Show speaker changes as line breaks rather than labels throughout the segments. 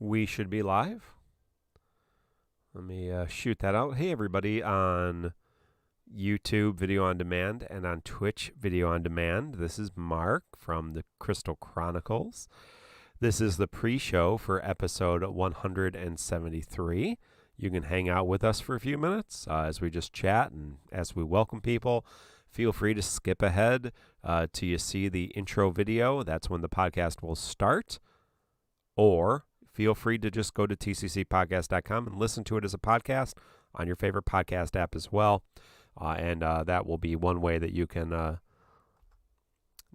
We should be live. Let me shoot that out. Hey, everybody on YouTube Video on Demand and on Twitch Video on Demand. This is Mark from the Crystal Chronicles. This is the pre-show for episode 173. You can hang out with us for a few minutes as we just chat and as we welcome people. Feel free to skip ahead till you see the intro video. That's when the podcast will start. Or feel free to just go to tccpodcast.com and listen to it as a podcast on your favorite podcast app as well. And that will be one way that you can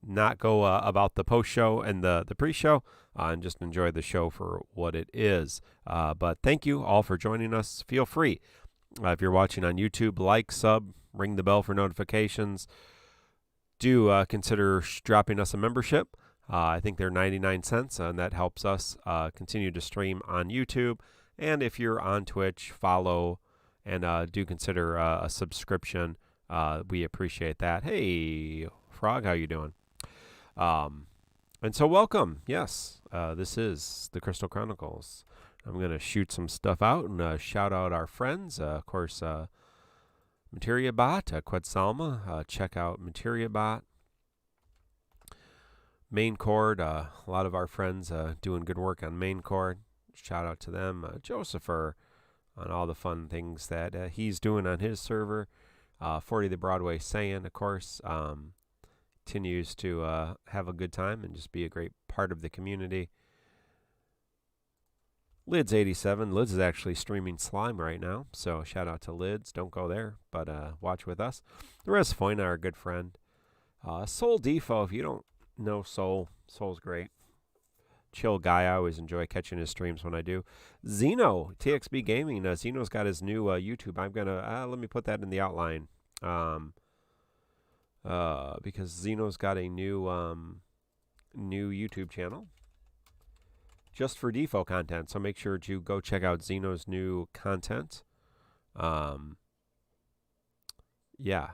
not go about the post-show and the pre-show and just enjoy the show for what it is. But thank you all for joining us. Feel free. If you're watching on YouTube, like, sub, ring the bell for notifications. Do consider dropping us a membership. I think they're 99 cents, and that helps us continue to stream on YouTube. And if you're on Twitch, follow and do consider a subscription. We appreciate that. Hey, Frog, how you doing? And so welcome. Yes, this is the Crystal Chronicles. I'm going to shoot some stuff out and shout out our friends. Of course, MateriaBot, Quetzalma. Check out MateriaBot. Main Chord, a lot of our friends doing good work on Main Chord. Shout out to them. Josepher on all the fun things that he's doing on his server. 40 the Broadway Saiyan, of course, continues to have a good time and just be a great part of the community. Lids87. Lids is actually streaming Slime right now, so shout out to Lids. Don't go there, but watch with us. The rest of Foyna, our good friend. Soul Defo, if you don't know Soul, Soul's great. Chill guy. I always enjoy catching his streams when I do. Zeno, TXB Gaming. Zeno's got his new YouTube. I'm going to, let me put that in the outline. Because Zeno's got a new YouTube channel just for Defo content. So make sure to go check out Zeno's new content. Yeah.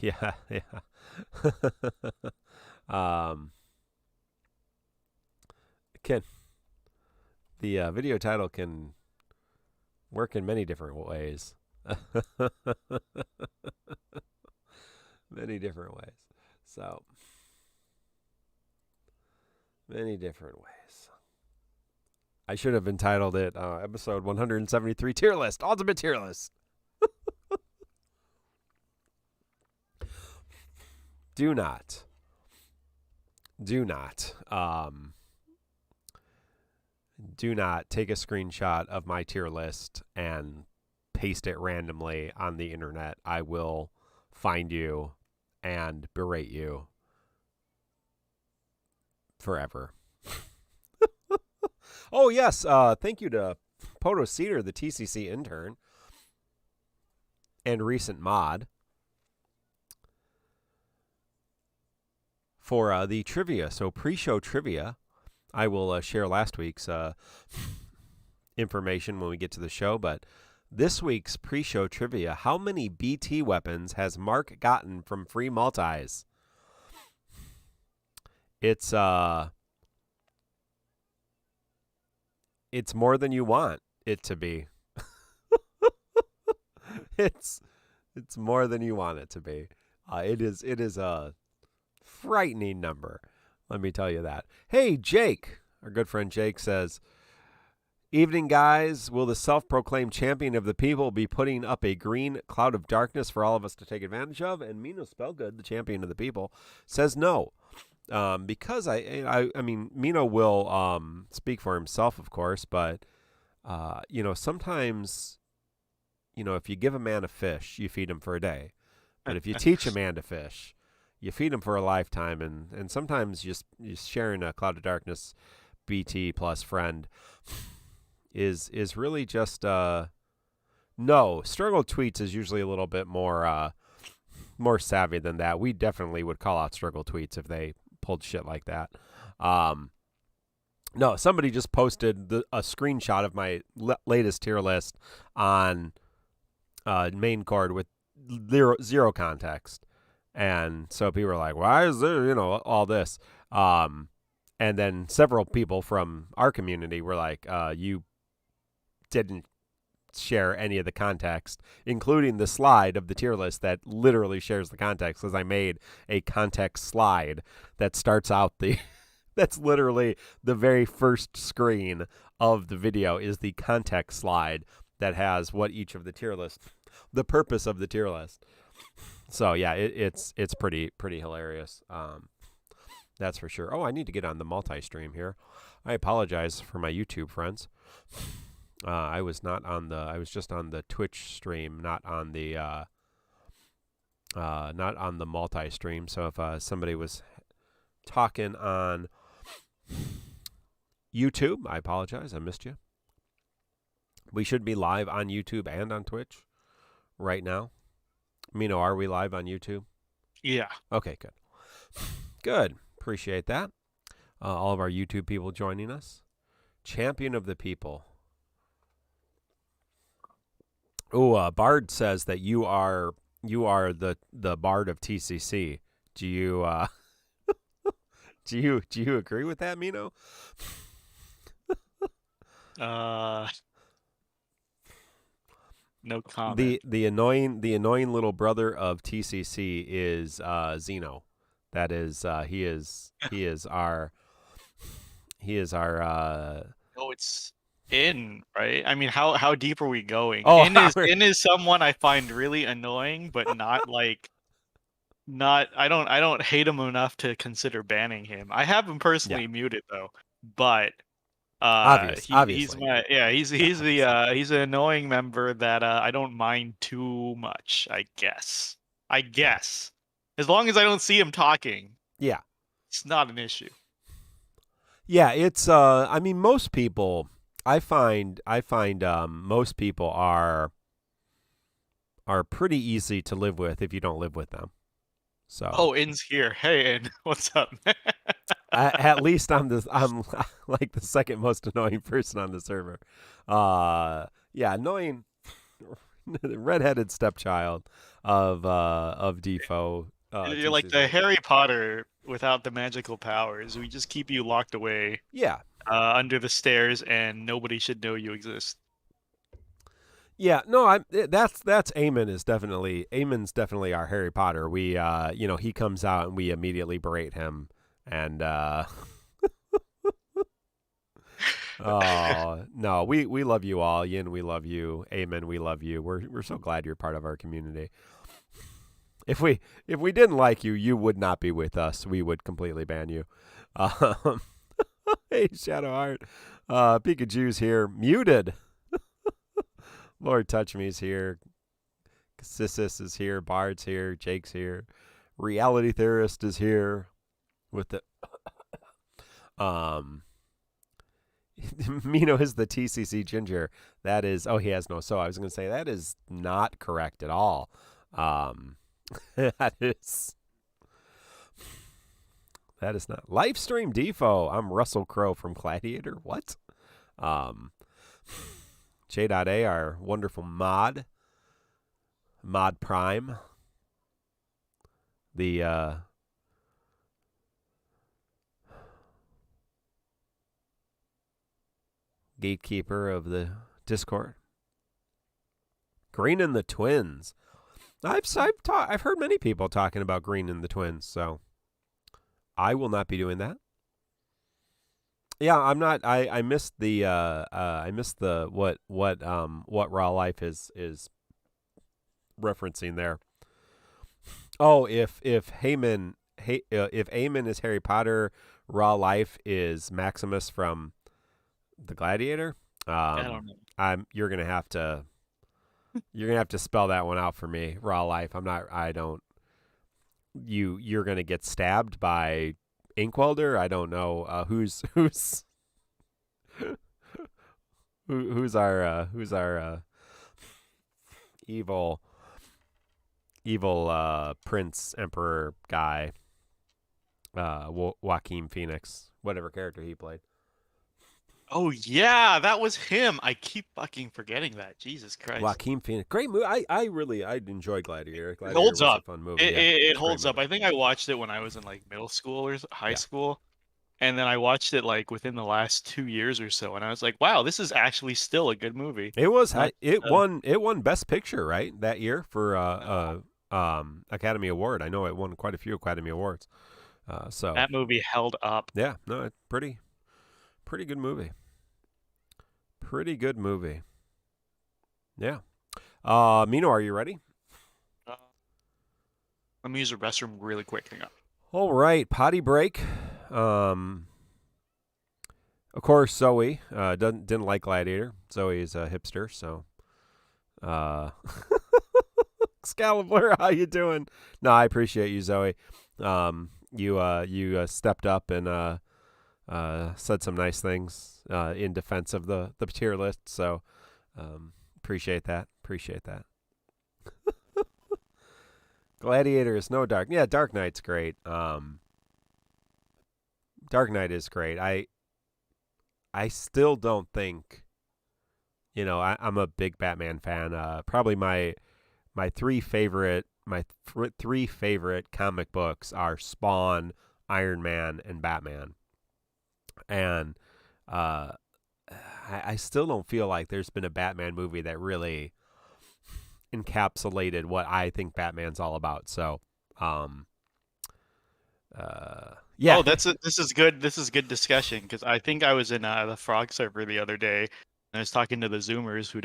Yeah, yeah. The video title can work in many different ways. Many different ways. So, many different ways. I should have entitled it episode 173 tier list, ultimate tier list. Do not take a screenshot of my tier list and paste it randomly on the internet. I will find you and berate you forever. Oh, yes. Thank you to Poto Cedar, the TCC intern and recent mod, for the trivia. So pre-show trivia, I will share last week's information when we get to the show. But this week's pre-show trivia, how many BT weapons has Mark gotten from free multis? It's more than you want it to be. It's more than you want it to be. It is a frightening number. Let me tell you that. Hey, Jake, our good friend Jake says, evening, guys. Will the self-proclaimed champion of the people be putting up a green cloud of darkness for all of us to take advantage of? And Mino Spellgood, the champion of the people, says no. Because I mean, Mino will speak for himself, of course, but, sometimes, if you give a man a fish, you feed him for a day. But if you teach a man to fish, you feed him for a lifetime, and sometimes just sharing a cloud of darkness BT plus friend is really just no. Struggle Tweets is usually a little bit more savvy than that. We definitely would call out Struggle Tweets if they pulled shit like that. No, somebody just posted a screenshot of my latest tier list on Main Chord with zero context. And so people were like, why is there, all this? And then several people from our community were like, you didn't share any of the context, including the slide of the tier list that literally shares the context, because I made a context slide that starts out the that's literally the very first screen of the video is the context slide that has what each of the tier list, the purpose of the tier list. So yeah, it's pretty hilarious. That's for sure. Oh, I need to get on the multi-stream here. I apologize for my YouTube friends. I was just on the Twitch stream, not on the multi-stream. So if somebody was talking on YouTube, I apologize. I missed you. We should be live on YouTube and on Twitch right now. Mino, are we live on YouTube?
Yeah.
Okay, good. Good. Appreciate that. All of our YouTube people joining us. Champion of the people. Oh, Bard says that you are the Bard of TCC. Do you do you agree with that, Mino?
No comment.
The annoying little brother of TCC is Zeno. That is he is our
Oh, it's In, right? I mean, how deep are we going?
Oh,
In is someone I find really annoying, but not like I don't hate him enough to consider banning him. I have him personally muted though, but
obviously.
he's he's an annoying member that I don't mind too much, I guess. As long as I don't see him talking.
Yeah.
It's not an issue.
Yeah, it's I mean most people I find most people are pretty easy to live with if you don't live with them. So
In's here. Hey, In, what's up?
At least I'm like the second most annoying person on the server. Yeah, annoying redheaded stepchild of DissidiaFFOO.
You're like the Harry Potter without the magical powers. We just keep you locked away.
Yeah.
Under the stairs, and nobody should know you exist.
Yeah, no, that's Eamon Eamon's definitely our Harry Potter. We he comes out and we immediately berate him and oh, no, we love you all. Yin, we love you. Eamon, we love you. We're so glad you're part of our community. If we didn't like you, you would not be with us. We would completely ban you. Hey, Shadowheart. Pikachu's here. Muted. Lord Touch Me's here. Sissis is here. Bard's here. Jake's here. Reality Theorist is here. With the Mino is the TCC Ginger. That is he has no so. I was going to say that is not correct at all. That is not. Livestream Defo. I'm Russell Crowe from Gladiator. What? J.A, our wonderful mod Prime. The gatekeeper of the Discord. Green and the Twins. I've heard many people talking about Green and the Twins, so I will not be doing that. Yeah, I'm not. I missed the what Raw Life is referencing there. Oh, if Eamon is Harry Potter, Raw Life is Maximus from the Gladiator.
I don't know.
You're gonna have to spell that one out for me. Raw Life. You're gonna get stabbed by Inkwelder. I don't know who's our evil prince emperor guy. Joaquin Phoenix, whatever character he played.
Oh yeah, that was him. I keep fucking forgetting that. Jesus Christ.
Joaquin Phoenix, great movie. I enjoy Gladiator.
It holds up.
A fun movie.
It holds up. I think I watched it when I was in like middle school or high school. and then I watched it like within the last 2 years or so, and I was like, wow, this is actually still a good movie.
It was
Not uh,
it won Best Picture, right, that year for Academy Award. I know it won quite a few Academy Awards. So
that movie held up.
yeah, no, it's pretty good movie. Pretty good movie. Yeah. Mino, are you ready?
Uh, Let me use the restroom really quick. Hang on.
All right, potty break. Of course, Zoe didn't like Gladiator. Zoe is a hipster, so. Excalibur, how you doing? No, I appreciate you, Zoe. You stepped up and said some nice things in defense of the tier list. So appreciate that. Appreciate that. Gladiator is no Dark. Yeah, Dark Knight's great. Dark Knight is great. I still don't think. I'm a big Batman fan. Probably my three favorite comic books are Spawn, Iron Man, and Batman. And I still don't feel like there's been a Batman movie that really encapsulated what I think Batman's all about. So, yeah.
Oh, this is good. This is good discussion because I think I was in the Frog server the other day, and I was talking to the Zoomers who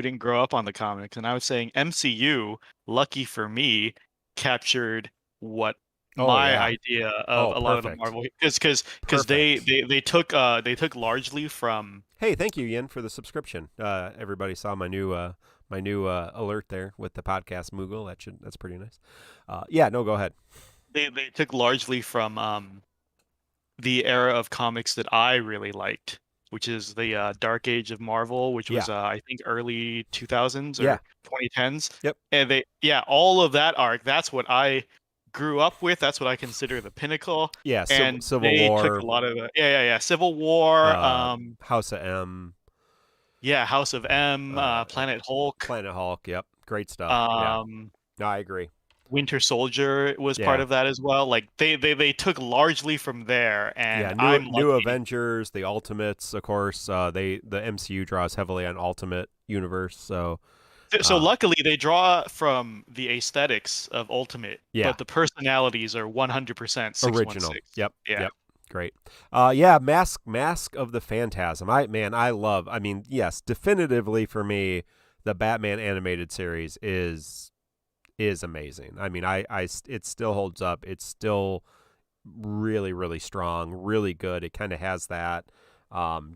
didn't grow up on the comics, and I was saying MCU, lucky for me, captured what my idea of a lot of the Marvel because they took largely from.
Hey, thank you, Yin, for the subscription. Everybody saw my new alert there with the podcast Moogle. That's pretty nice. Yeah, no, go ahead.
They took largely from the era of comics that I really liked, which is the Dark Age of Marvel, which was I think early 2000s or 2010s.
Yep.
And all of that arc, that's what I grew up with. That's what I consider the pinnacle.
Yeah,
and
Civil
they
War.
took a lot of Civil War.
House of M.
Yeah, House of M. Planet Hulk.
Planet Hulk. Yep, great stuff. No, I agree.
Winter Soldier was part of that as well. Like they took largely from there, and
New Avengers, the Ultimates, of course. The MCU draws heavily on Ultimate Universe, so
luckily they draw from the aesthetics of Ultimate, but the personalities are 100%
original. Yep. Great. Mask of the Phantasm. Yes, definitively for me, the Batman animated series is amazing. I mean, it still holds up. It's still really, really strong, really good. It kind of has that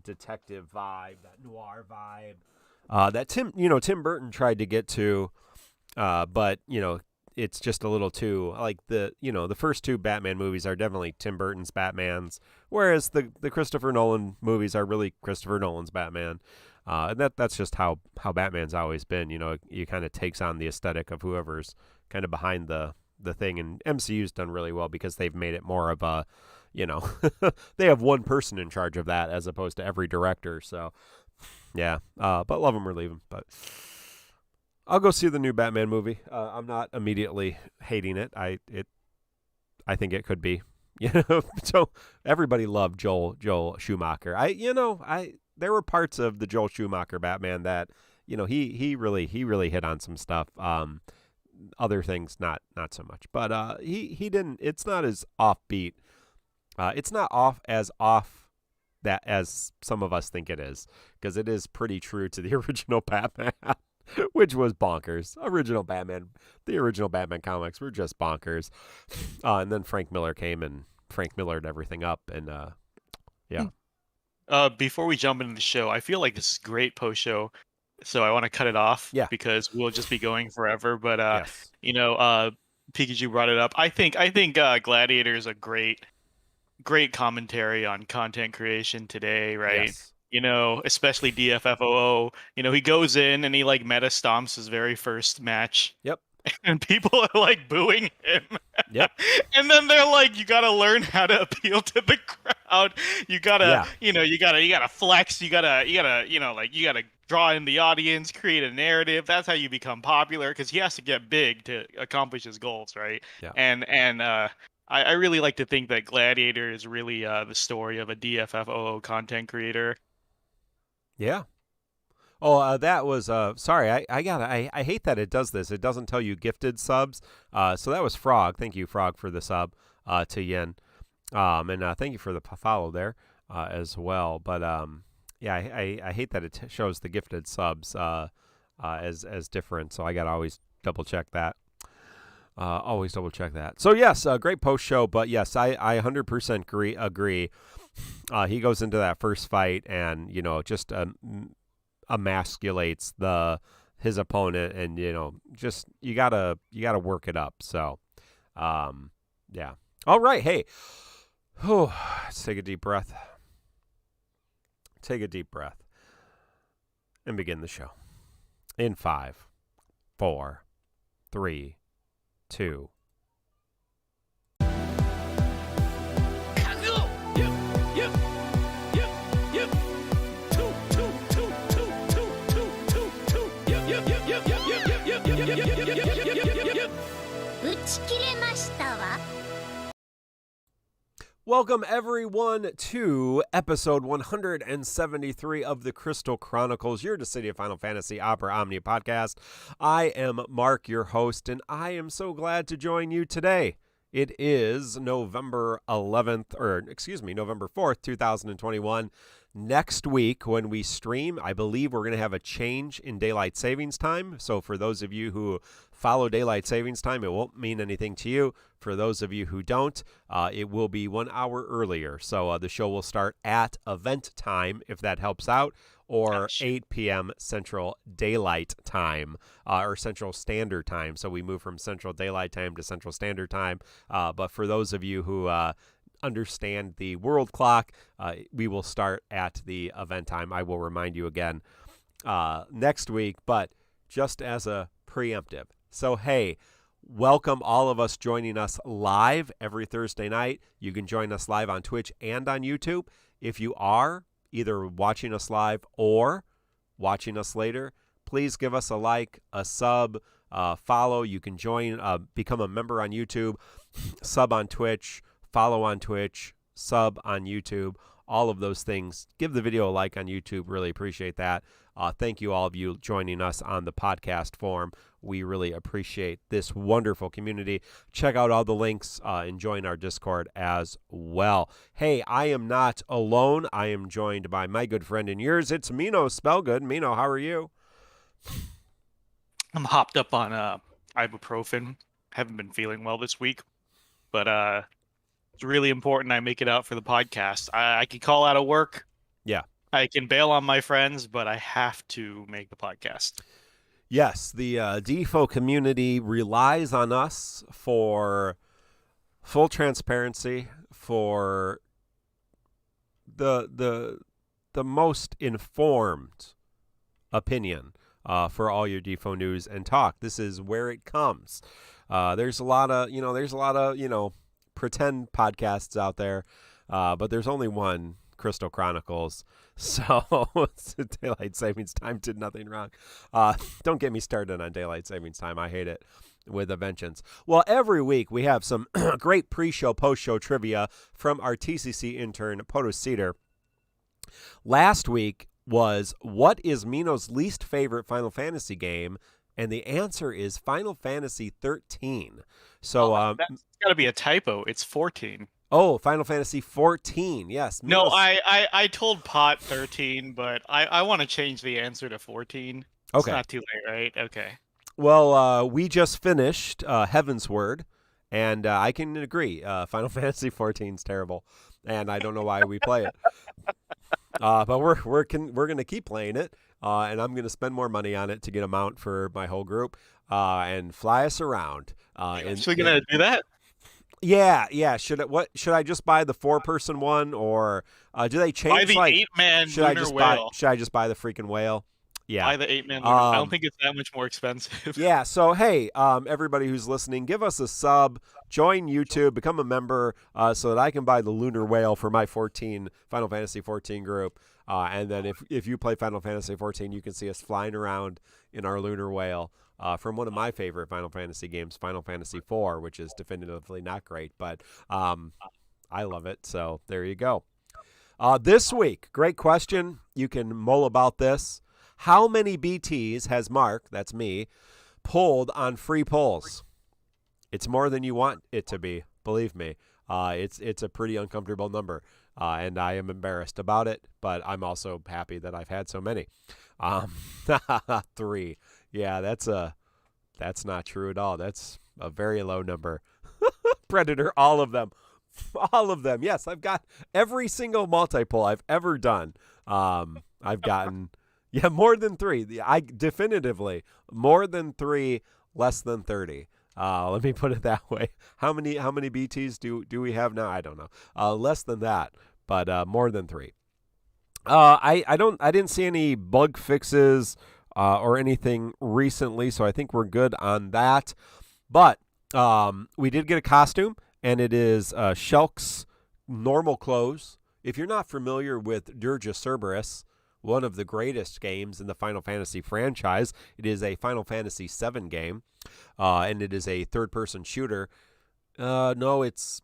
detective vibe, that noir vibe that Tim Burton tried to get to, but it's just a little too like the first two Batman movies are definitely Tim Burton's Batmans, whereas the Christopher Nolan movies are really Christopher Nolan's Batman. And that's just how Batman's always been. He kind of takes on the aesthetic of whoever's kind of behind the thing. And MCU's done really well because they've made it more of a, they have one person in charge of that as opposed to every director. So, yeah. But love them or leave them. But I'll go see the new Batman movie. I'm not immediately hating it. I think it could be. So everybody loved Joel Schumacher. There were parts of the Joel Schumacher Batman that, he really hit on some stuff. Other things not so much. But he didn't. It's not as offbeat. It's not off that as some of us think it is, because it is pretty true to the original Batman, which was bonkers. The original Batman comics were just bonkers. And then Frank Miller came and Frank Millered everything up, and yeah.
Before we jump into the show, I feel like this is great post-show, so I want to cut it off because we'll just be going forever. But
yes.
Pikachu brought it up. I think Gladiator is a great commentary on content creation today, right?
Yes.
Especially DissidiaFFOO. He goes in and he like meta stomps his very first match.
Yep.
And people are like booing him.
Yep.
And then they're like, you gotta learn how to appeal to the crowd. You gotta, you gotta flex. You gotta draw in the audience, create a narrative. That's how you become popular, because he has to get big to accomplish his goals, right?
Yeah.
And I really like to think that Gladiator is really the story of a DFFOO content creator.
Yeah. Oh, that was sorry. I hate that it does this. It doesn't tell you gifted subs. So that was Frog. Thank you, Frog, for the sub to Yin. And thank you for the follow there as well. But yeah, I hate that it shows the gifted subs as different. So I gotta always double check that. Always double check that. So yes, great post show. But yes, I 100% agree. He goes into that first fight and just emasculates his opponent, and just you gotta work it up. So yeah. All right. Hey. Let's take a deep breath. Take a deep breath. And begin the show. In 5, 4, 3, 2. Welcome, everyone, to episode 173 of the Crystal Chronicles, your Dissidia Final Fantasy Opera Omnia podcast. I am Mark, your host, and I am so glad to join you today. It is November 4th, 2021. Next week, when we stream, I believe we're going to have a change in daylight savings time. So for those of you who follow daylight savings time, it won't mean anything to you. For those of you who don't, it will be 1 hour earlier. So the show will start at event time, if that helps out, or 8 p.m. Central Daylight Time, or Central Standard Time. So we move from Central Daylight Time to Central Standard Time. But for those of you who understand the world clock, we will start at the event time. I will remind you again next week, but just as a preemptive. So, hey, welcome all of us joining us live every Thursday night. You can join us live on Twitch and on YouTube. If you are either watching us live or watching us later, please give us a like, a sub, follow. You can join, become a member on YouTube, sub on Twitch, follow on Twitch, sub on YouTube, all of those things. Give the video a like on YouTube. Really appreciate that. Thank you, all of you joining us on the podcast form. We really appreciate this wonderful community. Check out all the links and join our Discord as well. Hey, I am not alone. I am joined by my good friend and yours. It's Mino Spellgood. Mino, how are you?
I'm hopped up on ibuprofen. Haven't been feeling well this week, but it's really important I make it out for the podcast. I can call out of work.
Yeah.
I can bail on my friends, but I have to make the podcast.
Yes, the DFO community relies on us for full transparency, for the most informed opinion for all your DFO news and talk. This is where it comes. There's a lot of pretend podcasts out there, but there's only one Crystal Chronicles. So daylight savings time did nothing wrong. Don't get me started on daylight savings time. I hate it with a vengeance. Well, every week we have some great pre-show, post-show trivia from our TCC intern, Poto Cedar. Last week was, what is Mino's least favorite Final Fantasy game? And the answer is Final Fantasy 13. So
that's got to be a typo. It's 14.
Oh, Final Fantasy 14. Yes.
No, I told Pot 13, but I want to change the answer to 14. It's not too late, right? Okay.
Well, we just finished Heaven's Word, and I can agree. Final Fantasy 14 is terrible, and I don't know why we play it. But we're going to keep playing it, and I'm going to spend more money on it to get a mount for my whole group and fly us around.
Actually going to do that?
Yeah. Should I just buy the 4-person one, or do they change?
Buy the 8-man lunar whale.
Should I just buy the freaking whale? Yeah.
Buy the 8-man lunar. I don't think it's that much more expensive.
Yeah. So hey, everybody who's listening, give us a sub, join YouTube, become a member, so that I can buy the lunar whale for my Final Fantasy 14 group. And then if you play Final Fantasy 14, you can see us flying around in our lunar whale. from one of my favorite Final Fantasy games, Final Fantasy IV, which is definitively not great, but I love it. So there you go. This week, great question. You can mull about this. How many BTs has Mark, that's me, pulled on free pulls? It's more than you want it to be, believe me. It's a pretty uncomfortable number, and I am embarrassed about it, but I'm also happy that I've had so many. 3. Yeah, that's not true at all. That's a very low number. Predator, all of them. All of them. Yes, I've got every single multi-pull I've ever done. I've gotten, more than 3. I definitively more than 3, less than 30. Let me put it that way. How many BTs do we have now? I don't know. Less than that, but more than 3. I didn't see any bug fixes or anything recently, so I think we're good on that. But we did get a costume, and it is Shelk's normal clothes. If you're not familiar with Dirge Cerberus, one of the greatest games in the Final Fantasy franchise, it is a Final Fantasy VII game, and it is a third-person shooter. No, it's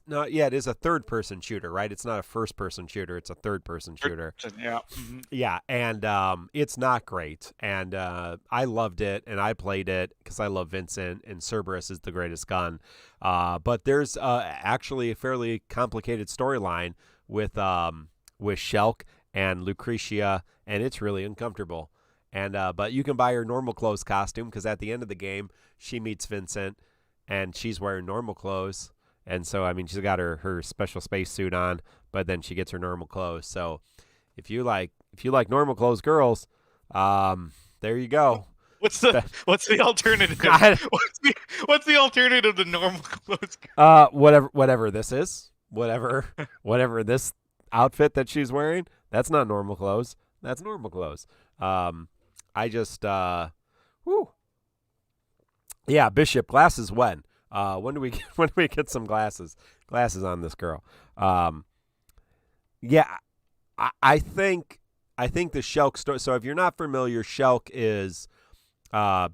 not. Yeah, it is a third-person shooter, right? It's not a first-person shooter. It's a third-person shooter.
Yeah. Mm-hmm.
Yeah, and it's not great. And I loved it, and I played it because I love Vincent, and Cerberus is the greatest gun. But there's actually a fairly complicated storyline with Shelk and Lucretia, and it's really uncomfortable. And but you can buy her normal clothes costume because at the end of the game, she meets Vincent, and she's wearing normal clothes. And so, I mean, she's got her special spacesuit on, but then she gets her normal clothes. So if you like normal clothes girls, there you go.
What's the alternative? What's the alternative to normal clothes?
Whatever this is, whatever this outfit that she's wearing, that's not normal clothes. That's normal clothes. I just yeah, Bishop, glasses when? When do we get some glasses on this girl? Yeah, I think the Shelk story. So if you're not familiar, Shelk is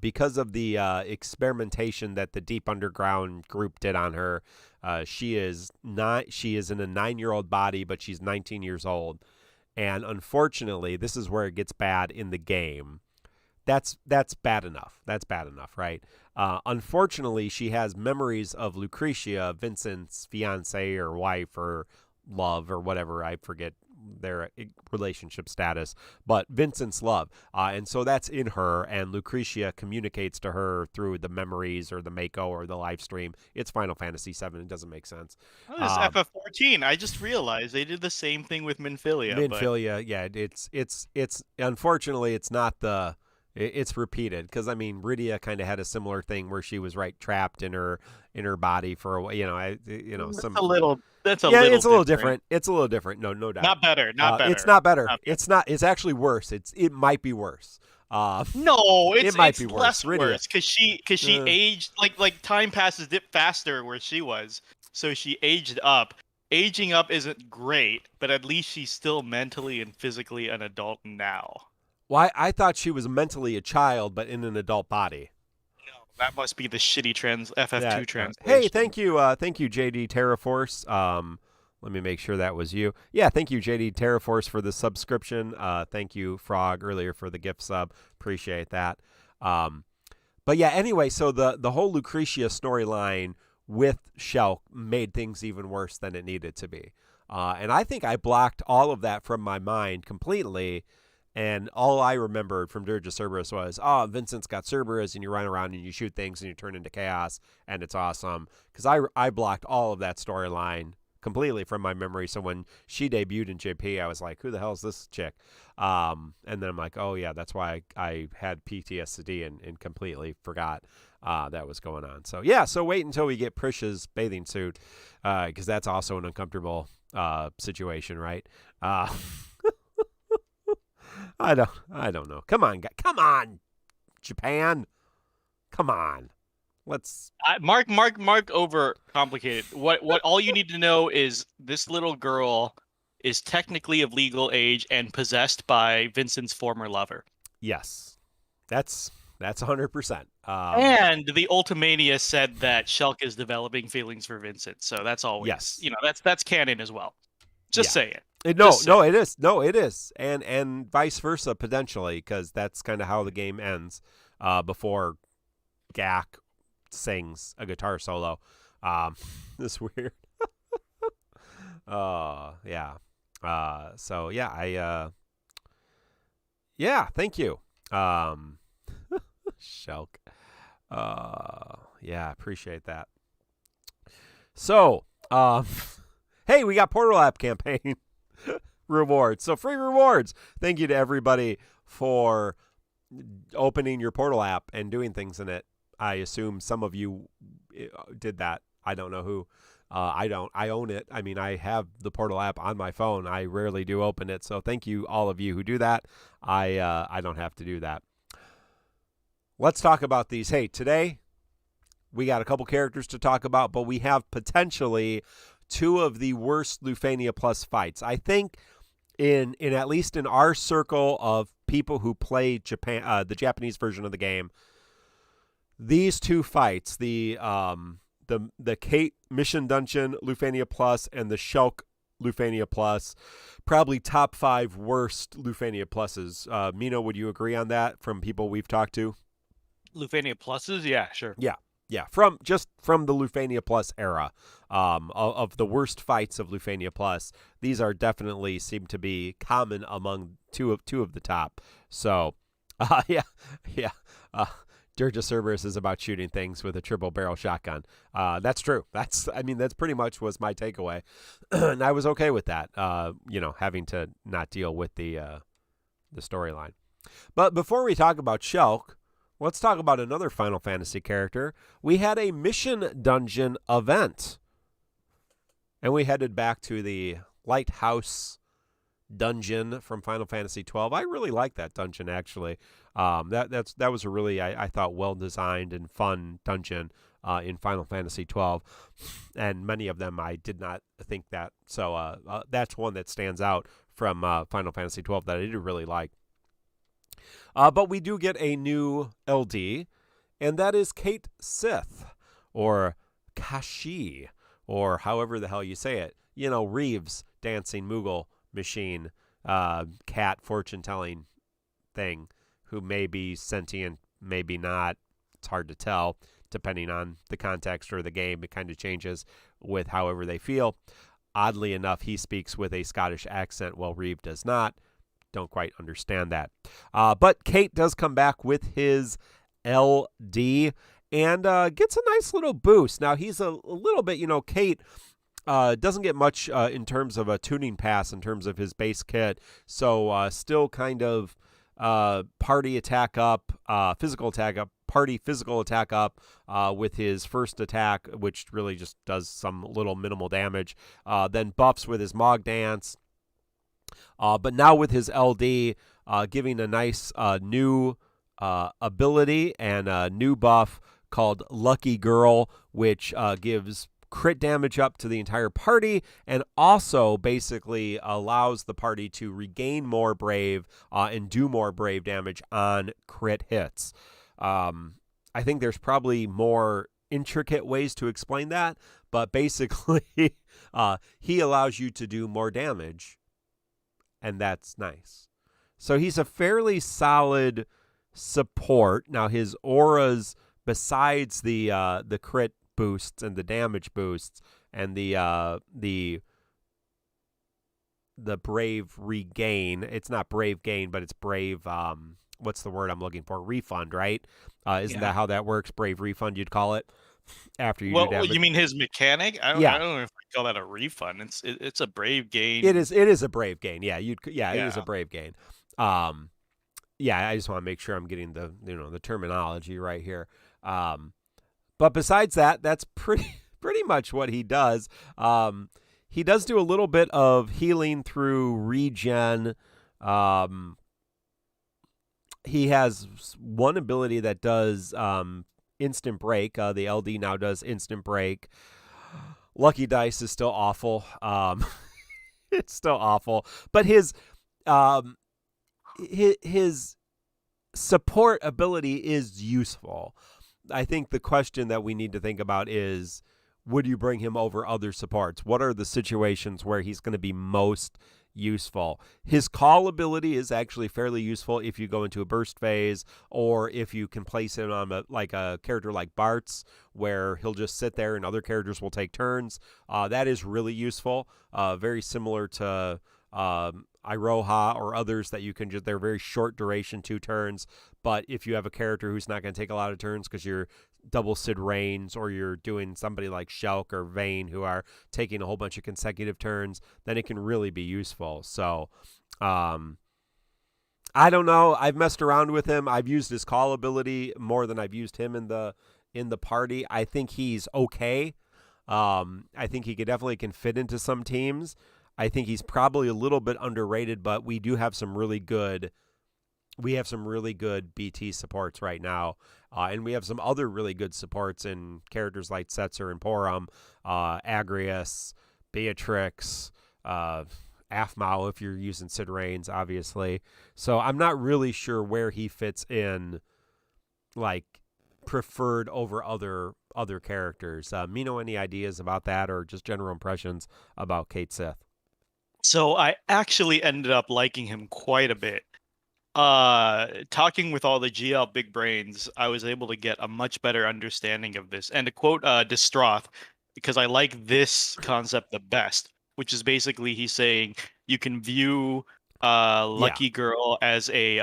because of the experimentation that the Deep Underground group did on her. She is in a 9-year-old body, but she's 19 years old, and unfortunately, this is where it gets bad in the game. That's bad enough. That's bad enough, right? Unfortunately, she has memories of Lucretia, Vincent's fiance or wife or love or whatever. I forget their relationship status, but Vincent's love. And so that's in her, and Lucretia communicates to her through the memories or the Mako or the live stream. It's Final Fantasy VII. It doesn't make sense.
Oh, this FF14. I just realized they did the same thing with Minfilia.
Yeah. It's unfortunately, it's not the... It's repeated because I mean Rydia kind of had a similar thing where she was trapped in her body for a while. It's a little different. It's a little different. No doubt.
Not better.
It's not better. It's not. It's actually worse. It might be worse.
No, it might be
worse.
Less worse because she aged like time passes faster where she was, so she aged up. Aging up isn't great, but at least she's still mentally and physically an adult now.
Well, I thought she was mentally a child, but in an adult body.
No, that must be the shitty FF2 translation.
Hey, thank you, JD Terraforce. Let me make sure that was you. Yeah, thank you, JD Terraforce, for the subscription. Thank you, Frog, earlier for the gift sub. Appreciate that. But yeah, anyway, so the whole Lucretia storyline with Shelk made things even worse than it needed to be. And I think I blocked all of that from my mind completely. And all I remembered from Dirge Cerberus was, Vincent's got Cerberus, and you run around and you shoot things and you turn into chaos, and it's awesome. Because I blocked all of that storyline completely from my memory. So when she debuted in JP, I was like, who the hell is this chick? And then I'm like, oh, yeah, that's why I had PTSD and completely forgot that was going on. So, yeah, so wait until we get Prish's bathing suit, because that's also an uncomfortable situation, right? I don't know. Come on, Japan. Come on. Let's
Mark overcomplicated. What all you need to know is this little girl is technically of legal age and possessed by Vincent's former lover.
Yes. That's that's 100%.
And the Ultimania said that Shelk is developing feelings for Vincent, so that's always,
Yes.
that's canon as well. Just saying.
No, it is. No, it is. And vice versa, potentially, because that's kind of how the game ends before Gak sings a guitar solo. This is weird. Yeah. So, yeah, thank you. Shelk. Yeah, appreciate that. So, hey, we got Portal App campaign rewards. So free rewards. Thank you to everybody for opening your Portal app and doing things in it. I assume some of you did that. I don't know who. I don't. I own it. I mean, I have the Portal app on my phone. I rarely do open it. So thank you, all of you who do that. I don't have to do that. Let's talk about these. Hey, today we got a couple characters to talk about, but we have potentially two of the worst Lufania Plus fights. I think in at least in our circle of people who play Japan, the Japanese version of the game, these two fights, the Cait Mission Dungeon Lufania Plus and the Shelk Lufania Plus, probably top 5 worst Lufania Pluses. Mino, would you agree on that from people we've talked to?
Lufania Pluses? Yeah, sure.
Yeah, from the Lufania Plus era, of the worst fights of Lufania Plus, these are definitely seem to be common among two of the top. So, yeah. Dirge of Cerberus is about shooting things with a triple barrel shotgun. That's true. That's pretty much was my takeaway, and I was okay with that. Having to not deal with the storyline. But before we talk about Shelk, let's talk about another Final Fantasy character. We had a Mission Dungeon event, and we headed back to the Lighthouse dungeon from Final Fantasy 12. I really like that dungeon, actually. That was a really, I thought, well designed and fun dungeon in Final Fantasy 12, and many of them I did not think that. So that's one that stands out from Final Fantasy 12 that I did really like. But we do get a new LD, and that is Cait Sith, or Kashi, or however the hell you say it. Reeves, dancing Moogle machine, cat fortune-telling thing, who may be sentient, maybe not. It's hard to tell, depending on the context or the game. It kind of changes with however they feel. Oddly enough, he speaks with a Scottish accent, while Reeve does not. Don't quite understand that. But Cait does come back with his LD and gets a nice little boost. Now, he's a little bit, Cait doesn't get much in terms of a tuning pass in terms of his base kit. So still kind of party attack up, physical attack up, party physical attack up with his first attack, which really just does some little minimal damage. Then buffs with his Mog Dance. But now with his LD, giving a nice new ability and a new buff called Lucky Girl, which gives crit damage up to the entire party and also basically allows the party to regain more brave and do more brave damage on crit hits. I think there's probably more intricate ways to explain that, but basically he allows you to do more damage, and that's nice. So he's a fairly solid support. Now his auras, besides the crit boosts and the damage boosts and the brave regain. It's not brave gain, but it's brave. What's the word I'm looking for? Refund, right? Isn't that how that works? Brave refund, you'd call it after you do damage.
You mean his mechanic? I don't know if I call that a refund. It's a brave gain.
It is a brave gain. Yeah, it is a brave gain. I just want to make sure I'm getting the terminology right here. But besides that, that's pretty much what he does. He does do a little bit of healing through regen. He has one ability that does instant break. The LD now does instant break. Lucky Dice is still awful. It's still awful. But his support ability is useful. I think the question that we need to think about is, would you bring him over other supports? What are the situations where he's going to be most useful? His call ability is actually fairly useful if you go into a burst phase, or if you can place him on a character like Bart's, where he'll just sit there and other characters will take turns. That is really useful. Very similar to Iroha or others that you can just, they're very short duration, 2 turns. But if you have a character who's not going to take a lot of turns because you're double Sid Reigns, or you're doing somebody like Shelk or Vayne who are taking a whole bunch of consecutive turns, then it can really be useful. So, I don't know. I've messed around with him. I've used his call ability more than I've used him in the party. I think he's okay. I think he definitely can fit into some teams. I think he's probably a little bit underrated, but we have some really good BT supports right now. And we have some other really good supports in characters like Setzer and Porum, Agrius, Beatrix, Aphmau if you're using Sid Reigns, obviously. So I'm not really sure where he fits in, like, preferred over other characters. Mino, any ideas about that, or just general impressions about Cait Sith?
So I actually ended up liking him quite a bit. Talking with all the GL big brains, I was able to get a much better understanding of this. And to quote Distroth, because I like this concept the best, which is basically he's saying you can view
Yeah.
Lucky Girl as a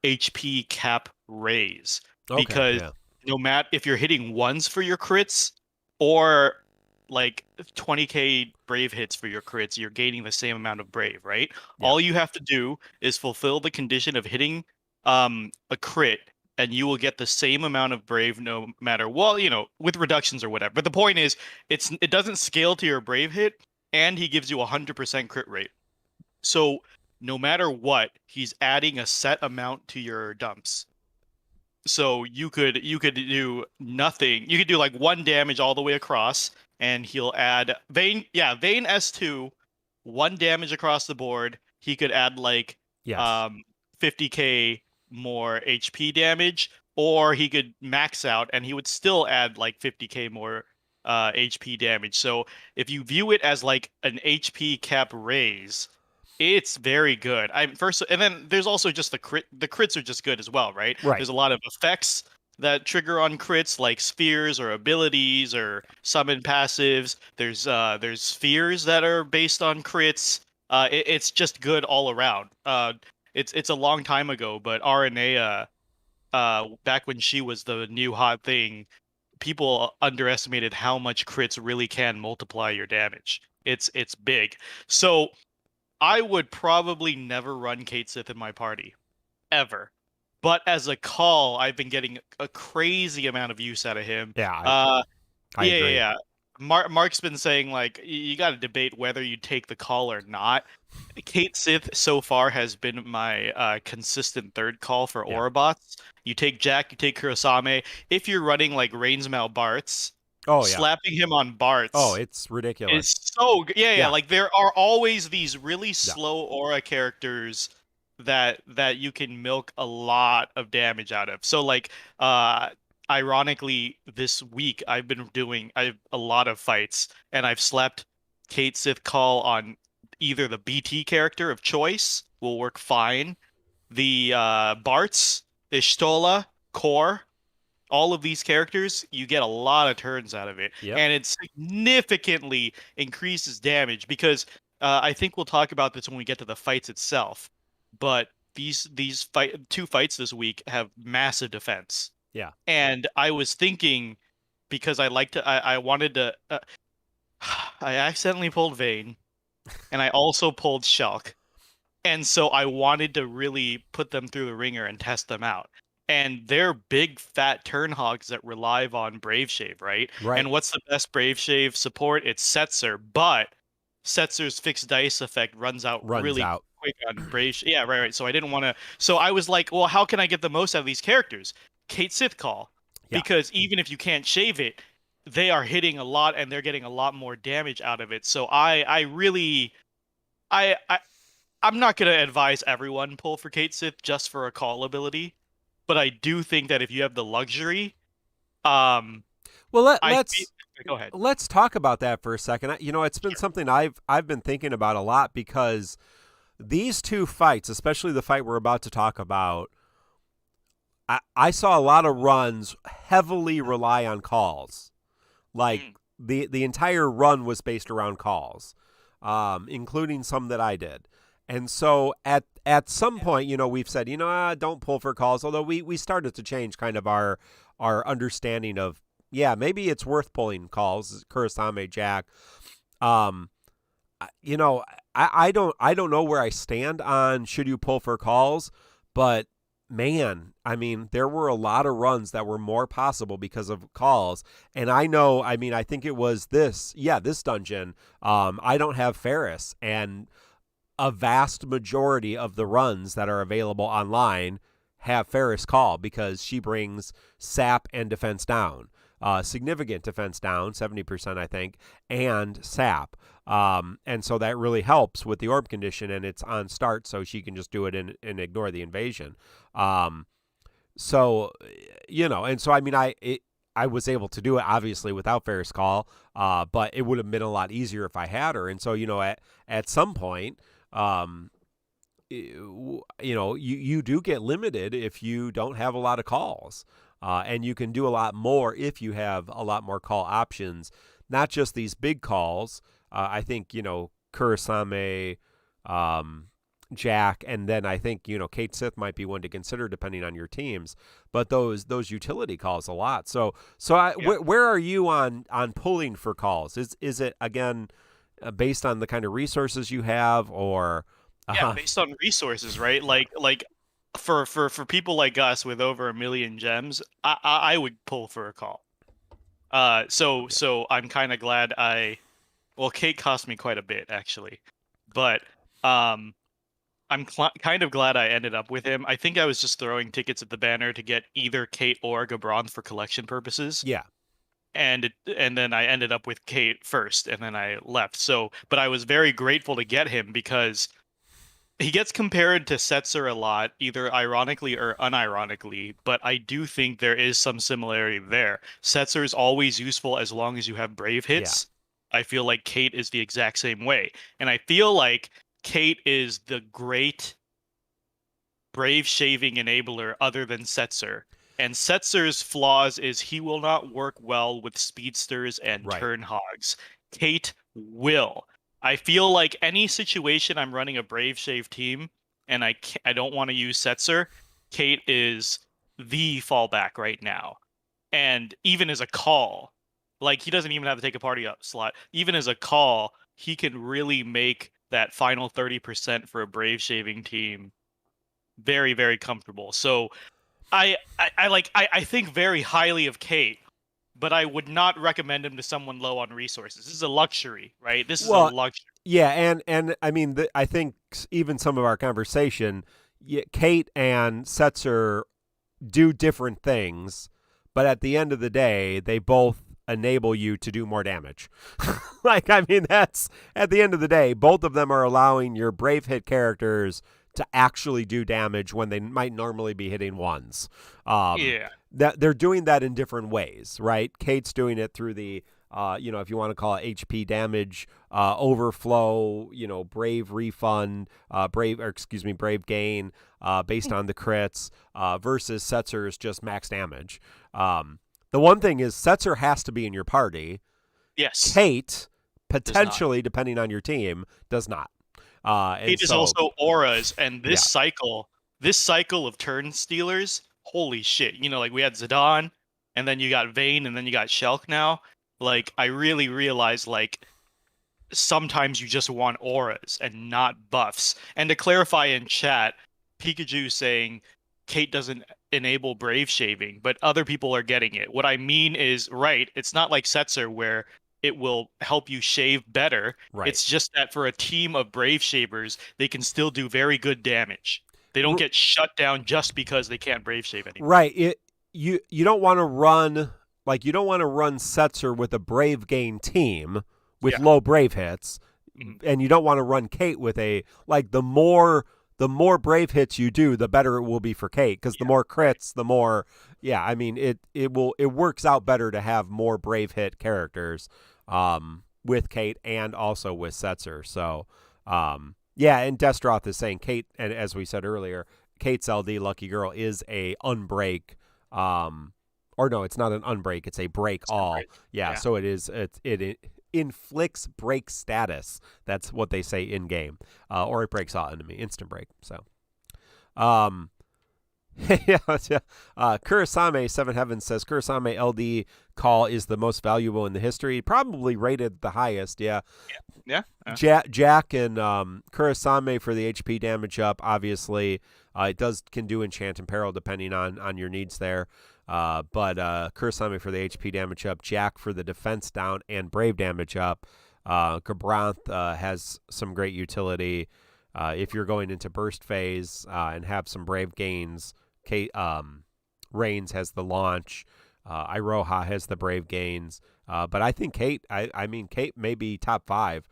HP cap raise,
Okay.
because
Yeah.
no matter if you're hitting ones for your crits or like 20k brave hits for your crits, you're gaining the same amount of brave, right?
Yeah.
All you have to do is fulfill the condition of hitting a crit, and you will get the same amount of brave no matter, well, with reductions or whatever. But the point is, it doesn't scale to your brave hit, and he gives you a 100% crit rate. So no matter what, he's adding a set amount to your dumps. So you could do nothing. You could do like 1 damage all the way across, and he'll add Vayne. Yeah, Vayne S2, 1 damage across the board. He could add like
Yes.
50k more HP damage, or he could max out and he would still add like 50k more HP damage. So if you view it as like an HP cap raise, it's very good. I'm first, and then there's also just the crit. The crits are just good as well, right?
Right.
There's a lot of effects that trigger on crits, like spheres or abilities or summon passives. There's spheres that are based on crits. It's just good all around. It's a long time ago, but RNA, back when she was the new hot thing, people underestimated how much crits really can multiply your damage. It's big. So I would probably never run Cait Sith in my party, ever. But as a call, I've been getting a crazy amount of use out of him.
Yeah. I
Yeah, yeah,
agree.
yeah. Mark's been saying like you got to debate whether you take the call or not. Cait Sith so far has been my consistent third call for
Yeah.
Orobots. You take Jack, you take Kurosame. If you're running like Rainsmal Barts,
Oh yeah.
slapping him on
Oh,
Barts
it's ridiculous.
is so good. Yeah, yeah.
Yeah.
Like there are always these really
Yeah.
slow aura characters that you can milk a lot of damage out of. So like ironically this week I've a lot of fights, and I've slapped Cait Sith call on either the BT character of choice, will work fine. The Barts, Ishtola, Core, all of these characters, you get a lot of turns out of it,
Yep.
and it significantly increases damage because I think we'll talk about this when we get to the fights itself. But two fights this week have massive defense,
Yeah.
and I was thinking, because I wanted to, I accidentally pulled Vayne, and I also pulled Shelk. And so I wanted to really put them through the ringer and test them out. And they're big fat turn hogs that rely on Brave Shave, right?
Right.
And what's the best Brave Shave support? It's Setzer, but Setzer's fixed dice effect runs out
Runs
really
out.
quick on Brave Shave. Yeah, right, right. So I didn't want to. So I was like, well, how can I get the most out of these characters? Cait Sith call.
Yeah.
Because even if you can't shave it, they are hitting a lot and they're getting a lot more damage out of it. So I really. I I'm not gonna advise everyone pull for Cait Sith just for a call ability, but I do think that if you have the luxury, um,
Well,
I go ahead.
let's talk about that for a second. You know, it's been
Sure.
something I've been thinking about a lot because these two fights, especially the fight we're about to talk about, I saw a lot of runs heavily rely on calls. Like
Mm,
the entire run was based around calls, including some that I did. And so at some point, you know, we've said, you know, don't pull for calls. Although we started to change kind of our understanding of, yeah, maybe it's worth pulling calls. Kurosame Jack. Um, you know, I don't know where I stand on should you pull for calls, but man, I mean, there were a lot of runs that were more possible because of calls. And I know, I mean, I think it was this dungeon. I don't have Ferris, and a vast majority of the runs that are available online have Ferris call because she brings sap and defense down. Significant defense down, 70%, I think, and sap. And so that really helps with the orb condition, and it's on start, so she can just do it and ignore the invasion. Um, so, you know, and so, I mean, I was able to do it, obviously, without Ferris call, but it would have been a lot easier if I had her. And so, you know, at some point, um, you know, you do get limited if you don't have a lot of calls. And you can do a lot more if you have a lot more call options, not just these big calls. I think, you know, Kurosame, Jack, and then I think, you know, Cait Sith might be one to consider depending on your teams. But those utility calls a lot. So
yeah.
where are you on pulling for calls? Is it again based on the kind of resources you have, or
Yeah, based on resources, right? Like for people like us with over 1 million gems, I would pull for a call. So I'm kind of glad well, Cait cost me quite a bit actually, but um, I'm kind of glad I ended up with him. I think I was just throwing tickets at the banner to get either Cait or Gabronth for collection purposes,
yeah,
and then I ended up with Cait first, and then I left. So, but I was very grateful to get him because he gets compared to Setzer a lot, either ironically or unironically, but I do think there is some similarity there. Setzer is always useful as long as you have brave
yeah,
hits. I feel like Cait is the exact same way. And I feel like Cait is the great brave shaving enabler other than Setzer. And Setzer's flaws is he will not work well with speedsters and
right.
turn hogs. Cait will. I feel like any situation I'm running a brave shave team and I don't want to use Setzer, Cait is the fallback right now. And even as a call, like he doesn't even have to take a party up slot. Even as a call, he can really make that final 30% for a brave shaving team very, very comfortable. So I think very highly of Cait, but I would not recommend him to someone low on resources. This is a luxury, right? This is a
Well,
luxury.
yeah, and I mean, I think even some of our conversation, Cait and Setzer do different things, but at the end of the day, they both enable you to do more damage. Like, I mean, that's at the end of the day, both of them are allowing your brave hit characters to actually do damage when they might normally be hitting ones.
Yeah.
That they're doing that in different ways, right? Cait's doing it through the you know, if you want to call it HP damage, overflow, you know, brave refund, brave gain, based on the crits, versus Setzer's just max damage. The one thing is Setzer has to be in your party.
Yes.
Cait,
Does not.
potentially, depending on your team, does not. And
Cait is
so,
also auras, and
yeah,
this cycle of turn stealers, holy shit. You know, like we had Zidane, and then you got Vayne, and then you got Shelk now. Like, I really realized, like, sometimes you just want auras and not buffs. And to clarify in chat, Pikachu saying Cait doesn't enable brave shaving, but other people are getting it. What I mean is, right, it's not like Setzer where it will help you shave better.
right.
It's just that for a team of brave shavers, they can still do very good damage. They don't get shut down just because they can't brave shave anymore.
Right. You don't want to run you don't want to run Setzer with a brave gain team with
Yeah.
low brave hits. and you don't want to run Cait with the more brave hits you do, the better it will be for Cait, because the more crits, the more. Yeah, I mean it works out better to have more brave hit characters with Cait and also with Setzer. So yeah, and Destroth is saying Cait, and as we said earlier, Cait's LD Lucky Girl is a unbreak. Or no, it's not an unbreak; it's a break all.
Break.
Yeah, so it is. It inflicts break status. That's what they say in game, or it breaks all enemy, instant break. So, Kurasame Seven Heavens says Kurasame LD call is the most valuable in the history. Probably rated the highest. Yeah. Jack and Kurasame for the HP damage up. Obviously, it can do enchant and peril depending on your needs there. But Kurasame for the HP damage up, Jack for the defense down and brave damage up. Gabranth has some great utility if you're going into burst phase and have some brave gains. Reigns has the launch. Iroha has the brave gains. But I think Cait, I mean, Cait may be top 5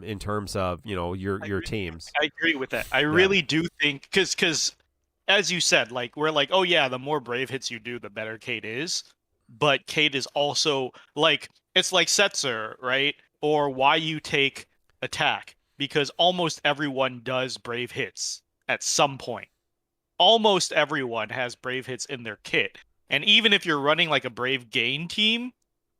in terms of, your teams.
I agree with that. I really do think, because as you said, like, we're like, oh yeah, the more brave hits you do, the better Cait is. But Cait is also like, it's like Setzer, right? Or why you take attack, because almost everyone does brave hits at some point. Almost everyone has brave hits in their kit. And even if you're running like a brave gain team,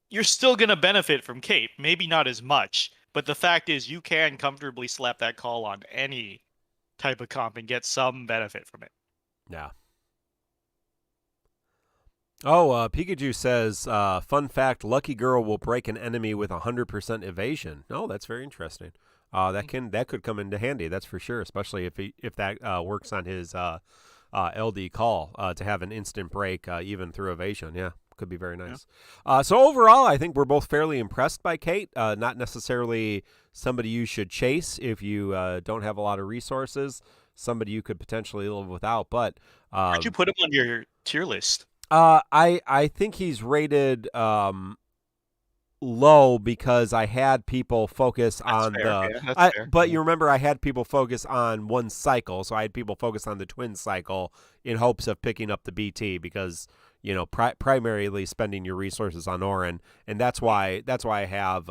you're still going to benefit from Cait. Maybe not as much, but the fact is you can comfortably slap that call on any type of comp and get some benefit from it.
Yeah. Oh, Pikachu says, fun fact, Lucky Girl will break an enemy with 100% evasion. Oh, that's very interesting. That could come into handy, that's for sure, especially if that works on his LD call to have an instant break even through evasion. Yeah, could be very nice. Yeah. So overall, I think we're both fairly impressed by Cait. Not necessarily somebody you should chase if you don't have a lot of resources. Somebody you could potentially live without. But
where'd you put him on your tier list?
I think he's rated low because I had people focus on but you remember I had people focus on one cycle, so I had people focus on the twin cycle in hopes of picking up the BT because primarily spending your resources on Orin, and that's why I have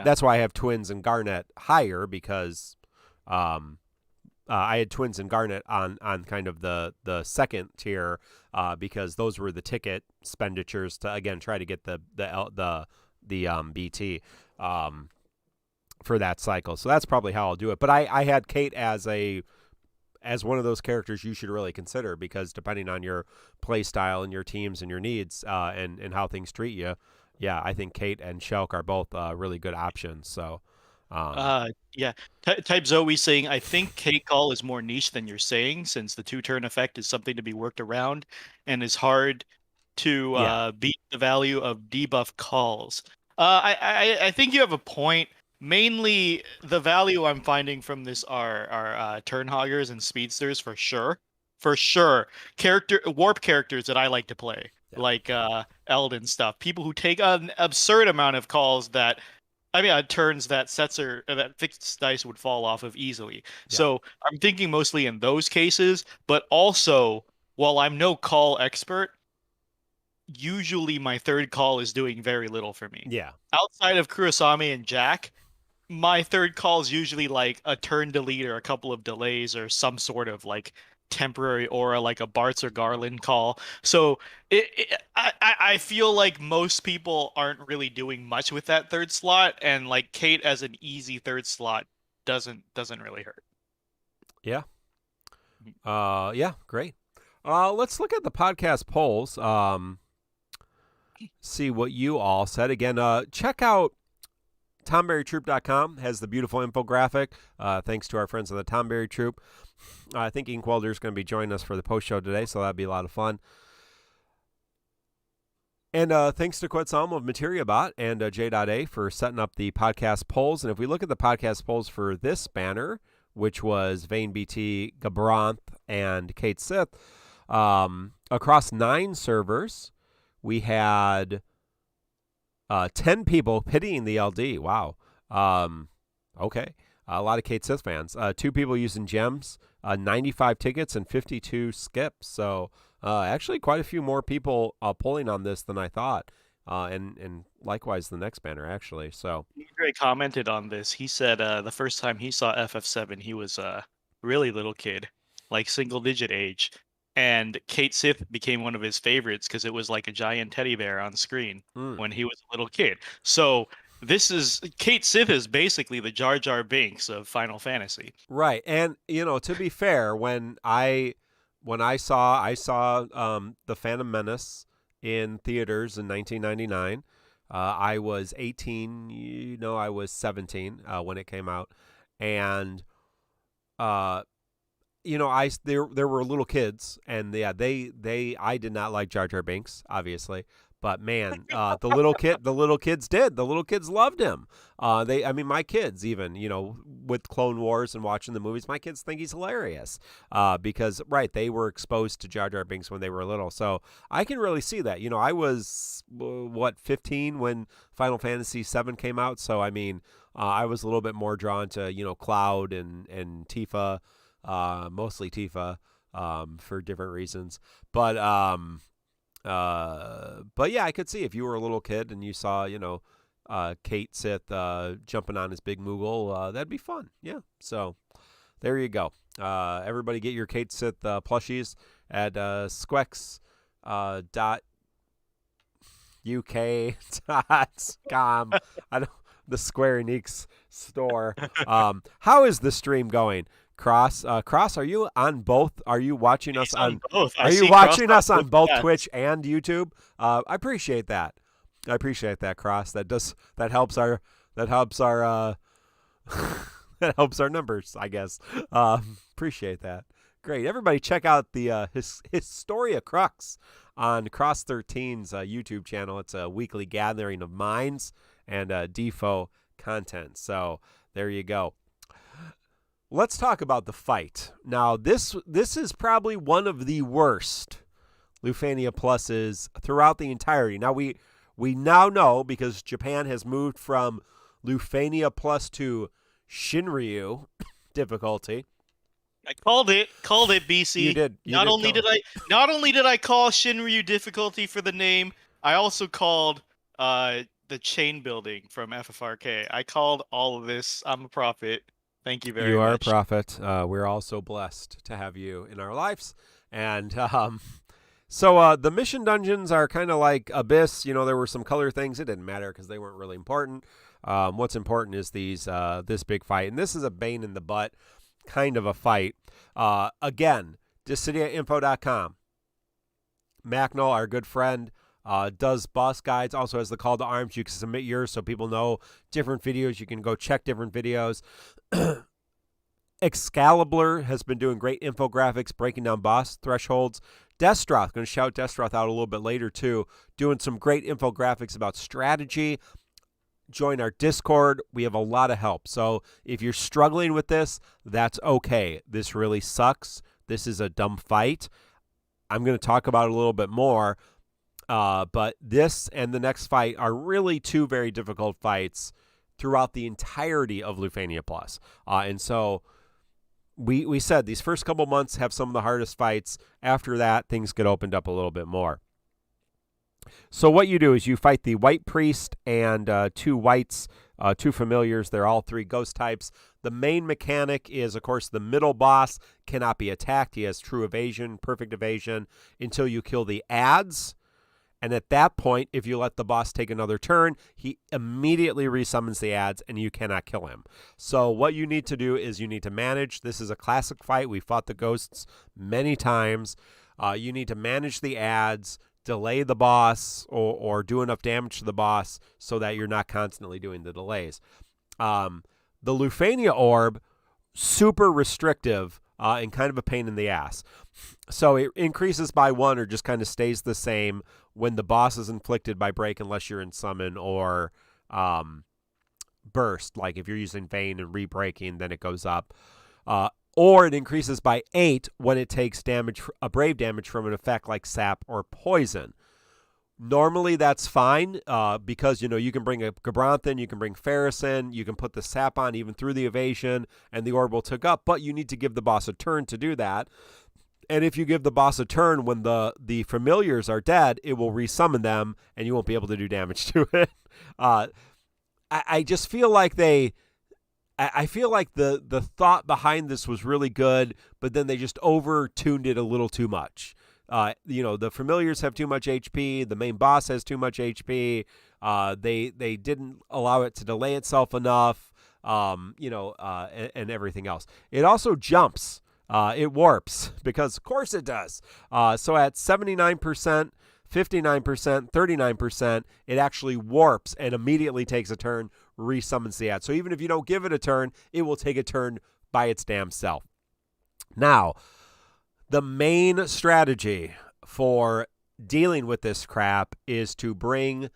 that's why I have twins and Garnet higher, because I had twins and Garnet on kind of the second tier because those were the ticket expenditures to again try to get the BT for that cycle. So that's probably how I'll do it. But I had Cait as one of those characters you should really consider, because depending on your play style and your teams and your needs and how things treat you, yeah, I think Cait and Shelk are both really good options. So.
Yeah. Type Zoe saying, I think Cait call is more niche than you're saying, since the 2-turn effect is something to be worked around and is hard to beat the value of debuff calls. I think you have a point. Mainly, the value I'm finding from this are turn hoggers and speedsters for sure. Warp characters that I like to play, like Eldon stuff. People who take an absurd amount of calls that. I mean, turns that that fixed dice would fall off of easily. Yeah. So I'm thinking mostly in those cases, but also, while I'm no call expert, usually my third call is doing very little for me.
Yeah.
Outside of Kurasame and Jack, my third call is usually like a turn delete or a couple of delays or some sort of like temporary aura, like a Bartz or Garland call. So I feel like most people aren't really doing much with that third slot, and like Cait as an easy third slot doesn't really hurt.
Yeah. Yeah, great. Let's look at the podcast polls. See what you all said. Again, check out TonberryTroupe.com, has the beautiful infographic. Thanks to our friends of the Tonberry Troupe. I think Inkwelder is going to be joining us for the post show today, so that'll be a lot of fun. And thanks to Quetzalm of MateriaBot and J.A for setting up the podcast polls. And if we look at the podcast polls for this banner, which was Vayne BT, Gabranth, and Cait Sith, across 9 servers, we had 10 people pitying the LD. Wow. Okay. A lot of Cait Sith fans. 2 people using gems, 95 tickets, and 52 skips. So actually quite a few more people pulling on this than I thought. And likewise the next banner, actually. So
Andre commented on this. He said the first time he saw FF7, he was a really little kid, like single-digit age. And Cait Sith became one of his favorites because it was like a giant teddy bear on screen when he was a little kid. So Cait Sith is basically the Jar Jar Binks of Final Fantasy.
Right. And to be fair, when I saw the Phantom Menace in theaters in 1999, I was 18, I was 17 when it came out. And there were little kids, and yeah, I did not like Jar Jar Binks, obviously, but man, the little kids did. The little kids loved him. My kids even, with Clone Wars and watching the movies, my kids think he's hilarious. Because right, they were exposed to Jar Jar Binks when they were little, so I can really see that. I was 15 when Final Fantasy VII came out, so I was a little bit more drawn to Cloud and Tifa. Mostly Tifa, for different reasons, but yeah, I could see if you were a little kid and you saw, Cait Sith jumping on his big Moogle, that'd be fun. Yeah, so there you go. Everybody get your Cait Sith plushies at squex.uk.com. The Square Enix store. How is the stream going? Cross, are you on both? Are you watching us on
both?
Are you watching us on both Twitch and YouTube? I appreciate that. Cross. That helps our that helps our numbers, I guess. Appreciate that. Great. Everybody check out the Historia Crux on Cross 13's YouTube channel. It's a weekly gathering of minds and DissidiaFFOO content. So there you go. Let's talk about the fight. Now, this is probably one of the worst Lufania Pluses throughout the entirety. Now, we now know, because Japan has moved from Lufania Plus to Shinryu difficulty.
I called it, BC.
You did.
Not only did I call Shinryu difficulty for the name, I also called the chain building from FFRK. I called all of this. I'm a prophet. Thank you very much.
You are a prophet. We're all so blessed to have you in our lives. And so the mission dungeons are kind of like Abyss. There were some color things. It didn't matter because they weren't really important. What's important is this big fight. And this is a bane in the butt kind of a fight. Again, DissidiaInfo.com. Macnol, our good friend, does boss guides, also has the call to arms. You can submit yours so people know different videos. You can go check different videos. Excalibur has been doing great infographics, breaking down boss thresholds. Destroth, going to shout Destroth out a little bit later too, doing some great infographics about strategy. Join our Discord. We have a lot of help. So if you're struggling with this, that's okay. This really sucks. This is a dumb fight. I'm going to talk about it a little bit more. But this and the next fight are really 2 very difficult fights throughout the entirety of Lufania Plus. And so we said these first couple months have some of the hardest fights. After that, things get opened up a little bit more. So what you do is you fight the White Priest and 2 whites, 2 familiars. They're all 3 ghost types. The main mechanic is, of course, the middle boss cannot be attacked. He has true evasion, perfect evasion, until you kill the adds. And at that point, if you let the boss take another turn, he immediately resummons the adds and you cannot kill him. So what you need to do is you need to manage. This is a classic fight. We fought the ghosts many times. You need to manage the adds, delay the boss, or do enough damage to the boss so that you're not constantly doing the delays. The Lufania Orb, super restrictive and kind of a pain in the ass. So it increases by 1 or just kind of stays the same when the boss is inflicted by break, unless you're in summon or burst. Like if you're using Vayne and re-breaking, then it goes up. Or it increases by 8 when it takes damage, brave damage from an effect like sap or poison. Normally that's fine because, you can bring a Gabranth in, you can bring Ferris in, you can put the sap on even through the evasion, and the orb will tick up, but you need to give the boss a turn to do that. And if you give the boss a turn when the familiars are dead, it will resummon them, and you won't be able to do damage to it. I just feel like I feel like the thought behind this was really good, but then they just over-tuned it a little too much. The familiars have too much HP. The main boss has too much HP. They didn't allow it to delay itself enough. And everything else. It also jumps. It warps because, of course, it does. So at 79%, 59%, 39%, it actually warps and immediately takes a turn, resummons the ad. So even if you don't give it a turn, it will take a turn by its damn self. Now, the main strategy for dealing with this crap is to bring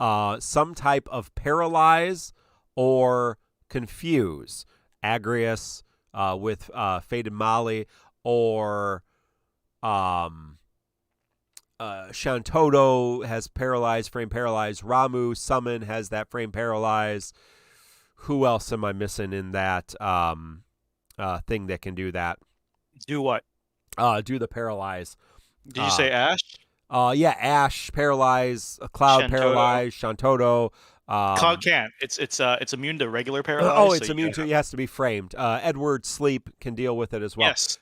some type of paralyze or confuse. Agrius with Faded Molly, or Shantoto has paralyze, frame paralyze. Ramu Summon has that frame paralyze. Who else am I missing in that thing that can do that?
Do what?
Do the paralyze.
Did you say Ash?
Yeah, Ash paralyze, Cloud
Shantoto.
paralyze, Shantoto.
Cloud can't. It's immune to regular paralyze.
Oh, it's immune to. It has to be framed. Edward Sleep can deal with it as well.
Yes.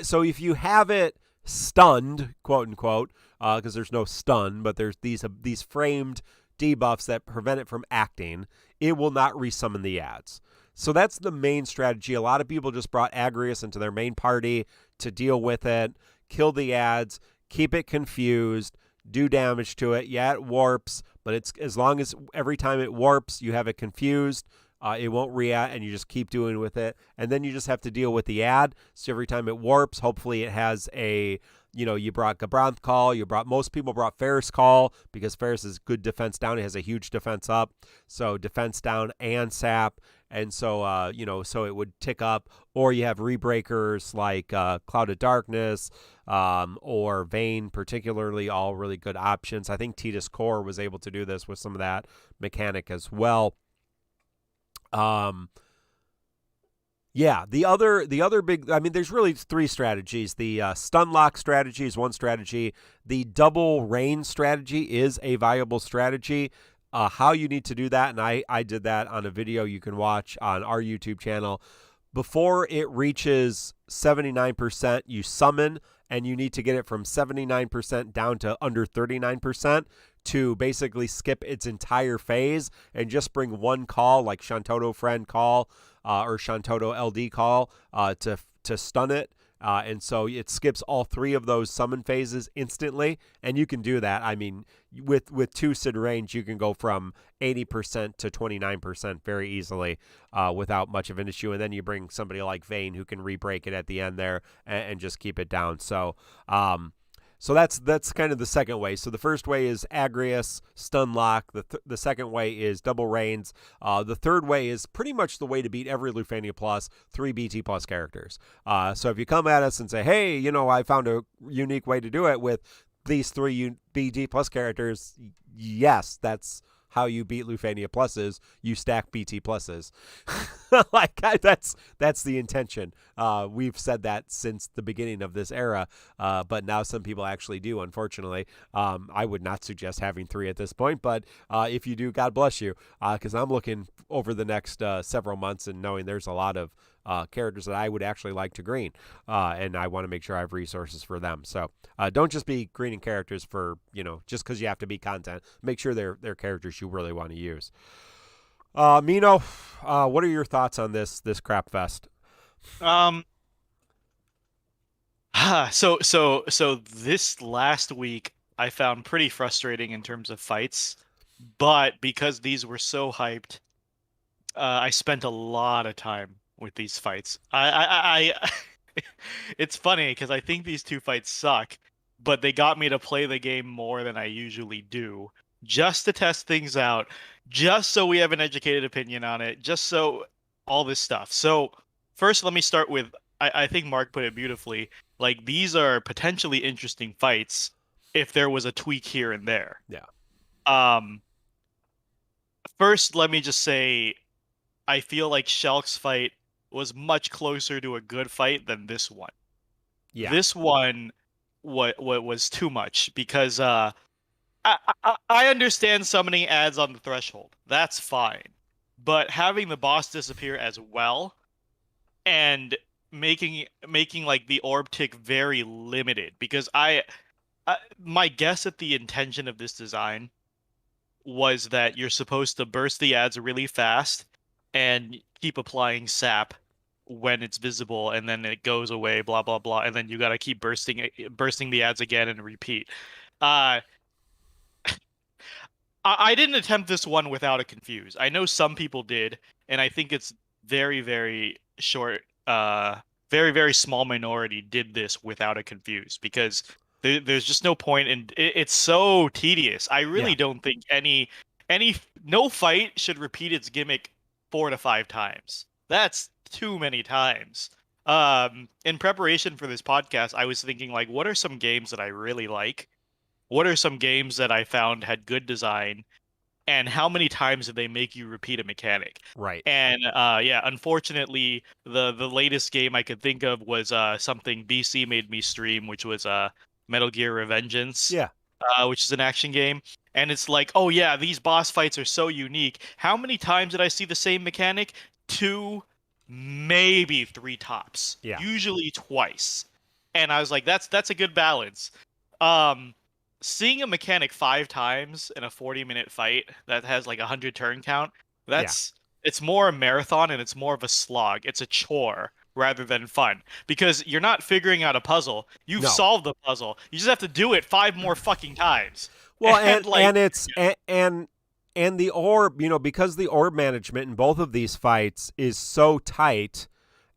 So if you have it stunned, quote unquote, because there's no stun, but there's these framed debuffs that prevent it from acting, it will not resummon the ads. So that's the main strategy. A lot of people just brought Agrius into their main party to deal with it, kill the ads, keep it confused, do damage to it. Yeah, it warps, but it's as long as every time it warps, you have it confused. It won't react, and you just keep doing with it. And then you just have to deal with the ad. So every time it warps, hopefully it has a, you brought Gabranth Call. Most people brought Ferris Call because Ferris is good defense down. It has a huge defense up. So defense down and sap. And so, so it would tick up. Or you have rebreakers like Cloud of Darkness or Vayne, particularly, all really good options. I think Titus Core was able to do this with some of that mechanic as well. Yeah, the other big, there's really three strategies. The stun lock strategy is one strategy. The double rain strategy is a viable strategy. How you need to do that, and I did that on a video you can watch on our YouTube channel. Before it reaches 79%, you summon, and you need to get it from 79% down to under 39% to basically skip its entire phase and just bring one call, like Shantoto Friend Call or Shantoto LD Call, to stun it. And so it skips all three of those summon phases instantly, and you can do that. With two Sid range, you can go from 80% to 29% very easily without much of an issue. And then you bring somebody like Vayne who can re-break it at the end there and just keep it down. So that's kind of the second way. So the first way is Agrius, stun lock. The second way is double rains. The third way is pretty much the way to beat every Lufania Plus 3 BT Plus characters. So if you come at us and say, hey, I found a unique way to do it with these 3 BT Plus characters, yes, that's how you beat Lufania Pluses. You stack BT Pluses. That's the intention. We've said that since the beginning of this era, but now some people actually do, unfortunately. I would not suggest having 3 at this point, but if you do, God bless you, because I'm looking over the next several months and knowing there's a lot of characters that I would actually like to green, and I want to make sure I have resources for them. So don't just be greening characters for, just because you have to be content. Make sure they're characters you really want to use. Mino, what are your thoughts on this crap fest?
So this last week I found pretty frustrating in terms of fights, but because these were so hyped, I spent a lot of time with these fights. I it's funny because I think these 2 fights suck, but they got me to play the game more than I usually do, just to test things out, just so we have an educated opinion on it, just so all this stuff. So first, let me start with, I think Mark put it beautifully, like, these are potentially interesting fights, if there was a tweak here and there.
Yeah.
First, let me just say, I feel like Shelk's fight was much closer to a good fight than this one.
Yeah.
This one what was too much because I understand summoning ads on the threshold. That's fine. But having the boss disappear as well and making like the orb tick very limited because my guess at the intention of this design was that you're supposed to burst the ads really fast and keep applying sap when it's visible, and then it goes away, blah blah blah, and then you got to keep bursting the ads again and repeat. Uh, I didn't attempt this one without a confuse. I know some people did, and I think it's very very short. Very very small minority did this without a confuse because there's just no point, and it's so tedious. I really
Yeah.
don't think no fight should repeat its gimmick 4 to 5 times. That's too many times. In preparation for this podcast, I was thinking like, what are some games that I really like? What are some games that I found had good design? And how many times did they make you repeat a mechanic?
Right.
And yeah, unfortunately, the latest game I could think of was something BC made me stream, which was Metal Gear Revengeance,
Yeah.
which is an action game. And it's like, oh yeah, these boss fights are so unique. How many times did I see the same mechanic? 2, maybe 3 tops.
Yeah.
Usually twice. And I was like, that's a good balance. Seeing a mechanic 5 times in a 40-minute fight that has like 100 turn count, it's more a marathon and it's more of a slog. It's a chore rather than fun because you're not figuring out a puzzle. You've
No.
solved the puzzle. You just have to do it 5 more fucking times.
Well, and
like,
it's and the orb, because the orb management in both of these fights is so tight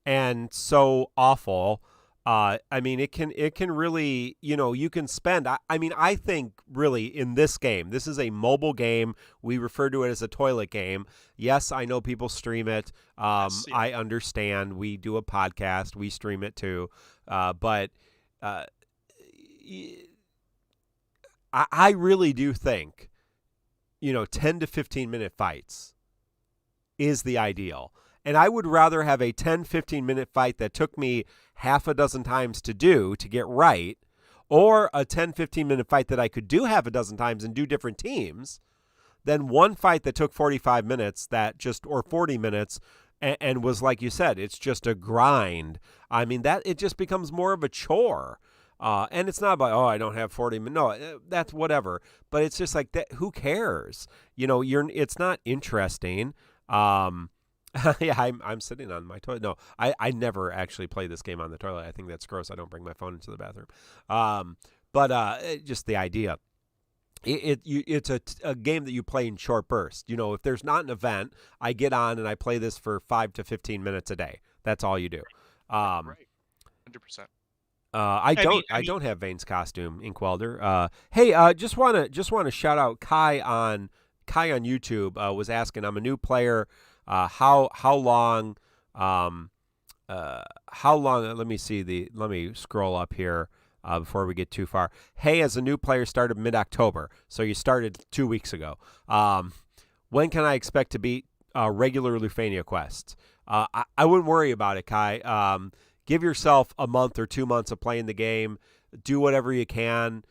and so awful. I mean, it can really, you can spend. I think really in this game, this is a mobile game. We refer to it as a toilet game. Yes, I know people stream it.
Yes, yeah.
I understand. We do a podcast. We stream it too. But I really do think, 10 to 15 minute fights is the ideal. And I would rather have a 10, 15 minute fight that took me half a dozen times to get right, or a 10, 15 minute fight that I could do half a dozen times and do different teams, than one fight that took 45 minutes or 40 minutes and was, like you said, it's just a grind. I mean, that it just becomes more of a chore. And it's not about, I don't have 40 minutes. No, that's whatever. But it's just like that. Who cares? It's not interesting. Yeah, I'm sitting on my toilet. No, I never actually play this game on the toilet. I think that's gross. I don't bring my phone into the bathroom. But just the idea. It's a game that you play in short bursts. If there's not an event, I get on and I play this for 5 to 15 minutes a day. That's all you do.
Right. 100%.
I don't have Vane's costume, Inkwelder. Hey, just wanna shout out Kai on YouTube. Was asking, I'm a new player. How long? Let me scroll up here before we get too far. Hey, as a new player, started mid-October, so you started 2 weeks ago. When can I expect to beat regular Lufania quests? I wouldn't worry about it, Kai. Give yourself a month or 2 months of playing the game. Do whatever you can.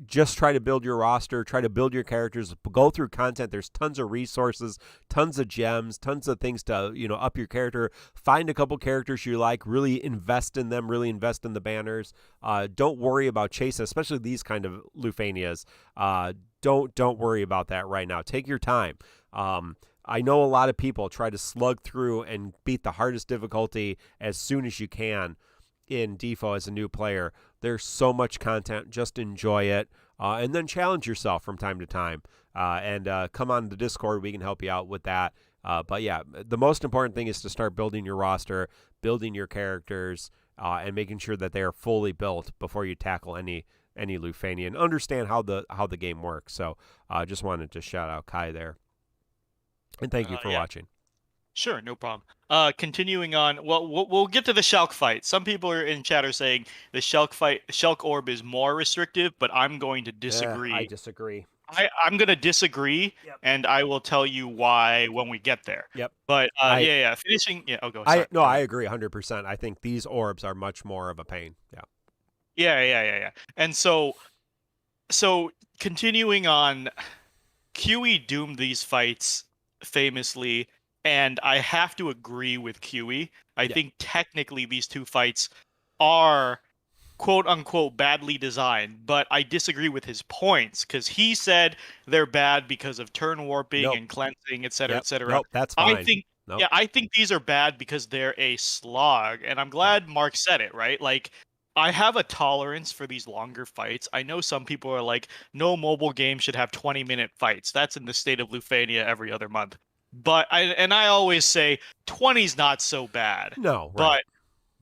Just try to build your roster, try to build your characters, go through content. There's tons of resources, tons of gems, tons of things to, up your character. Find a couple characters you like, really invest in them, really invest in the banners. Don't worry about chasing, especially these kind of Lufanias. Don't worry about that right now. Take your time. I know a lot of people try to slug through and beat the hardest difficulty as soon as you can in Defo as a new player. There's so much content. Just enjoy it, and then challenge yourself from time to time. And come on the Discord. We can help you out with that. But yeah, the most important thing is to start building your roster, building your characters, and making sure that they are fully built before you tackle any Lufania, and understand how the game works. So just wanted to shout out Kai there. And thank you for watching.
Sure, no problem. Continuing on, well, we'll get to the Shelk fight. Some people are in chat are saying the Shelk orb is more restrictive, but I'm going to
I
disagree.
disagree.
I'm going to disagree,
Yep.
and I will tell you why when we get there.
Yep.
But yeah, finishing. Yeah, sorry. Go
I
ahead.
agree 100%. I think these orbs are much more of a pain. Yeah.
Yeah. And so continuing on, QE doomed these fights famously, and I have to agree with QE. I
Yeah.
think technically these two fights are quote unquote badly designed, but I disagree with his points because he said they're bad because of turn warping
Nope.
and cleansing, etc.,
Yep.
etc.
Nope. That's
I
fine.
think,
Nope.
yeah, I think these are bad because they're a slog, and I'm
Yeah.
glad Mark said it, right? Like, I have a tolerance for these longer fights. I know some people are like, no mobile game should have 20-minute fights. That's in the state of Lufania every other month. But I always say 20's not so bad.
No. Right.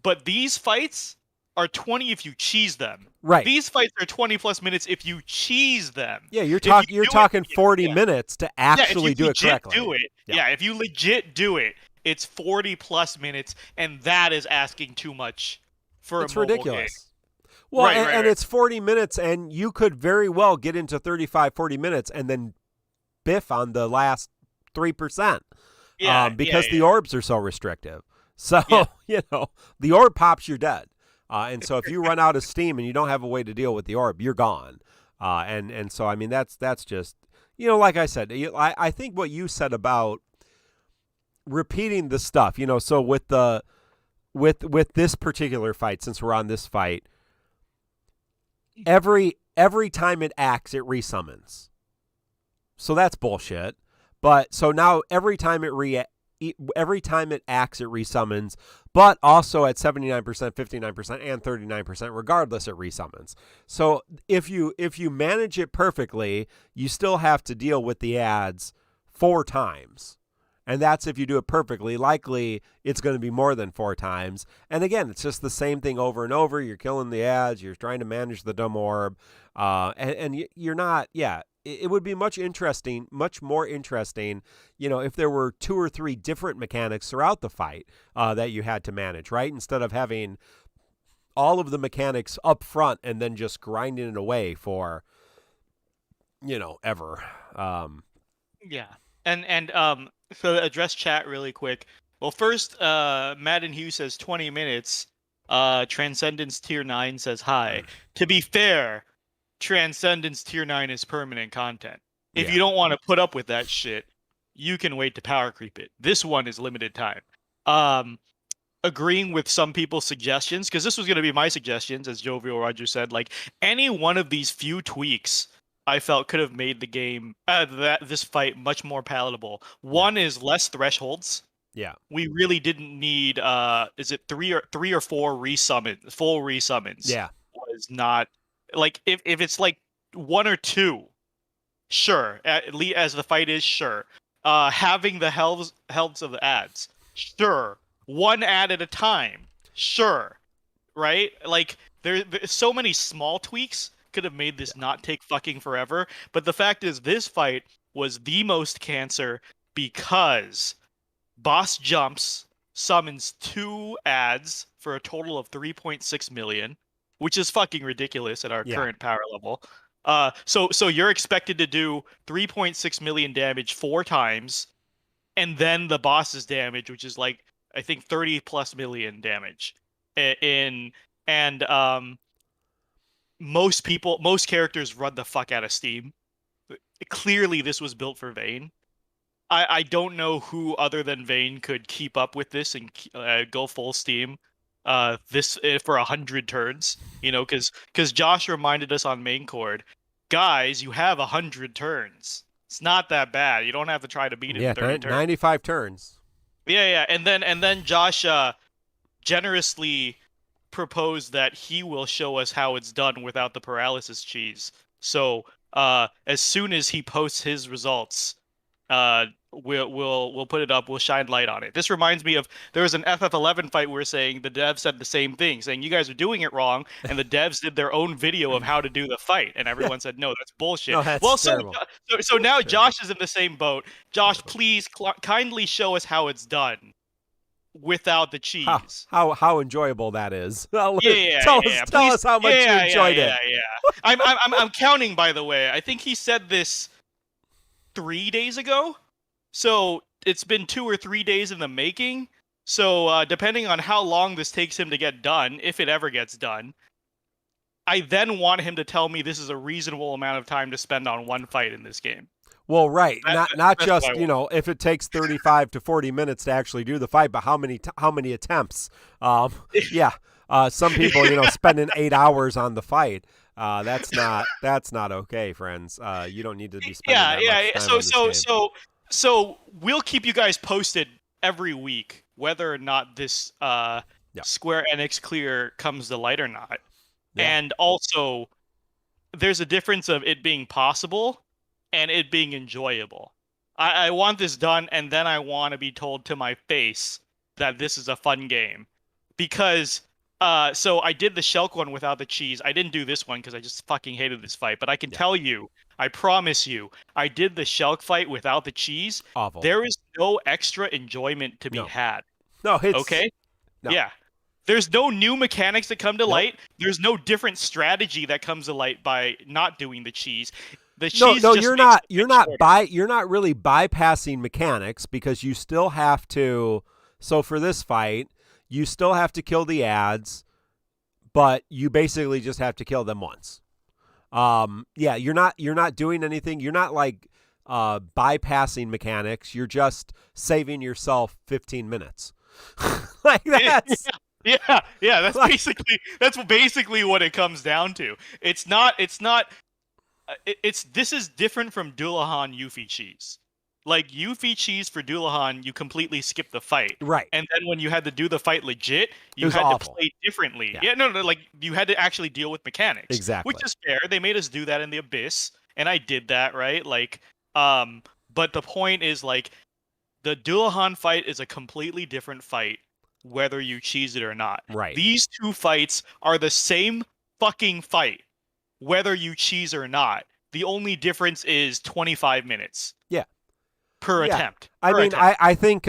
But these fights are 20 if you cheese them.
Right.
These fights are 20 plus minutes if you cheese them.
Yeah. You're
If
you're
you do it,
talking 40 minutes to actually
if you
do it
legit
correctly.
do it,
Yeah.
if you legit do it, it's 40 plus minutes, and that is asking too much for
It's
a mobile game.
ridiculous. Well,
Right.
and it's 40 minutes, and you could very well get into 35, 40 minutes and then biff on the last 3%. Because the orbs are so restrictive. So, the orb pops, you're dead. And so if you run out of steam and you don't have a way to deal with the orb, you're gone. And so, I mean, that's just, like I said, I think what you said about repeating the stuff, so with this particular fight, since we're on this fight, every time it acts, it resummons. So that's bullshit. But so now every time it acts, it resummons, but also at 79%, 59%, and 39%, regardless, it resummons. So if you manage it perfectly, you still have to deal with the ads 4 times. And that's if you do it perfectly. Likely, it's going to be more than 4 times. And again, it's just the same thing over and over. You're killing the ads. You're trying to manage the dumb orb. And you're not, it would be much more interesting, if there were 2 or 3 different mechanics throughout the fight that you had to manage, right? Instead of having all of the mechanics up front and then just grinding it away for, ever.
Yeah. And so to address chat really quick. Well, first, Madden Hugh says 20 minutes. Transcendence Tier 9 says hi. To be fair, Transcendence Tier 9 is permanent content. If you don't want to put up with that shit, you can wait to power creep it. This one is limited time. Agreeing with some people's suggestions, because this was going to be my suggestions, as Jovial Roger said, like, any one of these few tweaks I felt could have made the game, this fight, much more palatable. One is less thresholds.
Yeah.
We really didn't need, is it 3 or 4 full resummons?
Yeah.
Was not, like, if it's like 1 or 2, sure. As the fight is, sure. Having the healths of the ads, sure. 1 ad at a time, sure. Right? Like, there's so many small tweaks could have made this not take fucking forever. But the fact is, this fight was the most cancer because boss jumps summons 2 ads for a total of 3.6 million, which is fucking ridiculous at our current power level. So you're expected to do 3.6 million damage 4 times, and then the boss's damage, which is like, I think 30 plus million damage. Most characters run the fuck out of steam. Clearly, this was built for Vayne. I don't know who other than Vayne could keep up with this and go full steam this for 100 turns. Because Josh reminded us on main chord, guys, you have 100 turns. It's not that bad. You don't have to try to beat it in 30 turns.
95 turns.
Yeah. And then Josh generously proposed that he will show us how it's done without the paralysis cheese. So as soon as he posts his results, we'll put it up. We'll shine light on it. This reminds me of there was an FF11 fight we were saying the devs said the same thing, saying you guys are doing it wrong, and the devs did their own video of how to do the fight, and everyone said no, that's bullshit.
No, that's
well,
terrible.
so now Josh is in the same boat. Josh, please kindly show us how it's done without the cheese.
How enjoyable that is.
Tell
us how much you enjoyed it.
I'm counting, by the way. I think he said this 3 days ago. So it's been 2 or 3 days in the making. So depending on how long this takes him to get done, if it ever gets done, I then want him to tell me this is a reasonable amount of time to spend on one fight in this game.
Well, right. Not just, if it takes 35 to 40 minutes to actually do the fight, but how many attempts? Some people, spending 8 hours on the fight. That's not okay, friends. You don't need to be spending that much time on this game.
So we'll keep you guys posted every week whether or not this Square Enix clear comes to light or not. Yeah. And also, there's a difference of it being possible and it being enjoyable. I want this done, and then I want to be told to my face that this is a fun game. Because, so I did the Shelk one without the cheese. I didn't do this one because I just fucking hated this fight. But I can tell you, I promise you, I did the Shelk fight without the cheese.
Awful.
There is no extra enjoyment to be had.
No, it's...
Okay?
No.
Yeah. There's no new mechanics that come to light. There's no different strategy that comes to light by not doing the cheese. The cheese
you're not really bypassing mechanics because you still have to. So for this fight, you still have to kill the ads, but you basically just have to kill them once. You're not doing anything. You're not like bypassing mechanics. You're just saving yourself 15 minutes. Like that's.
Yeah. That's basically what it comes down to. This is different from Dullahan Yuffie cheese. Like Yuffie cheese for Dullahan, you completely skip the fight.
Right.
And then when you had to do the fight legit, you had to play differently. Like you had to actually deal with mechanics.
Exactly.
Which is fair. They made us do that in the Abyss, and I did that, right? Like, but the point is like the Dullahan fight is a completely different fight whether you cheese it or not.
Right.
These two fights are the same fucking fight, whether you cheese or not. The only difference is 25 minutes.
Yeah.
Per attempt.
I think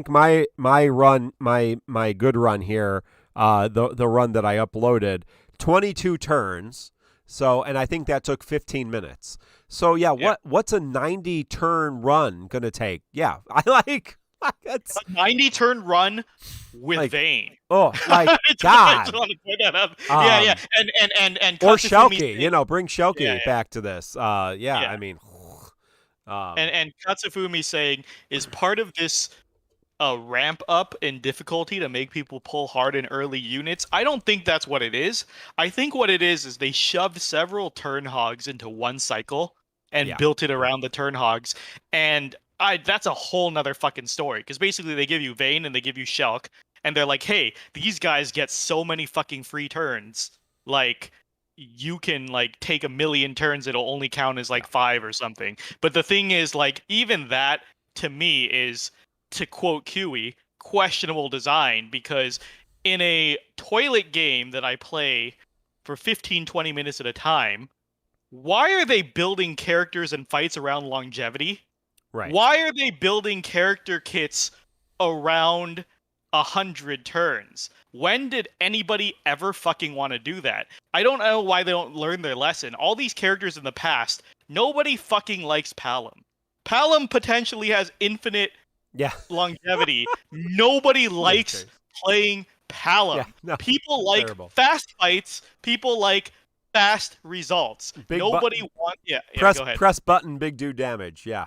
my run, my good run here, the run that I uploaded, 22 turns. So, and I think that took 15 minutes. So what's a 90 turn run gonna take? Yeah, I like. That's
a 90 turn run with Vayne.
Oh, like God!
I just want to point that up. And
or Shelky, bring Shelky back to this. I mean,
and Katsufumi saying is part of this ramp up in difficulty to make people pull hard in early units. I don't think that's what it is. I think what it is they shoved several turn hogs into one cycle and built it around the turn hogs, and that's a whole nother fucking story, because basically they give you Vayne and they give you Shelk, and they're like, hey, these guys get so many fucking free turns, like you can like take 1,000,000 turns, it'll only count as like 5 or something. But the thing is, like, even that to me is, to quote QE, questionable design, because in a toilet game that I play for 15-20 minutes at a time, why are they building characters and fights around longevity?
Right.
Why are they building character kits around 100 turns? When did anybody ever fucking want to do that? I don't know why they don't learn their lesson. All these characters in the past, nobody fucking likes Palom. Palom potentially has infinite longevity. Nobody likes playing Palom.
Yeah, no,
people like fast fights. People like fast results. Nobody wants... go ahead.
Press button, big do damage. Yeah.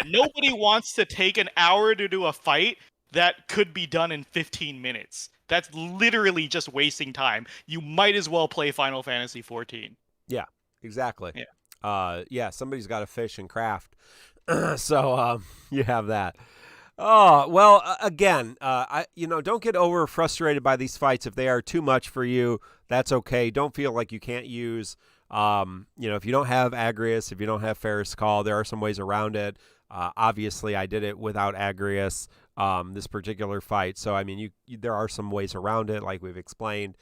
Nobody wants to take an hour to do a fight that could be done in 15 minutes. That's literally just wasting time. You might as well play Final Fantasy 14.
Yeah, exactly. Yeah. Somebody's got to fish and craft. So you have that. Oh, well, again, don't get over frustrated by these fights. If they are too much for you, that's okay. Don't feel like you can't use, if you don't have Agrius, if you don't have Ferris Call, there are some ways around it. Obviously, I did it without Agrius, this particular fight. So, I mean, there are some ways around it, like we've explained.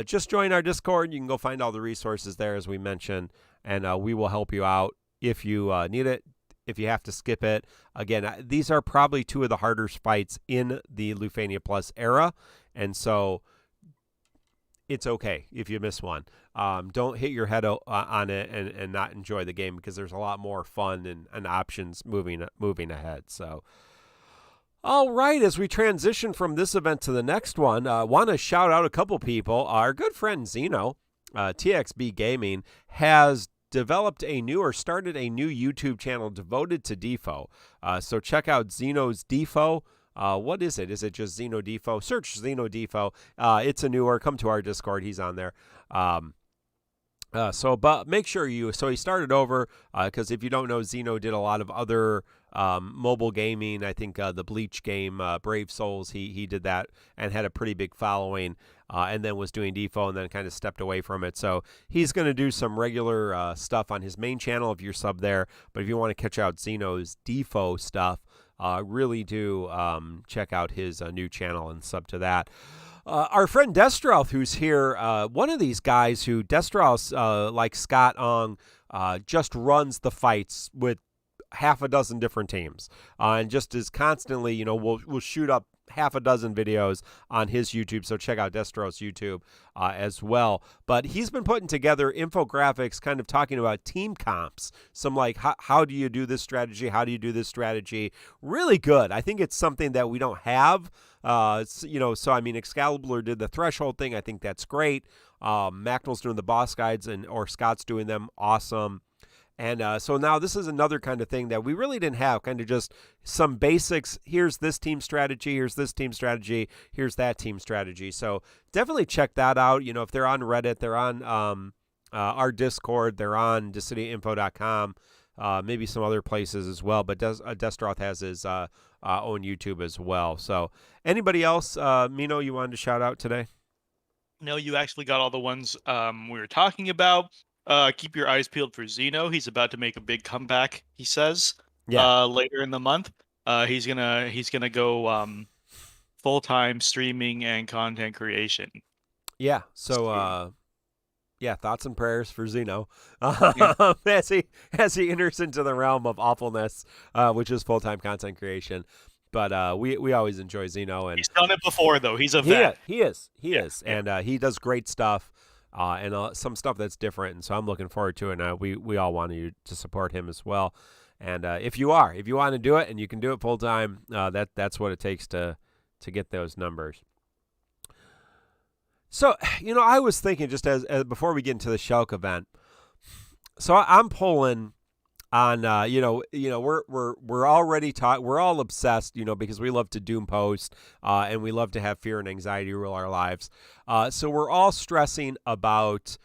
Just join our Discord. You can go find all the resources there, as we mentioned, and we will help you out if you need it. If you have to skip it, again, these are probably two of the harder fights in the Lufania Plus era, and so it's okay if you miss one. Don't hit your head on it and not enjoy the game, because there's a lot more fun and options moving ahead. So, all right, as we transition from this event to the next one, want to shout out a couple people. Our good friend Zeno, TXB Gaming, has developed started a new YouTube channel devoted to DeFo. So check out Zeno's DeFo. What is it? Is it just Zeno DeFo? Search Zeno DeFo. It's a newer. Come to our Discord. He's on there. But make sure so he started over, because if you don't know, Zeno did a lot of other mobile gaming. I think the Bleach game, Brave Souls, he did that and had a pretty big following, and then was doing DeFo and then kind of stepped away from it. So he's going to do some regular stuff on his main channel if you're sub there. But if you want to catch out Zeno's DeFo stuff, really do check out his new channel and sub to that. Our friend Destroth, who's here, one of these guys who Destroth, like Scott Ong, just runs the fights with half a dozen different teams, and just is constantly, we'll shoot up half a dozen videos on his YouTube, so check out Destroth's YouTube as well. But he's been putting together infographics kind of talking about team comps, some like how do you do this strategy, how do you do this strategy. Really good. I think it's something that we don't have. So I mean, Excalibur did the threshold thing. I think that's great. Macnell's doing the boss guides, or Scott's doing them. Awesome. And so now this is another kind of thing that we really didn't have, kind of just some basics. Here's this team strategy. Here's this team strategy. Here's that team strategy. So definitely check that out. If they're on Reddit, they're on our Discord, they're on DissidiaFFOO.com, maybe some other places as well. But Destroth has his own YouTube as well. So anybody else, Mino, you wanted to shout out today?
No, you actually got all the ones we were talking about. Keep your eyes peeled for Zeno. He's about to make a big comeback, he says.
Yeah.
Later in the month. He's gonna go full-time streaming and content creation.
Yeah. So thoughts and prayers for Zeno as he enters into the realm of awfulness, which is full-time content creation. But we always enjoy Zeno, and
he's done it before, though. He's a vet.
He is, and he does great stuff. And some stuff that's different, and so I'm looking forward to it. And we all want you to support him as well. And if you want to do it and you can do it full time, that's what it takes to get those numbers. So I was thinking, just as before we get into the Shelk event, so I'm pulling on we're already we're all obsessed, because we love to doom post, and we love to have fear and anxiety rule our lives, so we're all stressing about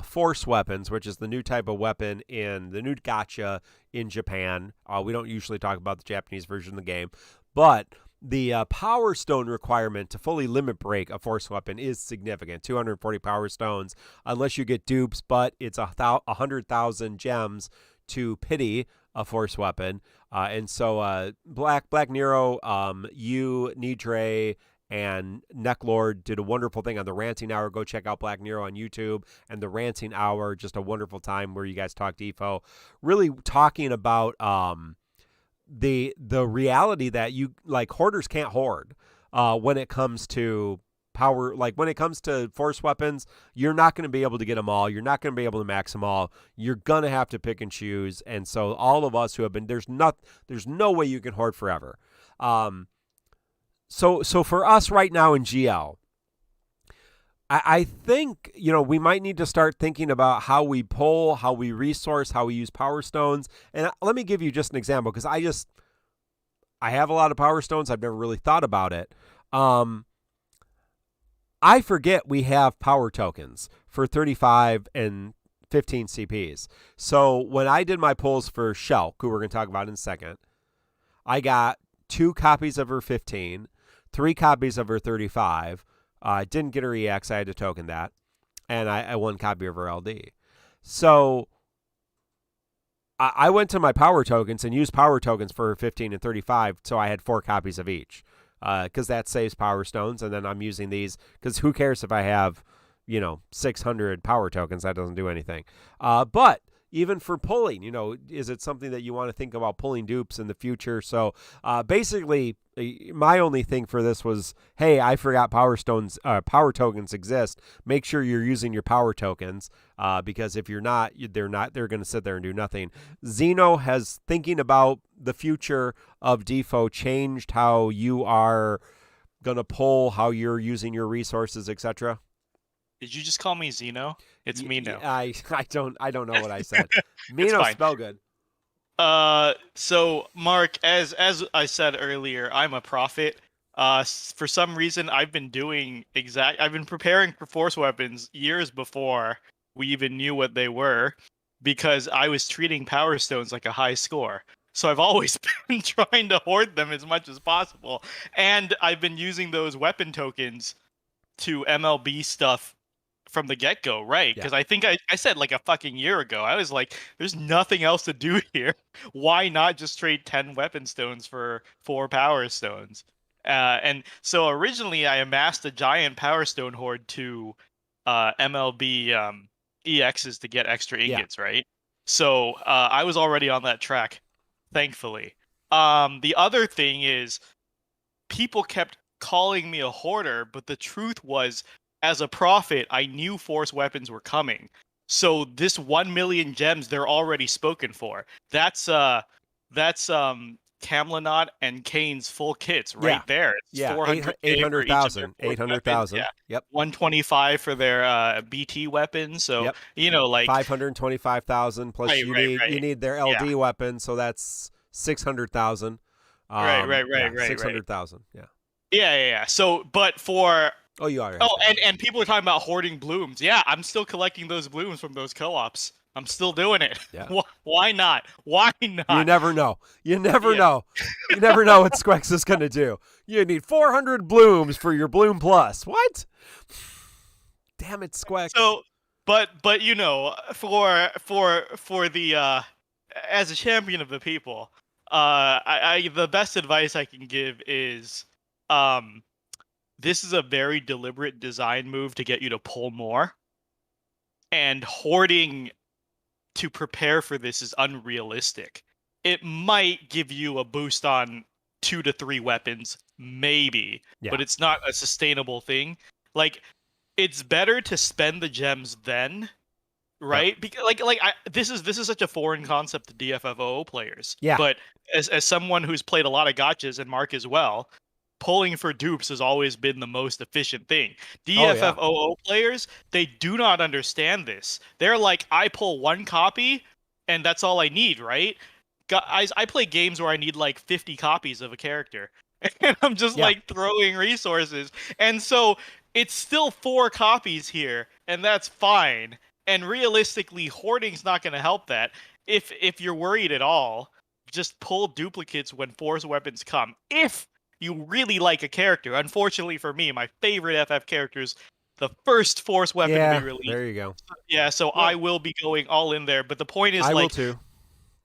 force weapons, which is the new type of weapon in the new gacha in Japan. We don't usually talk about the Japanese version of the game, but the power stone requirement to fully limit break a force weapon is significant. 240 power stones unless you get dupes, but it's 100,000 gems to pity a force weapon. And so Black Nero, you, Nidre, and Necklord did a wonderful thing on the Ranting Hour. Go check out Black Nero on YouTube and the Ranting Hour. Just a wonderful time where you guys talk DeFo. Really talking about the reality that hoarders can't hoard when it comes to power. Like when it comes to force weapons, you're not going to be able to get them all. You're not going to be able to max them all. You're going to have to pick and choose. And so all of us who have been, there's no way you can hoard forever. So for us right now in GL, I think, we might need to start thinking about how we pull, how we resource, how we use power stones. And let me give you just an example, because I have a lot of power stones. I've never really thought about it. I forget we have power tokens for 35 and 15 CPs. So when I did my pulls for Shelk, who we're going to talk about in a second, I got 2 copies of her 15, 3 copies of her 35. I didn't get her EX. I had to token that. And I 1 copy of her LD. So I went to my power tokens and used power tokens for 15 and 35, so I had 4 copies of each. Because that saves power stones, and then I'm using these because who cares if I have, 600 power tokens? That doesn't do anything. But even for pulling, is it something that you want to think about pulling dupes in the future? So basically, my only thing for this was, hey, I forgot power tokens exist. Make sure you're using your power tokens because if you're not, they're going to sit there and do nothing. Xeno has thinking about the future of DissidiaFFOO changed how you are going to pull, how you're using your resources, etc.
Did you just call me Xeno? It's Mino.
I don't know what I said.
It's
Mino
fine.
spell good.
So Mark, as I said earlier, I'm a prophet. For some reason, I've been preparing for force weapons years before we even knew what they were, because I was treating power stones like a high score. So I've always been trying to hoard them as much as possible, and I've been using those weapon tokens to MLB stuff from the get-go, right? Because I think I said like a fucking year ago, I was like, there's nothing else to do here. Why not just trade 10 weapon stones for 4 power stones? And so originally I amassed a giant power stone hoard to MLB EXs to get extra ingots, right? So I was already on that track, thankfully. The other thing is people kept calling me a hoarder, but the truth was, as a prophet, I knew force weapons were coming. So this 1 million gems, they're already spoken for. That's Camlanot and Kane's full kits right there. It's
800,000. 800,000.
Yeah.
Yep.
125 for their BT weapons. So, like
525,000 plus you need their LD weapon, so that's 600,000.
Right.
600,000. Yeah.
Yeah. So, but for
you are.
And people are talking about hoarding blooms. Yeah, I'm still collecting those blooms from those co-ops. I'm still doing it.
Yeah.
Why not? Why not?
You never know. You never know. You never know what Squex is going to do. You need 400 blooms for your Bloom Plus. What? Damn it, Squex.
So, but for the as a champion of the people, the best advice I can give is this is a very deliberate design move to get you to pull more. And hoarding to prepare for this is unrealistic. It might give you a boost on 2 to 3 weapons, maybe, but it's not a sustainable thing. Like, it's better to spend the gems then, right? Because this is such a foreign concept to DFFOO players.
Yeah.
But as someone who's played a lot of gotchas, and Mark as well, pulling for dupes has always been the most efficient thing. DFFOO players, they do not understand this. They're like, I pull 1 copy and that's all I need, right? Guys, I play games where I need like 50 copies of a character. And I'm just like throwing resources. And so it's still 4 copies here, and that's fine. And realistically, hoarding's not going to help that. If you're worried at all, just pull duplicates when force weapons come. If you really like a character. Unfortunately for me, my favorite FF character is the first force weapon to be released.
There you go.
Yeah, so I will be going all in there. But the point is,
I will too.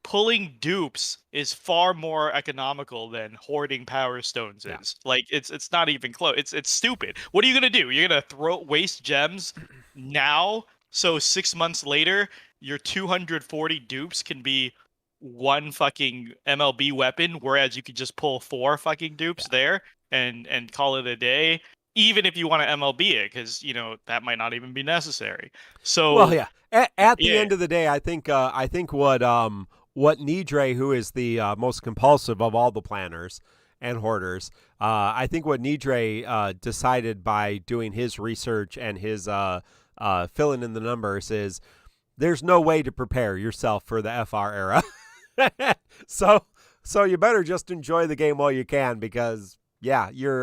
Pulling dupes is far more economical than hoarding power stones is. Like, it's not even close. It's stupid. What are you gonna do? You're gonna waste gems now, so 6 months later, your 240 dupes can be 1 fucking MLB weapon, whereas you could just pull 4 fucking dupes there and call it a day, even if you want to MLB it, because that might not even be necessary. So
at the end of the day, I think what Nidre, who is the most compulsive of all the planners and hoarders, I think what Nidre decided by doing his research and his filling in the numbers is there's no way to prepare yourself for the FR era. So you better just enjoy the game while you can, because you're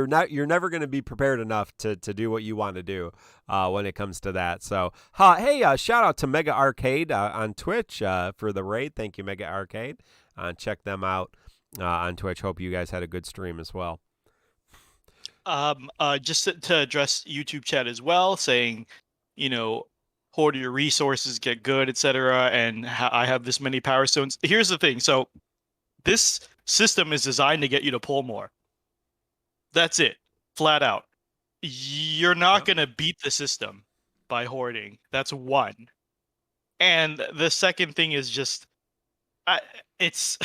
never going to be prepared enough to do what you want to do when it comes to that. So hey, shout out to Mega Arcade on Twitch for the raid. Thank you, Mega Arcade. Check them out on Twitch. Hope you guys had a good stream as well.
Just to address YouTube chat as well, saying hoard your resources, get good, etc. And I have this many power stones. Here's the thing. So this system is designed to get you to pull more. That's it, flat out. You're not going to beat the system by hoarding. That's one. And the second thing is just it's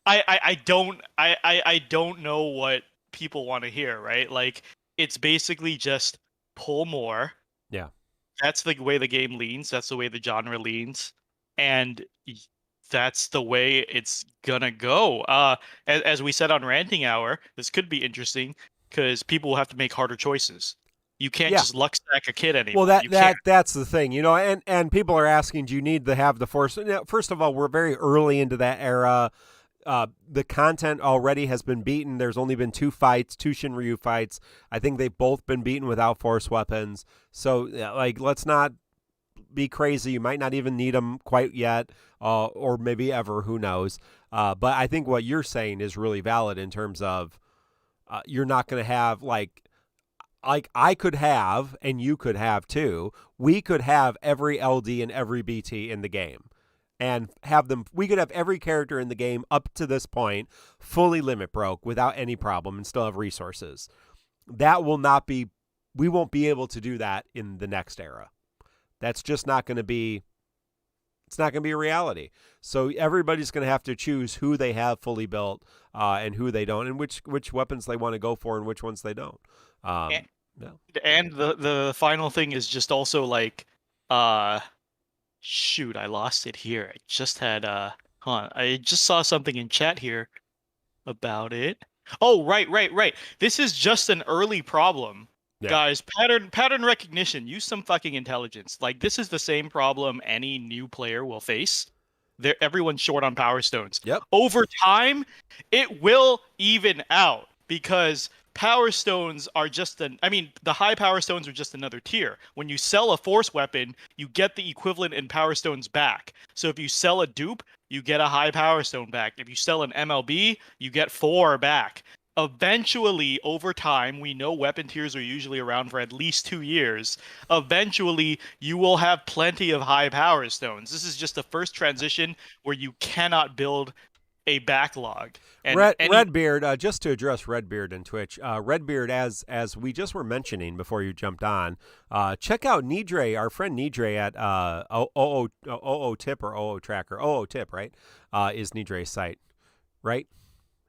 I don't know what people want to hear, right? Like it's basically just pull more.
Yeah.
That's the way the game leans. That's the way the genre leans, and that's the way it's gonna go. As we said on Ranting Hour, this could be interesting because people will have to make harder choices. You can't just luck stack a kid anymore.
Well, that's the thing, you know, and people are asking, do you need to have the force? First of all, we're very early into that era. The content already has been beaten. There's only been 2 fights, 2 Shinryu fights. I think they've both been beaten without force weapons. So, like, let's not be crazy. You might not even need them quite yet, or maybe ever. Who knows? But I think what you're saying is really valid in terms of you're not going to have like I could have, and you could have too. We could have every LD and every BT in the game. And have them, we could have every character in the game up to this point fully limit broke without any problem and still have resources. That will not be, we won't be able to do that in the next era. That's just not going to be, it's not going to be a reality. So everybody's going to have to choose who they have fully built and who they don't, and which weapons they want to go for and which ones they don't.
And the final thing is just also like, shoot, I lost it here. I just had I just saw something in chat here about it. Oh, right. This is just an early problem. Yeah. Guys, pattern recognition. Use some fucking intelligence. Like this is the same problem any new player will face. Everyone's short on power stones.
Yep.
Over time, it will even out because power stones are just the high power stones are just another tier. When you sell a force weapon, you get the equivalent in power stones back. So if you sell a dupe, you get a high power stone back. If you sell an MLB, you get 4 back. Eventually, over time, we know weapon tiers are usually around for at least 2 years. Eventually, you will have plenty of high power stones. This is just the first transition where you cannot build a backlog. And
Redbeard, just to address Redbeard and Twitch, Redbeard, as we just were mentioning before you jumped on, check out Nidre, our friend Nidre at OO Tip or OO Tracker. OO Tip, right? Is Nidre's site, right?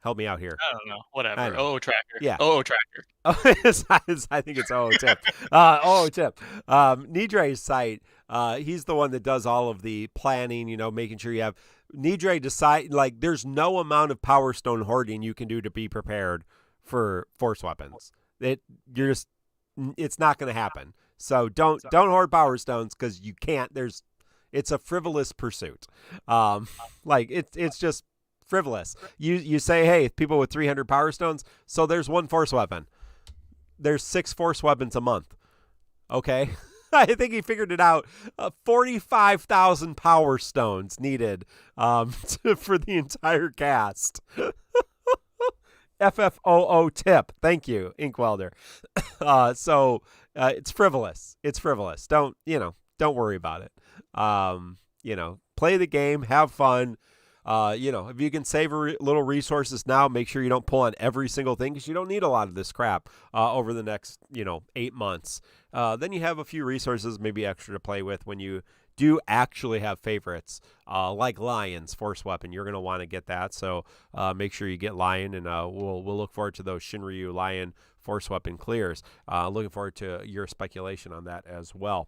Help me out here.
I don't know. Whatever. OO Tracker.
Yeah.
OO Tracker.
I think it's OO Tip. OO Tip. Nidre's site, he's the one that does all of the planning, you know, making sure you have Nidre decide, like, there's no amount of Power Stone hoarding you can do to be prepared for force weapons. It's not going to happen. So don't hoard Power Stones because you can't. It's a frivolous pursuit. Like it's just frivolous. You say, hey, people with 300 Power Stones, so there's 1 force weapon. There's 6 force weapons a month. Okay. I think he figured it out. 45,000 Power Stones needed for the entire cast. FFOO Tip. Thank you, Inkwelder. So it's frivolous. It's frivolous. Don't worry about it. Play the game, have fun. If you can save little resources now, make sure you don't pull on every single thing because you don't need a lot of this crap over the next, 8 months. Then you have a few resources maybe extra to play with when you do actually have favorites, like Lion's Force Weapon. You're going to want to get that, so make sure you get Lion, and we'll look forward to those Shinryu Lion Force Weapon clears. Looking forward to your speculation on that as well.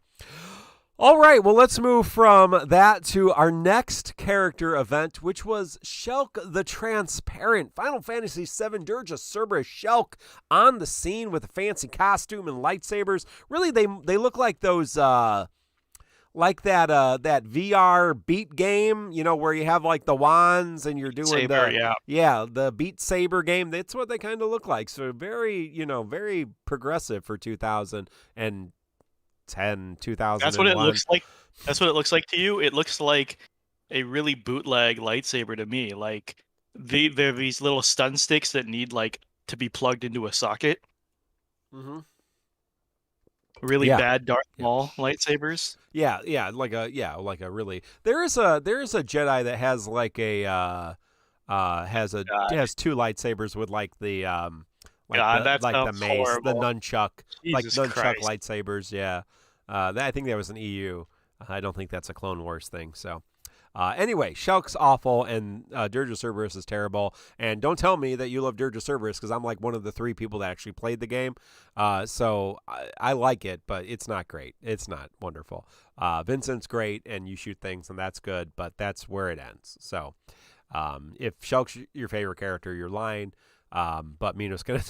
All right, well, let's move from that to our next character event, which was Shelk the Transparent. Final Fantasy VII Dirge of Cerberus Shelk on the scene with a fancy costume and lightsabers. Really, they look like those, like that VR Beat game, where you have like the wands and you're doing the Beat Saber game. That's what they kind of look like. So very, very progressive for 2010, 2001.
That's what it looks like. That's what it looks like to you. It looks like a really bootleg lightsaber to me. Like they're these little stun sticks that need like to be plugged into a socket.
Mm-hmm.
really
Yeah.
bad Darth
Yeah.
Maul lightsabers.
Yeah, like a really there is a Jedi that has like a
God,
has two lightsabers with
God, that
like the
sounds
mace, the
horrible.
nunchuck, like
Jesus
nunchuck
Christ.
lightsabers. Yeah, I think that was an EU. I don't think that's a Clone Wars thing. So. Anyway, Shelk's awful and Dirge of Cerberus is terrible. And don't tell me that you love Dirge of Cerberus because I'm like one of the 3 people that actually played the game. So I like it, but it's not great. It's not wonderful. Vincent's great and you shoot things and that's good, but that's where it ends. So if Shelk's your favorite character, you're lying. But Mino's gonna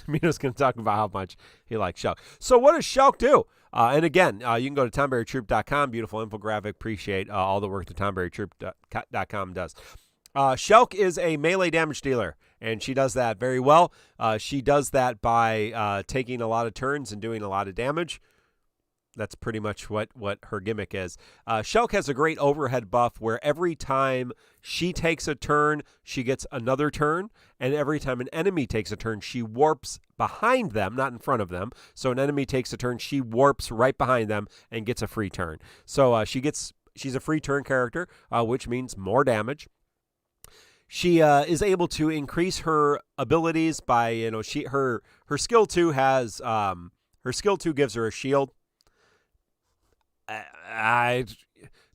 talk about how much he likes Shelk. So what does Shelk do? And again, you can go to TonberryTroupe.com. Beautiful infographic. Appreciate all the work that TonberryTroupe.com does. Shelk is a melee damage dealer, and she does that very well. She does that by taking a lot of turns and doing a lot of damage. That's pretty much what her gimmick is. Shelk has a great overhead buff where every time she takes a turn, she gets another turn. And every time an enemy takes a turn, she warps behind them, not in front of them. So an enemy takes a turn, she warps right behind them and gets a free turn. So she's a free turn character, which means more damage. She is able to increase her abilities by, her skill 2 has, her skill 2 gives her a shield. I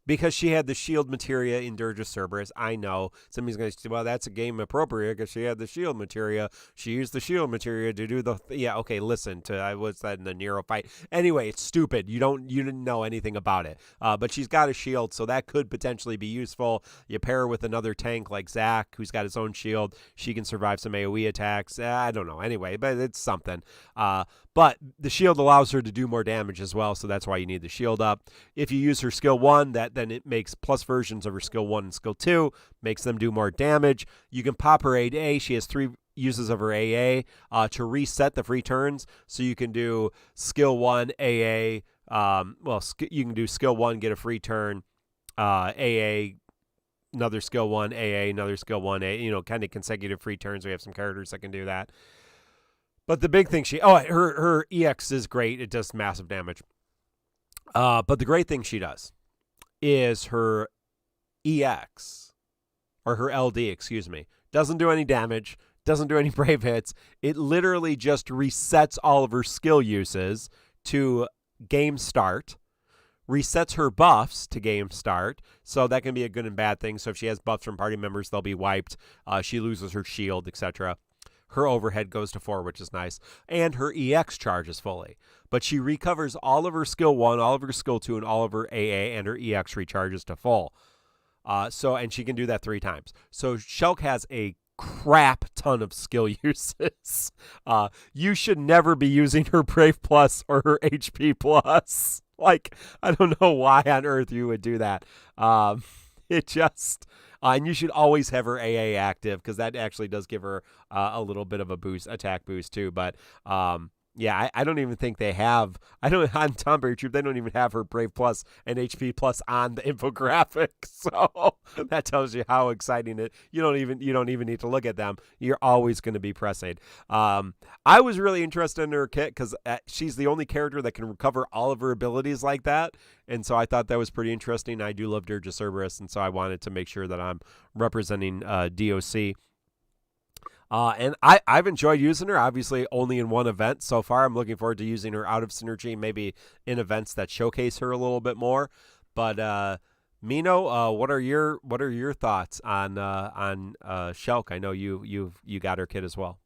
because she had the shield materia in Dirge of Cerberus. I know somebody's going to say, well, that's a game appropriate because she had the shield materia. She used the shield materia to do okay, listen to I was that in the Nero fight. Anyway, it's stupid. You didn't know anything about it. But she's got a shield, so that could potentially be useful. You pair her with another tank like Zack, who's got his own shield. She can survive some AoE attacks. I don't know. Anyway, but it's something. But the shield allows her to do more damage as well, so that's why you need the shield up. If you use her skill 1, then it makes plus versions of her skill 1 and skill 2, makes them do more damage. You can pop her AA. She has 3 uses of her AA to reset the free turns, so you can do skill 1, AA. You can do skill 1, get a free turn, AA, another skill 1, AA, another skill 1, AA, kind of consecutive free turns. We have some characters that can do that. But the big thing her EX is great. It does massive damage. But the great thing she does is her EX, or her LD, excuse me, doesn't do any damage, doesn't do any brave hits. It literally just resets all of her skill uses to game start, resets her buffs to game start, so that can be a good and bad thing. So if she has buffs from party members, they'll be wiped. She loses her shield, etc. Her overhead goes to 4, which is nice. And her EX charges fully. But she recovers all of her skill 1, all of her skill 2, and all of her AA, and her EX recharges to full. And she can do that 3 times. So Shelk has a crap ton of skill uses. You should never be using her Brave Plus or her HP Plus. Like, I don't know why on earth you would do that. It just... and you should always have her AA active because that actually does give her a little bit of a attack boost too. But I don't even think they have. On Tonberry Troupe, they don't even have her Brave Plus and HP Plus on the infographic. So that tells you how exciting it. You don't even need to look at them. You're always going to be pressing. I was really interested in her kit because she's the only character that can recover all of her abilities like that. And so I thought that was pretty interesting. I do love Dirge of Cerberus, and so I wanted to make sure that I'm representing DOC. And I've enjoyed using her, obviously only in one event so far. I'm looking forward to using her out of Synergy, maybe in events that showcase her a little bit more. But Mino, what are your thoughts on Shelk? I know you got her kit as well.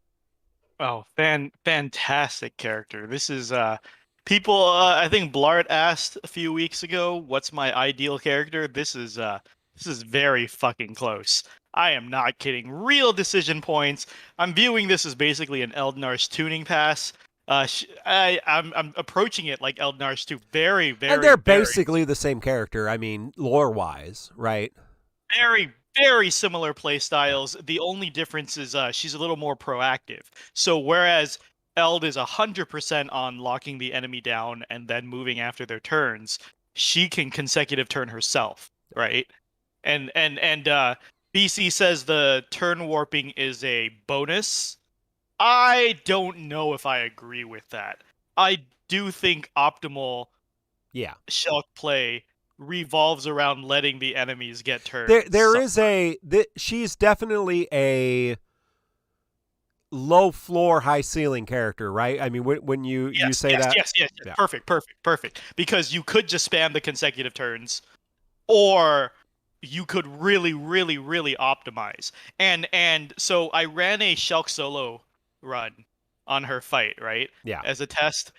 Oh, fantastic character. This is people I think Blart asked a few weeks ago, what's my ideal character? This is very fucking close. I am not kidding. Real decision points. I'm viewing this as basically an Eldnar's tuning pass. I'm approaching it like Eldnar's 2. Very, very,
and they're
very,
basically the same character. I mean, lore-wise, right?
very, very similar play styles. The only difference is she's a little more proactive. So whereas Eld is 100% on locking the enemy down and then moving after their turns, she can consecutive turn herself, right? And BC says the turn warping is a bonus. I don't know if I agree with that. I do think optimal Shelk play revolves around letting the enemies get turned.
She's definitely a low floor, high ceiling character, right? I mean, when you say that,
yes. Yeah. Perfect. Because you could just spam the consecutive turns, or you could really optimize. And so I ran a Shelk solo run on her fight, right?
Yeah.
As a test.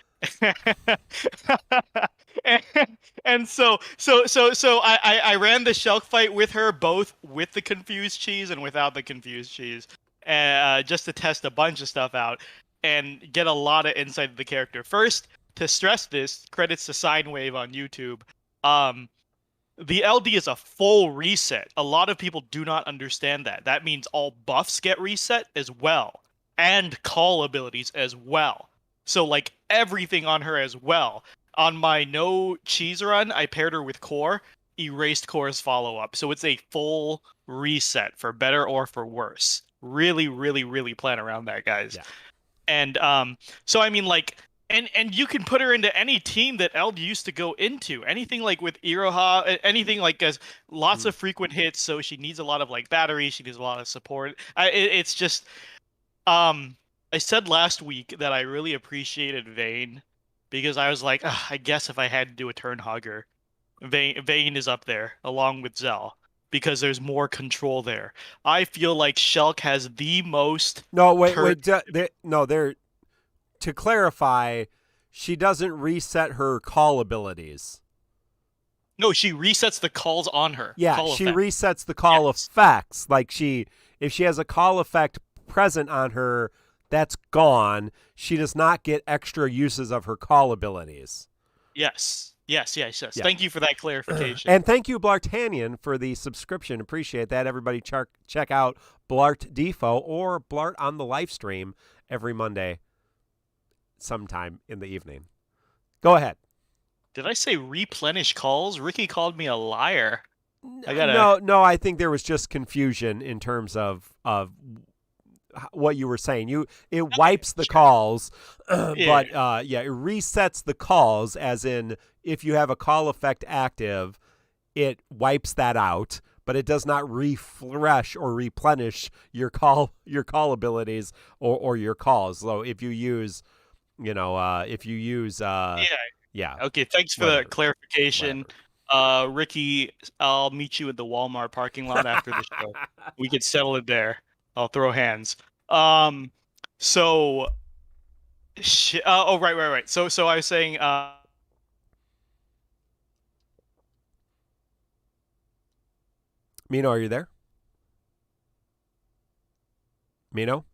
and so I ran the Shelk fight with her, both with the confused cheese and without the confused cheese, just to test a bunch of stuff out and get a lot of insight of the character. First, to stress this, credits to Sinewave on YouTube. The LD is a full reset. A lot of people do not understand that. That means all buffs get reset as well, and call abilities as well. So like everything on her as well. On my no cheese run, I paired her with Core, erased Core's follow-up. So it's a full reset, for better or for worse. Really plan around that, guys.
Yeah.
And so I mean, like, and you can put her into any team that Eld used to go into. Anything like with Iroha, anything like lots of frequent hits, so she needs a lot of like battery, she needs a lot of support. It's just I said last week that I really appreciated Vayne, because I was like, I guess if I had to do a turn hugger, Vayne is up there along with Zell, because there's more control there. I feel like Shelk has the most.
To clarify, she doesn't reset her call abilities.
No, she resets the calls on her.
Yeah, she resets the call effects. Like if she has a call effect present on her, that's gone. She does not get extra uses of her call abilities.
Yes.
Yeah.
Thank you for that clarification.
And thank you, Blartanian, for the subscription. Appreciate that. Everybody check out Blart Defo or Blart on the live stream every Monday sometime in the evening. Go ahead.
Did I say replenish calls? Ricky called me a liar.
No, I think there was just confusion in terms of what you were saying. It wipes the calls, but it resets the calls, as in if you have a call effect active, it wipes that out, but it does not refresh or replenish your call abilities or your calls. So if you use
Okay, thanks for the clarification. Ricky, I'll meet you at the Walmart parking lot after the show. We could settle it there. I'll throw hands. Right. So I was saying,
Mino, are you there? Mino,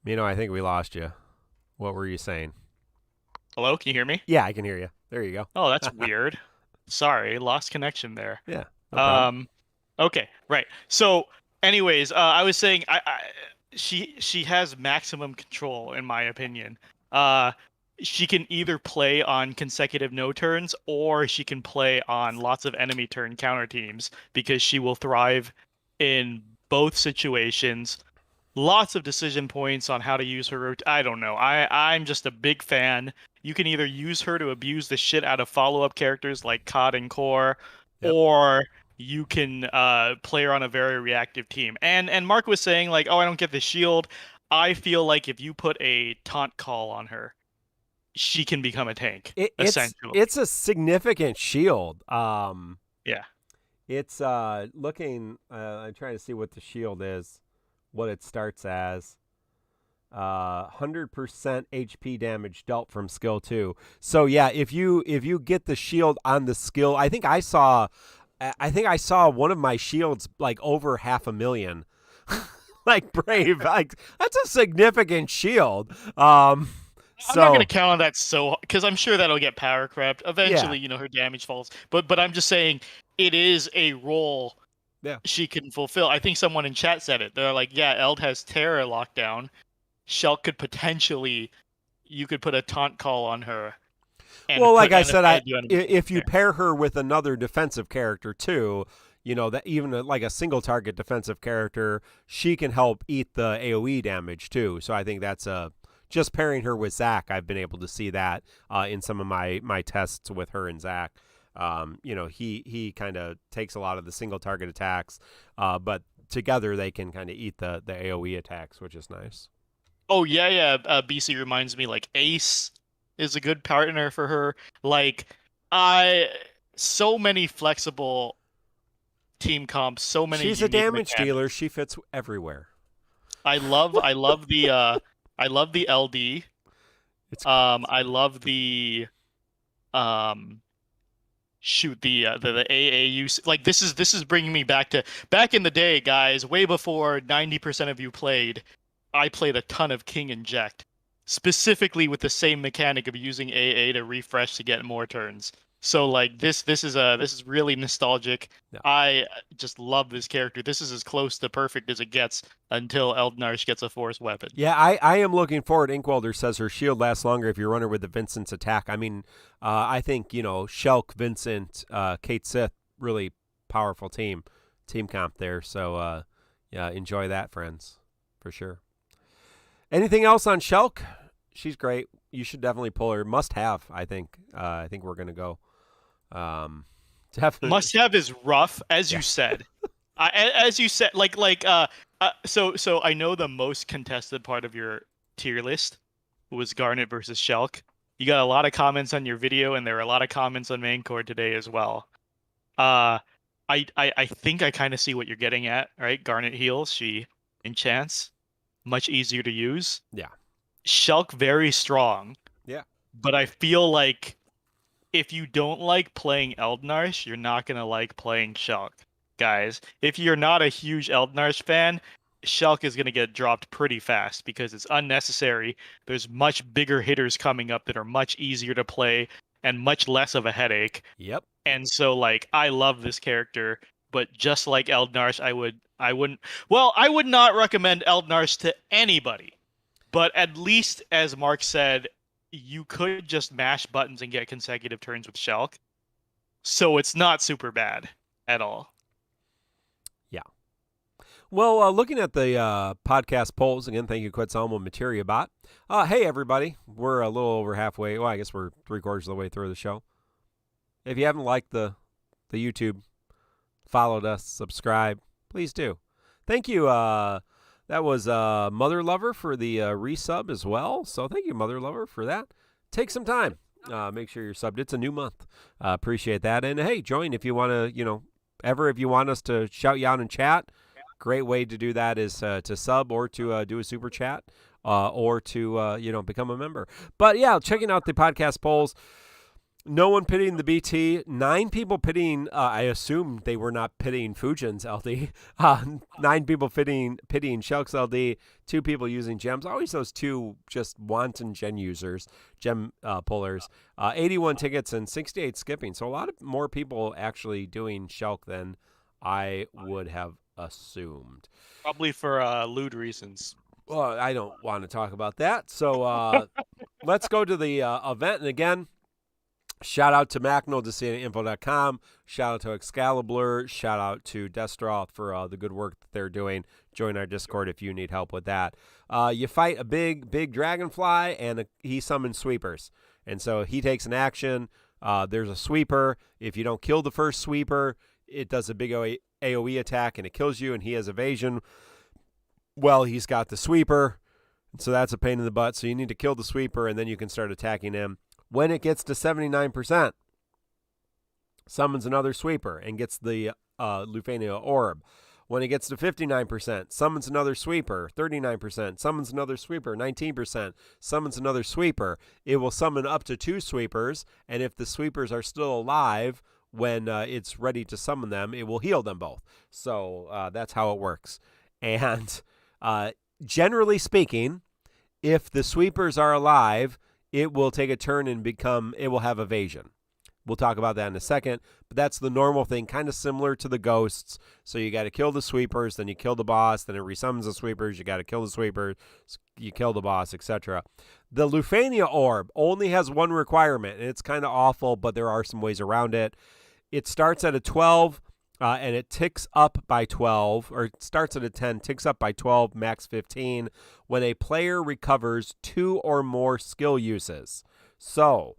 I think we lost you. What were you saying?
Hello, can you hear me?
Yeah, I can hear you. There you go.
Oh, that's weird. Sorry, lost connection there.
Yeah. No problem.
Okay, right. So, anyways, I was saying, she has maximum control, in my opinion. She can either play on consecutive no turns, or she can play on lots of enemy turn counter teams, because she will thrive in both situations. Lots of decision points on how to use her. I don't know. I'm just a big fan. You can either use her to abuse the shit out of follow-up characters like Cod and Core, or you can play her on a very reactive team. And Mark was saying, like, I don't get the shield. I feel like if you put a taunt call on her, she can become a tank, essentially.
It's a significant shield. It's looking. I'm trying to see what the shield is. What it starts as. 100% HP damage dealt from skill 2. So yeah, if you get the shield on the skill, I think I saw one of my shields like over 500,000. Like Brave, like that's a significant shield. I'm
not gonna count on that because I'm sure that'll get power crept eventually. Her damage falls, but I'm just saying it is a role.
Yeah, she
can fulfill. I think someone in chat said it. They're like, Eld has Terra lockdown. Shelk could potentially, you could put a taunt call on her.
Well, like I said, if you pair her with another defensive character too, that even like a single target defensive character, she can help eat the AoE damage too. So I think that's a just pairing her with Zach, I've been able to see that in some of my tests with her and Zach. He kind of takes a lot of the single target attacks, but together they can kind of eat the AoE attacks, which is nice.
Oh yeah. BC reminds me like Ace is a good partner for her. Like so many flexible team comps, so many
She's a
unique
damage
mechanics.
dealer. She fits everywhere.
I love the LD. I love the shoot the AAU. Like this is bringing me back in the day, guys, way before 90% of you played. I played a ton of King Inject, specifically with the same mechanic of using AA to refresh to get more turns. So like this is really nostalgic.
Yeah.
I just love this character. This is as close to perfect as it gets until Eldnarsh gets a force weapon.
Yeah, I am looking forward. Inkwelder says her shield lasts longer if you run her with the Vincent's attack. I mean, I think, Shelk, Vincent, Cait Sith, really powerful team comp there. So, yeah, enjoy that, friends, for sure. Anything else on Shelk? She's great. You should definitely pull her. Must have, I think. I think we're going to go. Definitely.
Must have is rough, as you said. As you said, so I know the most contested part of your tier list was Garnet versus Shelk. You got a lot of comments on your video, and there were a lot of comments on main core today as well. I think I kind of see what you're getting at, right? Garnet heals, she enchants, much easier to use.
Yeah.
Shelk very strong.
Yeah.
But I feel like if you don't like playing Eldnarsh, you're not gonna like playing Shelk. Guys, if you're not a huge Eldnarsh fan, Shelk is going to get dropped pretty fast because it's unnecessary. There's much bigger hitters coming up that are much easier to play and much less of a headache.
Yep.
And so, like, I love this character, but just like Eldnarsh, I would not recommend Eldnarsh to anybody. But at least, as Mark said, you could just mash buttons and get consecutive turns with Shelk. So it's not super bad at all.
Well, looking at the podcast polls, again, thank you, Quetzalmo Materiabot. Hey, everybody. We're a little over halfway. Well, I guess we're 3/4 of the way through the show. If you haven't liked the YouTube, followed us, subscribe, please do. Thank you. That was Mother Lover for the resub as well. So thank you, Mother Lover, for that. Take some time. Make sure you're subbed. It's a new month. Appreciate that. And, hey, join if you want to, if you want us to shout you out in chat. Great way to do that is to sub or to do a super chat or to, become a member. But, yeah, checking out the podcast polls. No one pitying the BT. 9 people pitying, I assume they were not pitying Fujin's LD. 9 people pitying Shelk's LD. 2 people using gems. Always those 2 just wanton gem pullers. 81 tickets and 68 skipping. So a lot of more people actually doing Shelk than I would have assumed.
Probably for lewd reasons.
Well, I don't want to talk about that. So let's go to the event. And again, shout out to Macno, DissidiaFFOO.com. Shout out to Excalibur. Shout out to Destroth for the good work that they're doing. Join our Discord if you need help with that. You fight a big dragonfly, and he summons sweepers. And so he takes an action. There's a sweeper. If you don't kill the first sweeper, it does a big AoE attack, and it kills you, and he has evasion. Well, he's got the sweeper, and so that's a pain in the butt. So you need to kill the sweeper, and then you can start attacking him. When it gets to 79%, summons another sweeper and gets the Lufania Orb. When it gets to 59%, summons another sweeper. 39%, summons another sweeper. 19%, summons another sweeper. It will summon up to 2 sweepers, and if the sweepers are still alive when it's ready to summon them, it will heal them both. So that's how it works. And generally speaking, if the sweepers are alive, it will take a turn and it will have evasion. We'll talk about that in a second, but that's the normal thing, kind of similar to the ghosts. So you got to kill the sweepers, then you kill the boss, then it resummons the sweepers, you got to kill the sweepers, you kill the boss, etc. The Lufania Orb only has one requirement, and it's kind of awful, but there are some ways around it. It starts at a 12. and it ticks up by 12, or it starts at a 10, ticks up by 12, max 15, when a player recovers 2 or more skill uses. So,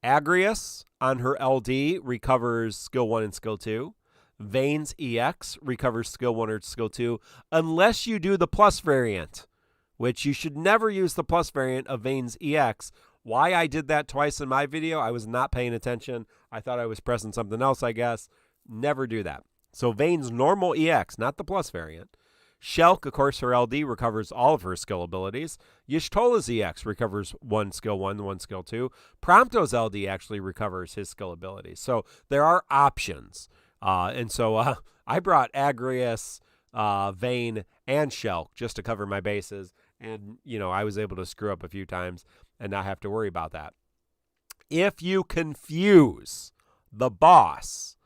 Agrius on her LD recovers skill 1 and skill 2. Vayne's EX recovers skill 1 or skill 2, unless you do the plus variant, which you should never use the plus variant of Vayne's EX. Why I did that twice in my video, I was not paying attention. I thought I was pressing something else, I guess. Never do that. So Vayne's normal EX, not the plus variant. Shelk, of course, her LD recovers all of her skill abilities. Y'shtola's EX recovers 1 skill 1, 1 skill 2. Prompto's LD actually recovers his skill abilities. So there are options. And so I brought Agrius, Vayne, and Shelk just to cover my bases. And, I was able to screw up a few times and not have to worry about that. If you confuse the boss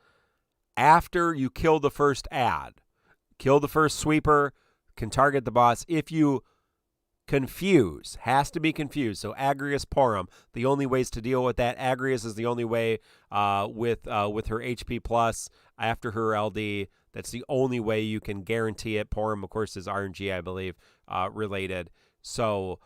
after you kill the first ad, kill the first sweeper, can target the boss. If you confuse, has to be confused. So Agrius Porum, the only ways to deal with that. Agrius is the only way with her HP plus after her LD. That's the only way you can guarantee it. Porum, of course, is RNG, I believe, related. So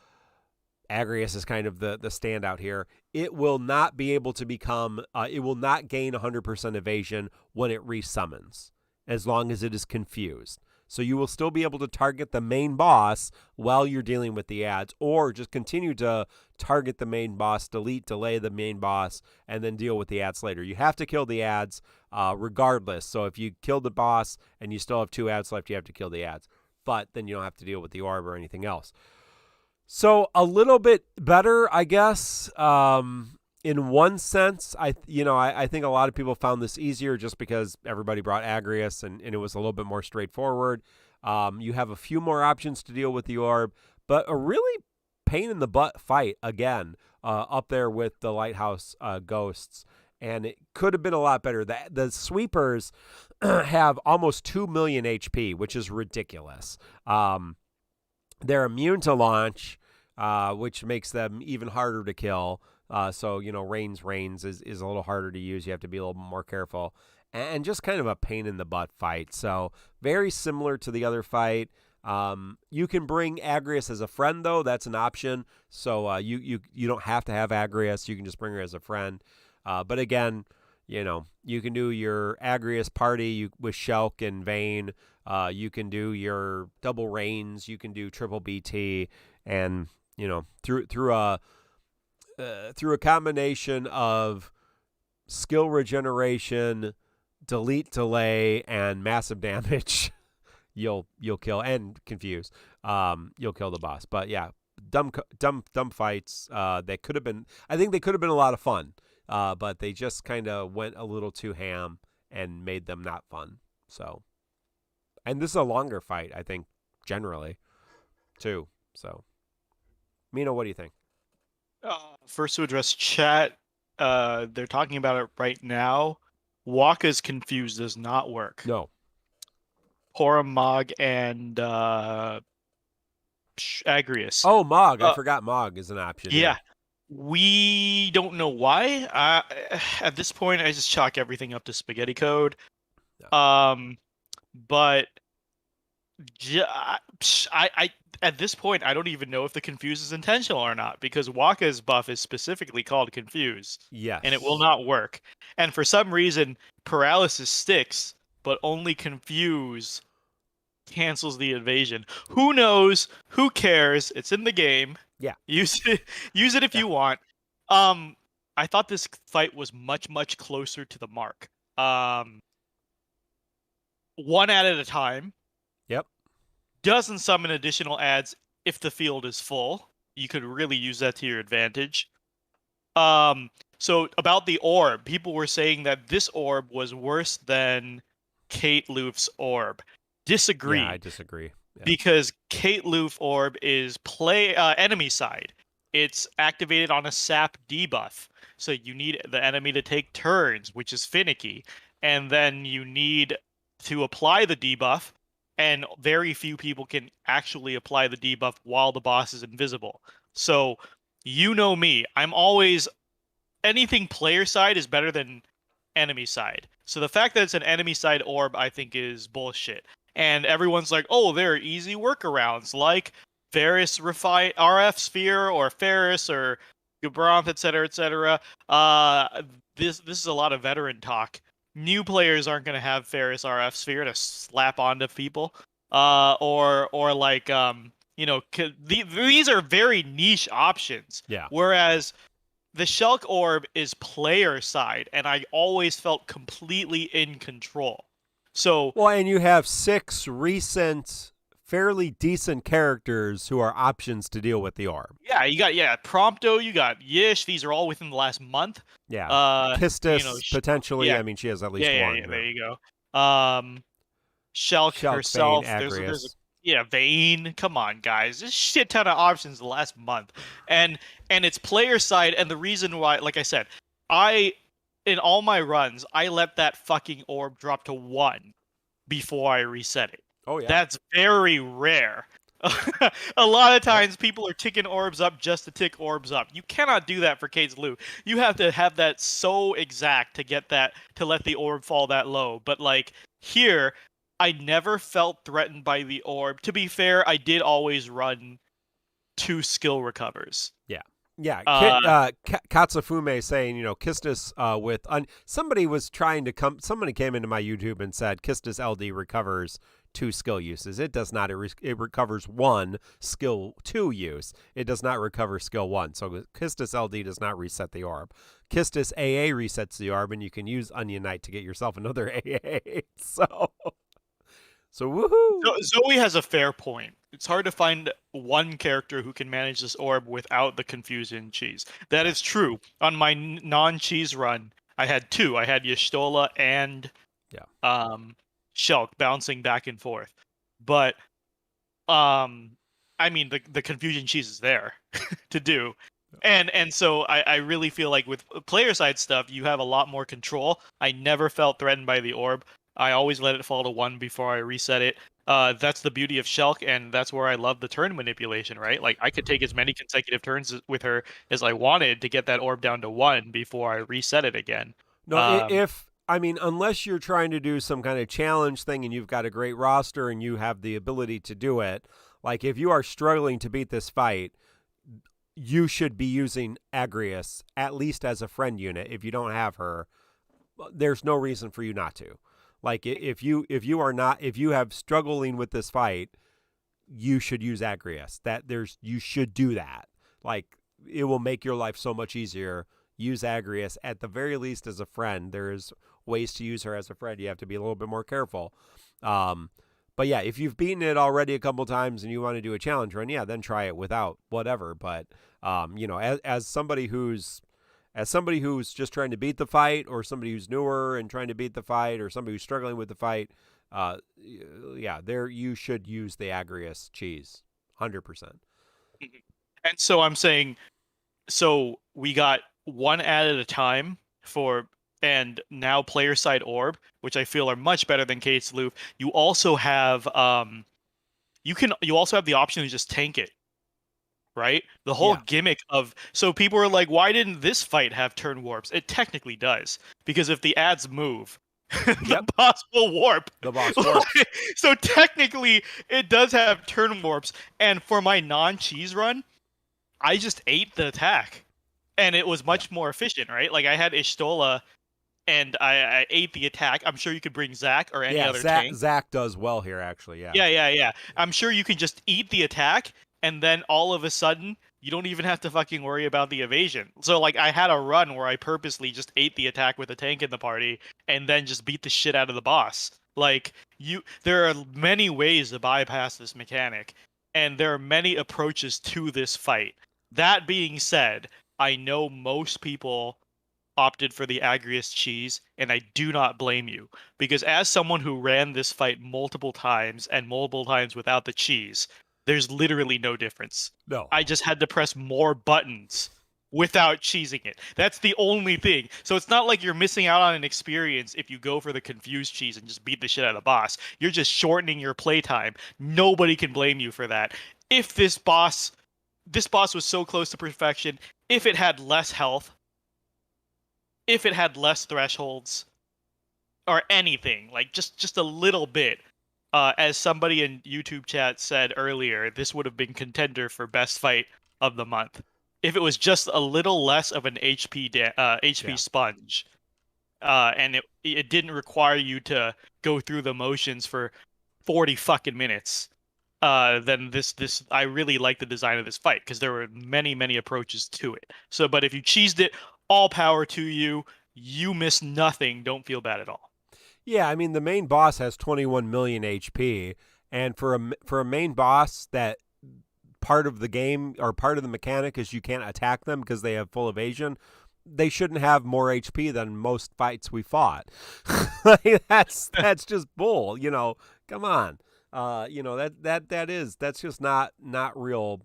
Agrius is kind of the standout here. It will not be able to become, it will not gain 100% evasion when it resummons, as long as it is confused. So you will still be able to target the main boss while you're dealing with the ads, or just continue to target the main boss, delay the main boss, and then deal with the ads later. You have to kill the ads regardless. So if you kill the boss and you still have 2 ads left, you have to kill the ads. But then you don't have to deal with the orb or anything else. So a little bit better, I guess. In one sense, I think a lot of people found this easier just because everybody brought Agrius and it was a little bit more straightforward. You have a few more options to deal with the orb, but a really pain in the butt fight again up there with the Lighthouse Ghosts. And it could have been a lot better. The sweepers have almost 2 million HP, which is ridiculous. They're immune to launch, which makes them even harder to kill. So, Rains is a little harder to use. You have to be a little more careful. And just kind of a pain in the butt fight. So, very similar to the other fight. You can bring Agrius as a friend, though. That's an option. So, you don't have to have Agrius. You can just bring her as a friend. But again, you can do your Agrius party with Shelk and Vayne. You can do your double Rains. You can do triple BT. And, through a combination of skill regeneration, delete delay, and massive damage, you'll kill and confuse. You'll kill the boss. But yeah, dumb fights. They could have been. I think they could have been a lot of fun. But they just kind of went a little too ham and made them not fun. So, and this is a longer fight, I think, generally, too. So, Mino, what do you think?
First to address chat, they're talking about it right now. Waka's confused does not work.
No.
Porum, Mog, and Agrius.
Oh, Mog. I forgot Mog is an option.
Yeah. We don't know why. At this point, I just chalk everything up to spaghetti code. No. But I at this point, I don't even know if the confuse is intentional or not, because Waka's buff is specifically called confuse.
Yes.
And it will not work. And for some reason, paralysis sticks, but only confuse cancels the evasion. Who knows? Who cares? It's in the game.
Yeah.
Use it if you want. I thought this fight was much closer to the mark. One ad at a time.
Yep.
Doesn't summon additional ads if the field is full. You could really use that to your advantage. So about the orb, people were saying that this orb was worse than Cait Luff's orb. Disagree.
Yeah, I disagree. Yeah.
Because Cait Luff orb is enemy side. It's activated on a sap debuff. So you need the enemy to take turns, which is finicky. And then you need to apply the debuff, and very few people can actually apply the debuff while the boss is invisible. So, you know me. I'm always... Anything player side is better than enemy side. So the fact that it's an enemy side orb, I think, is bullshit. And everyone's like, oh, there are easy workarounds like Ferris RF Sphere or Ferris or Gabranth, etc., etc. This is a lot of veteran talk. New players aren't going to have Ferris RF Sphere to slap onto people. Or like these are very niche options.
Yeah.
Whereas the Shelk orb is player side, and I always felt completely in control. So
well, and you have 6 recent, fairly decent characters who are options to deal with the orb.
yeah, you got Prompto, you got Yish. These are all within the last month.
Yeah.
You
Kistis,
know,
potentially.
yeah,
I mean, she has at least one.
yeah. There you go. Shelk
Shelk,
herself.
Vayne,
There's
Agrias.
Vayne. Come on, guys. There's a shit ton of options the last month, and it's player side. And the reason why, like I said, in all my runs, I let that fucking orb drop to 1 before I reset it.
Oh, yeah.
That's very rare. A lot of times people are ticking orbs up just to tick orbs up. You cannot do that for Cait Sith. You have to have that so exact to get that, to let the orb fall that low. But like here, I never felt threatened by the orb. To be fair, I did always run 2 skill recovers.
Yeah. Yeah, Katsufume saying, Kistis with somebody was trying to somebody came into my YouTube and said Kistis LD recovers 2 skill uses. It does not. It recovers 1 skill 2 use. It does not recover skill 1. So Kistis LD does not reset the orb. Kistis AA resets the orb, and you can use Onion Knight to get yourself another AA. So woohoo!
Zoe has a fair point. It's hard to find one character who can manage this orb without the confusion cheese. That is true. On my non-cheese run, I had 2. I had Y'shtola and Shelk bouncing back and forth. But I mean the confusion cheese is there to do. And so I really feel like with player side stuff, you have a lot more control. I never felt threatened by the orb. I always let it fall to 1 before I reset it. That's the beauty of Shelk, and that's where I love the turn manipulation, right? Like, I could take as many consecutive turns with her as I wanted to get that orb down to 1 before I reset it again.
No, unless you're trying to do some kind of challenge thing and you've got a great roster and you have the ability to do it, like if you are struggling to beat this fight, you should be using Agrias, at least as a friend unit. If you don't have her, there's no reason for you not to. Like if you have struggling with this fight, you should use Agrias. You should do that. Like it will make your life so much easier. Use Agrias at the very least as a friend. There's ways to use her as a friend. You have to be a little bit more careful. But yeah, if you've beaten it already a couple times and you want to do a challenge run, yeah, then try it without whatever. But as somebody who's just trying to beat the fight, or somebody who's newer and trying to beat the fight, or somebody who's struggling with the fight, you should use the Agrias cheese, 100%.
And so I'm saying, so we got 1 ad at a time and now player side orb, which I feel are much better than Cait Sith. You also have you also have the option to just tank it. Right? The whole gimmick of... So people are like, why didn't this fight have turn warps? It technically does. Because if the ads move, the boss will warp.
The boss warps.
So technically, it does have turn warps. And for my non-cheese run, I just ate the attack. And it was much more efficient, right? Like, I had Y'shtola, and I ate the attack. I'm sure you could bring Zach or any other tank.
Zach does well here, actually, yeah.
Yeah. I'm sure you can just eat the attack, and then all of a sudden, you don't even have to fucking worry about the evasion. So, like, I had a run where I purposely just ate the attack with a tank in the party, and then just beat the shit out of the boss. Like, there are many ways to bypass this mechanic, and there are many approaches to this fight. That being said, I know most people opted for the Agrias cheese, and I do not blame you. Because as someone who ran this fight multiple times, and multiple times without the cheese, there's literally no difference.
No.
I just had to press more buttons without cheesing it. That's the only thing. So it's not like you're missing out on an experience if you go for the confused cheese and just beat the shit out of the boss. You're just shortening your playtime. Nobody can blame you for that. If this boss was so close to perfection, if it had less health, if it had less thresholds or anything, like just a little bit. As somebody in YouTube chat said earlier, this would have been contender for best fight of the month if it was just a little less of an HP
Yeah.
sponge, and it didn't require you to go through the motions for 40 fucking minutes. Then this I really like the design of this fight because there were many approaches to it. So, but if you cheesed it, all power to you. You miss nothing. Don't feel bad at all.
Yeah, I mean the main boss has 21 million HP, and for a main boss that part of the game or part of the mechanic is you can't attack them because they have full evasion, they shouldn't have more HP than most fights we fought. that's just bull, Come on. That's just not real,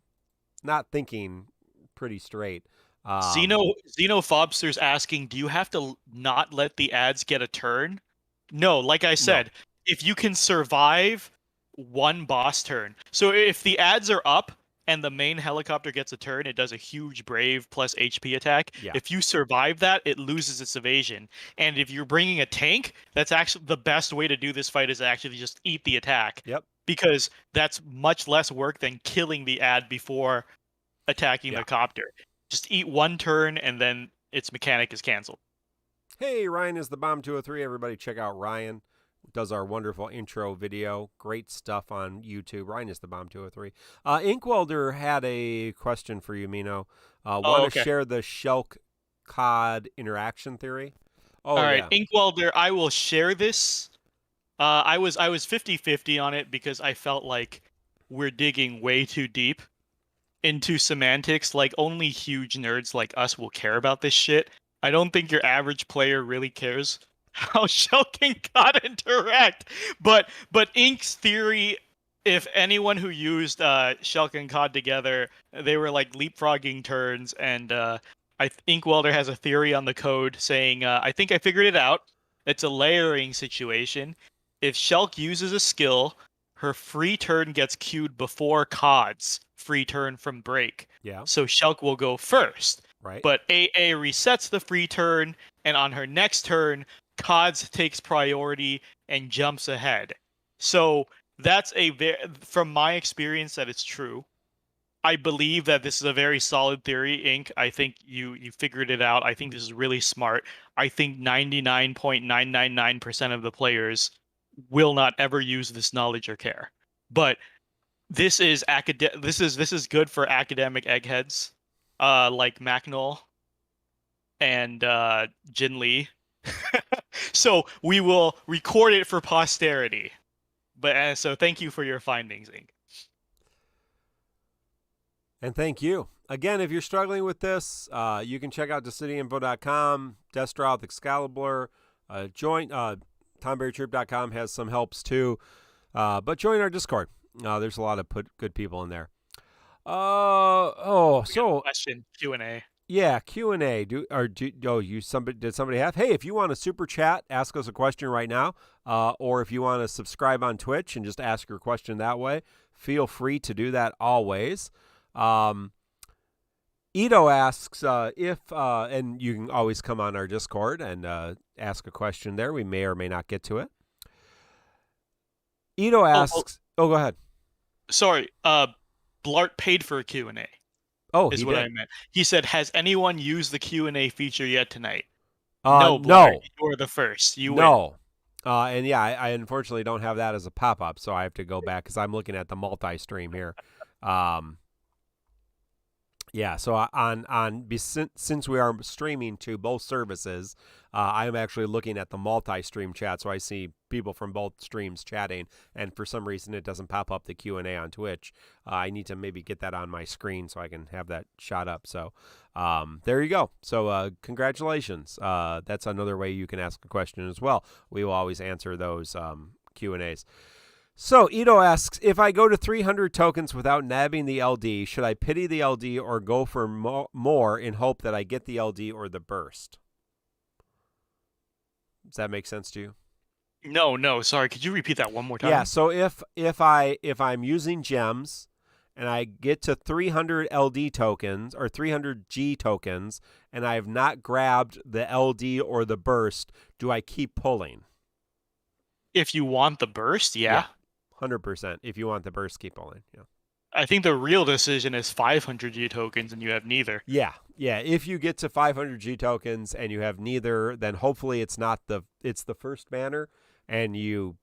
not thinking pretty straight.
Xenofobster's asking, do you have to not let the ads get a turn? No, like I said, if you can survive one boss turn. So if the ads are up and the main helicopter gets a turn, it does a huge brave plus HP attack.
Yeah.
If you survive that, it loses its evasion. And if you're bringing a tank, that's actually the best way to do this fight is actually just eat the attack.
Yep.
Because that's much less work than killing the ad before attacking the copter. Just eat one turn and then its mechanic is canceled.
Hey, Ryan is the Bomb 203. Everybody check out Ryan. Does our wonderful intro video. Great stuff on YouTube. Ryan is the Bomb 203. Inkwelder had a question for you, Mino. Want to share the Shelk COD interaction theory?
All right, Inkwelder, I will share this. I was 50-50 on it because I felt like we're digging way too deep into semantics. Like only huge nerds like us will care about this shit. I don't think your average player really cares how Shelk and COD interact. But Ink's theory, if anyone who used Shelk and COD together, they were like leapfrogging turns, and Inkwelder has a theory on the code saying, I think I figured it out. It's a layering situation. If Shelk uses a skill, her free turn gets queued before COD's free turn from break.
Yeah.
So Shelk will go first.
Right.
But AA resets the free turn, and on her next turn, CODS takes priority and jumps ahead. So that's from my experience that it's true. I believe that this is a very solid theory, Ink. I think you figured it out. I think this is really smart. I think 99.999% of the players will not ever use this knowledge or care. But this is this is good for academic eggheads. Like Macnol and Jin Lee. So we will record it for posterity. But so thank you for your findings, Ink.
And thank you. Again, if you're struggling with this, you can check out DissidiaFFOO.com, Destroth, Excalibur, TonberryTroupe.com has some helps too. But join our Discord. There's a lot of good people in there.
Question Q&A.
Yeah, Q&A. Did somebody have? Hey, if you want to super chat, ask us a question right now, or if you want to subscribe on Twitch and just ask your question that way, feel free to do that always. Ito asks and you can always come on our Discord and ask a question there. We may or may not get to it. Ito asks. Go ahead.
Sorry. Blart paid for a Q&A.
Oh,
is what I meant. He said, "Has anyone used the Q&A feature yet tonight?"
No, Blart,
no. You were the first. You
win. And yeah, I unfortunately don't have that as a pop-up, so I have to go back because I'm looking at the multi-stream here. Yeah, so since we are streaming to both services, I'm actually looking at the multi-stream chat, so I see people from both streams chatting, and for some reason it doesn't pop up the Q&A on Twitch. I need to maybe get that on my screen so I can have that shot up. So there you go. So congratulations. That's another way you can ask a question as well. We will always answer those Q&As. So, Ito asks, if I go to 300 tokens without nabbing the LD, should I pity the LD or go for more in hope that I get the LD or the burst? Does that make sense to you?
No, sorry. Could you repeat that one more time?
Yeah, so if I'm using gems and I get to 300 LD tokens or 300 G tokens, and I have not grabbed the LD or the burst, do I keep pulling?
If you want the burst, yeah.
100%. If you want the burst, keep pulling. Yeah.
I think the real decision is 500 G tokens and you have neither.
Yeah. If you get to 500 G tokens and you have neither, then hopefully it's the first banner, and you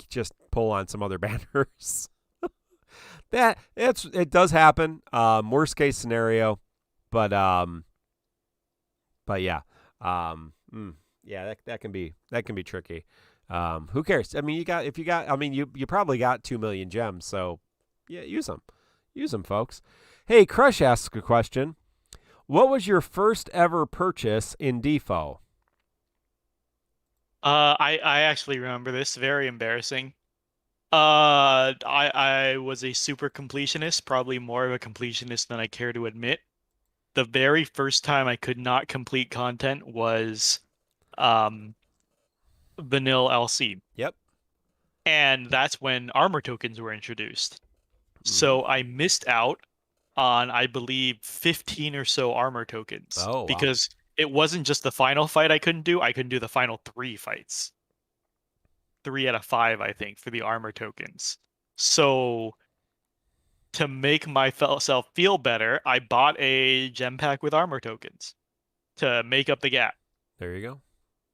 just pull on some other banners. It does happen. Worst case scenario, but yeah, that can be tricky. Who cares? I mean, you probably got 2 million gems, so yeah, use them, folks. Hey, Crush asks a question. What was your first ever purchase in DeFo?
I actually remember this. Very embarrassing. I was a super completionist, probably more of a completionist than I care to admit. The very first time I could not complete content was vanilla LC.
Yep.
And that's when armor tokens were introduced. So I missed out on, I believe, 15 or so armor tokens.
Oh, wow.
Because it wasn't just the final fight I couldn't do the final 3 fights. 3 out of 5, I think, for the armor tokens. So to make myself feel better, I bought a gem pack with armor tokens to make up the gap.
There you go.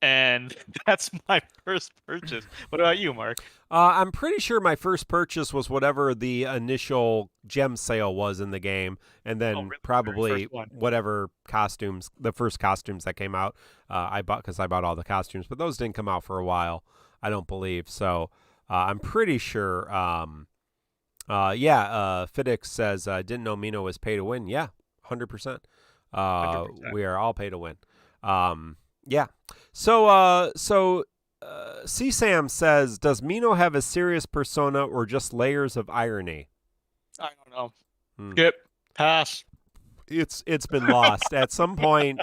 And that's my first purchase. What about you, Mark?
I'm pretty sure my first purchase was whatever the initial gem sale was in the game, and then
really?
probably
First one.
whatever costumes, the first costumes that came out, I bought because I bought all the costumes, but those didn't come out for a while, I don't believe. So I'm pretty sure. Fidix says, didn't know Mino was pay to win. Yeah, 100%.
100%.
We are all pay to win. Yeah. So CSAM says, does Mino have a serious persona or just layers of irony?
I don't know. Skip. Pass.
It's been lost. At some point,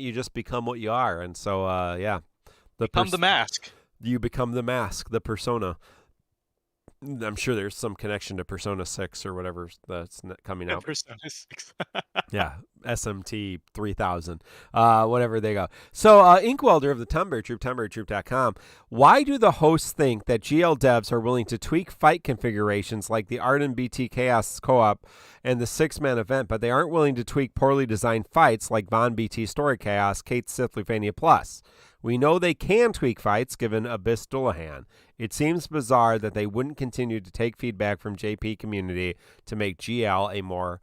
you just become what you are. And so, yeah.
Become the mask.
You become the mask, the persona. I'm sure there's some connection to Persona 6 or whatever that's coming out.
Persona 6.
Yeah, SMT 3000, whatever they go. So, Inkwelder of the Tonberry Troupe, TonberryTroupe.com. Why do the hosts think that GL devs are willing to tweak fight configurations like the Arden BT Chaos Co-op and the 6-man event, but they aren't willing to tweak poorly designed fights like Von BT Story Chaos, Cait Sith Lufania Plus? We know they can tweak fights given Abyss Dullahan. It seems bizarre that they wouldn't continue to take feedback from JP community to make GL a more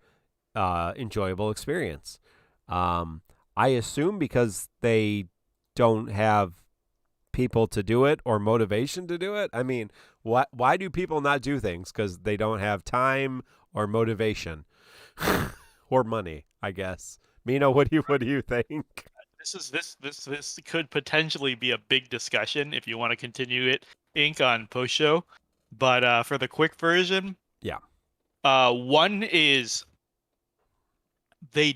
enjoyable experience. I assume because they don't have people to do it or motivation to do it. I mean, why do people not do things? Because they don't have time or motivation or money, I guess. Mino, what do you think?
This could potentially be a big discussion if you want to continue it, Inc. on post show. But for the quick version,
yeah.
One is there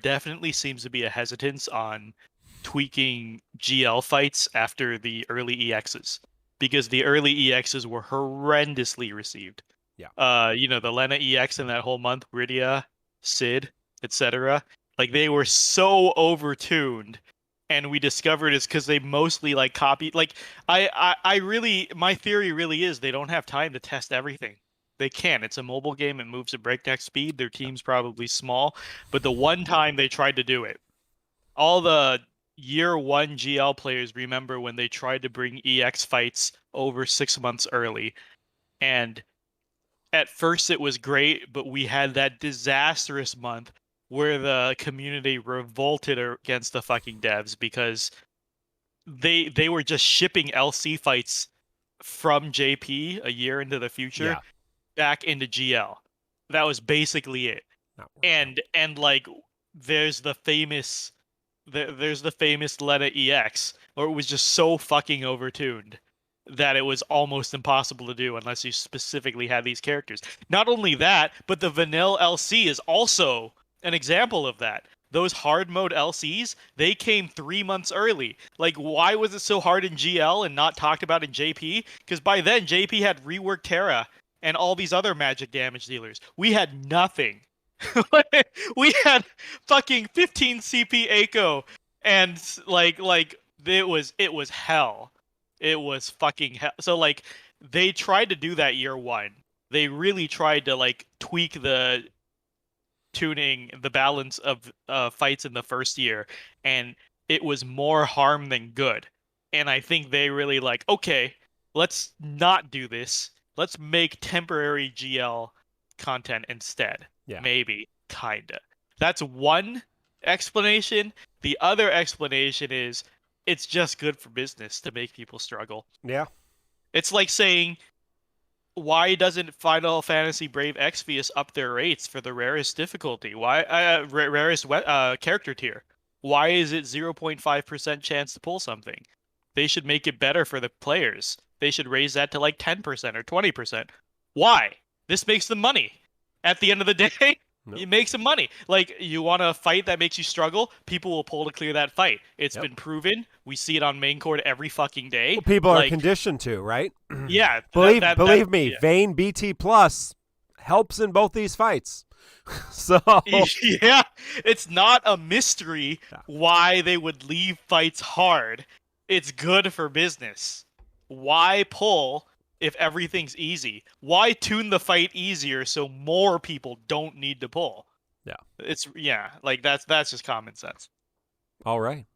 definitely seems to be a hesitance on tweaking GL fights after the early EXs, because the early EXs were horrendously received.
Yeah.
The Lena EX in that whole month, Rydia, Sid, etc. Like, they were so overtuned, and we discovered it's because they mostly like copied. Like, my theory really is they don't have time to test everything. They can. It's a mobile game. It moves at breakneck speed. Their team's probably small, but the one time they tried to do it, all the year 1 GL players remember when they tried to bring EX fights over 6 months early, and at first it was great, but we had that disastrous month where the community revolted against the fucking devs because they were just shipping LC fights from JP a year into the future back into GL. That was basically it. And like there's the famous Lena EX, or it was just so fucking overtuned that it was almost impossible to do unless you specifically had these characters. Not only that, but the vanilla LC is also an example of that. Those hard mode LCs, they came 3 months early. Like, why was it so hard in GL and not talked about in JP? Because by then, JP had reworked Terra and all these other magic damage dealers. We had nothing. We had fucking 15 CP Echo, and it was hell. It was fucking hell. So like they tried to do that year one. They really tried to like tweak the tuning, the balance of fights in the first year, and it was more harm than good. And I think they really like, okay, let's not do this. Let's make temporary GL content instead.
Yeah.
Maybe, kinda. That's one explanation. The other explanation is it's just good for business to make people struggle.
Yeah.
It's like saying, why doesn't Final Fantasy Brave Exvius up their rates for the rarest difficulty? Why rarest character tier? Why is it 0.5% chance to pull something? They should make it better for the players. They should raise that to like 10% or 20%. Why? This makes them money. At the end of the day,
Nope.
it makes them money. Like, you want a fight that makes you struggle, people will pull to clear that fight. It's
Yep.
been proven. We see it on main court every fucking day.
Well, people are
Like,
conditioned to, right?
yeah.
Believe me,
yeah.
Vayne BT Plus helps in both these fights. So
Yeah, it's not a mystery
Yeah.
why they would leave fights hard. It's good for business. Why pull if everything's easy? Why tune the fight easier so more people don't need to pull?
Yeah.
Like that's just common sense.
All right.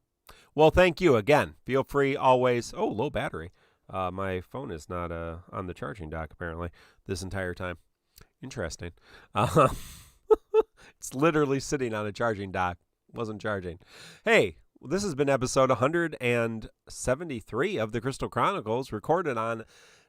Well, thank you again. Feel free always. Oh, low battery. My phone is not on the charging dock apparently this entire time. Interesting. It's literally sitting on a charging dock. Wasn't charging. Hey, this has been episode 173 of the Crystal Chronicles, recorded on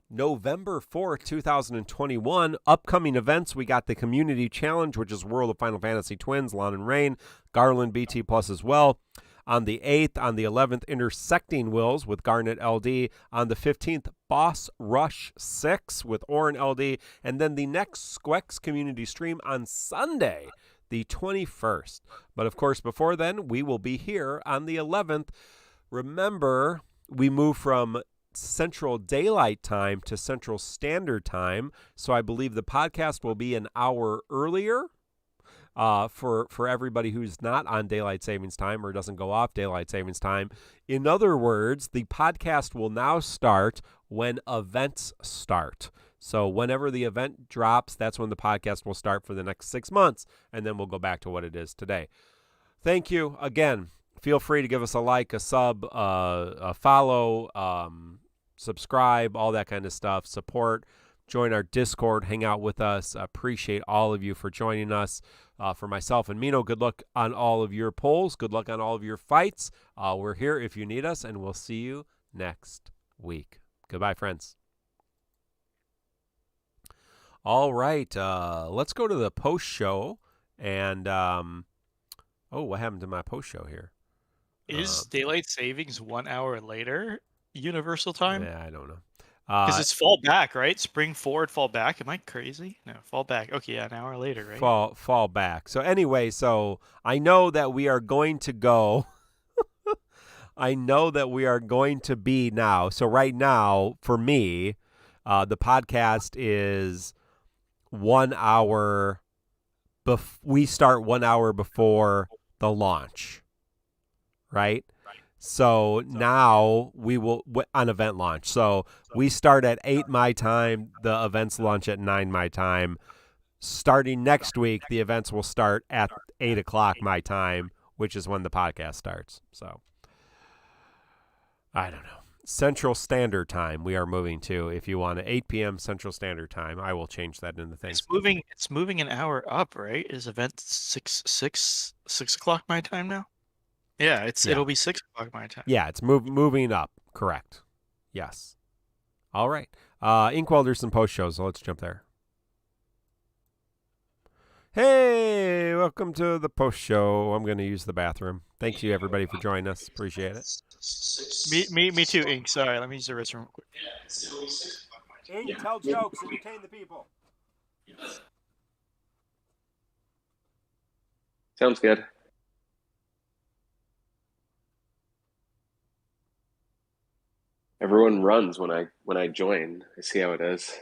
November 4th, 2021. Upcoming events, we got the Community Challenge, which is World of Final Fantasy Twins, Lawn and Rain, Garland BT Plus as well. On the 8th, on the 11th, Intersecting Wills with Garnet LD. On the 15th, Boss Rush 6 with Orin LD. And then the next Squex community stream on Sunday, the 21st. But of course, before then, we will be here on the 11th. Remember, we move from Central Daylight Time to Central Standard Time. So I believe the podcast will be an hour earlier. For everybody who's not on daylight savings time or doesn't go off daylight savings time. In other words, the podcast will now start when events start. So whenever the event drops, that's when the podcast will start for the next 6 months, and then we'll go back to what it is today. Thank you again. Feel free to give us a like, a sub, a follow, subscribe, all that kind of stuff. Support. Join our Discord, hang out with us. Appreciate all of you for joining us. For myself and Mino, good luck on all of your polls. Good luck on all of your fights. We're here if you need us, and we'll see you next week. Goodbye, friends. All right, let's go to the post show. And, what happened to my post show here?
Is daylight savings 1 hour later universal time?
Yeah, I don't know.
Because it's fall back, right? Spring forward, fall back. Am I crazy? No, fall back. Okay, yeah, an hour later, right?
Fall back. So anyway, so I know that we are going to go. I know that we are going to be now. So right now, for me, the podcast is 1 hour. We start 1 hour before the launch, right? So now we will on event launch. So we start at 8 my time. The events launch at 9 my time. Starting next week, the events will start at 8 o'clock my time, which is when the podcast starts. So I don't know. Central Standard Time we are moving to. If you want 8 p.m. Central Standard Time, I will change that in the thing.
It's moving an hour up, right? Is event 6 o'clock my time now? Yeah, it'll be 6 o'clock my time.
Yeah, it's moving up. Correct. Yes. All right. Inkwell, there's some post shows, so let's jump there. Hey, welcome to the post show. I'm going to use the bathroom. Thank you, everybody, for joining us. Appreciate it.
Me too, Ink. Sorry, let me use the restroom real quick.
Ink, tell jokes, entertain the people.
Sounds good. Everyone runs when I join. I see how it is.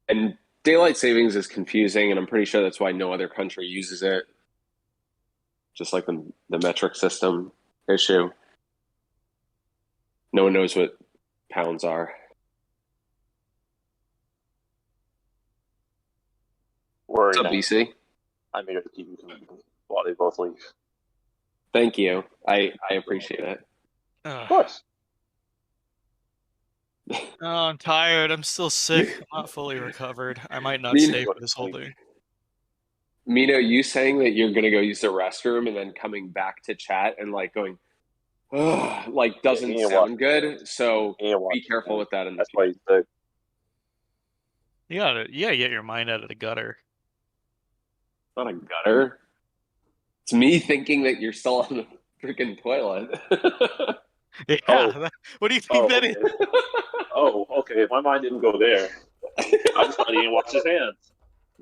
And daylight savings is confusing, and I'm pretty sure that's why no other country uses it. Just like the metric system issue. No one knows what pounds are. What's up, BC?
I made it to keep you while they both leave.
Thank you. I appreciate it.
Of course.
Oh, I'm tired. I'm still sick. I'm not fully recovered. I might not stay for this whole thing.
Mino, you saying that you're going to go use the restroom and then coming back to chat and like going, like doesn't sound good. So be careful with that.
That's why he's sick.
You gotta get your mind out of the gutter.
Not a gutter. It's me thinking that you're still on the freaking toilet.
Yeah. Oh. What do you think that is?
Oh, okay. My mind didn't go there. I just thought he didn't wash his hands.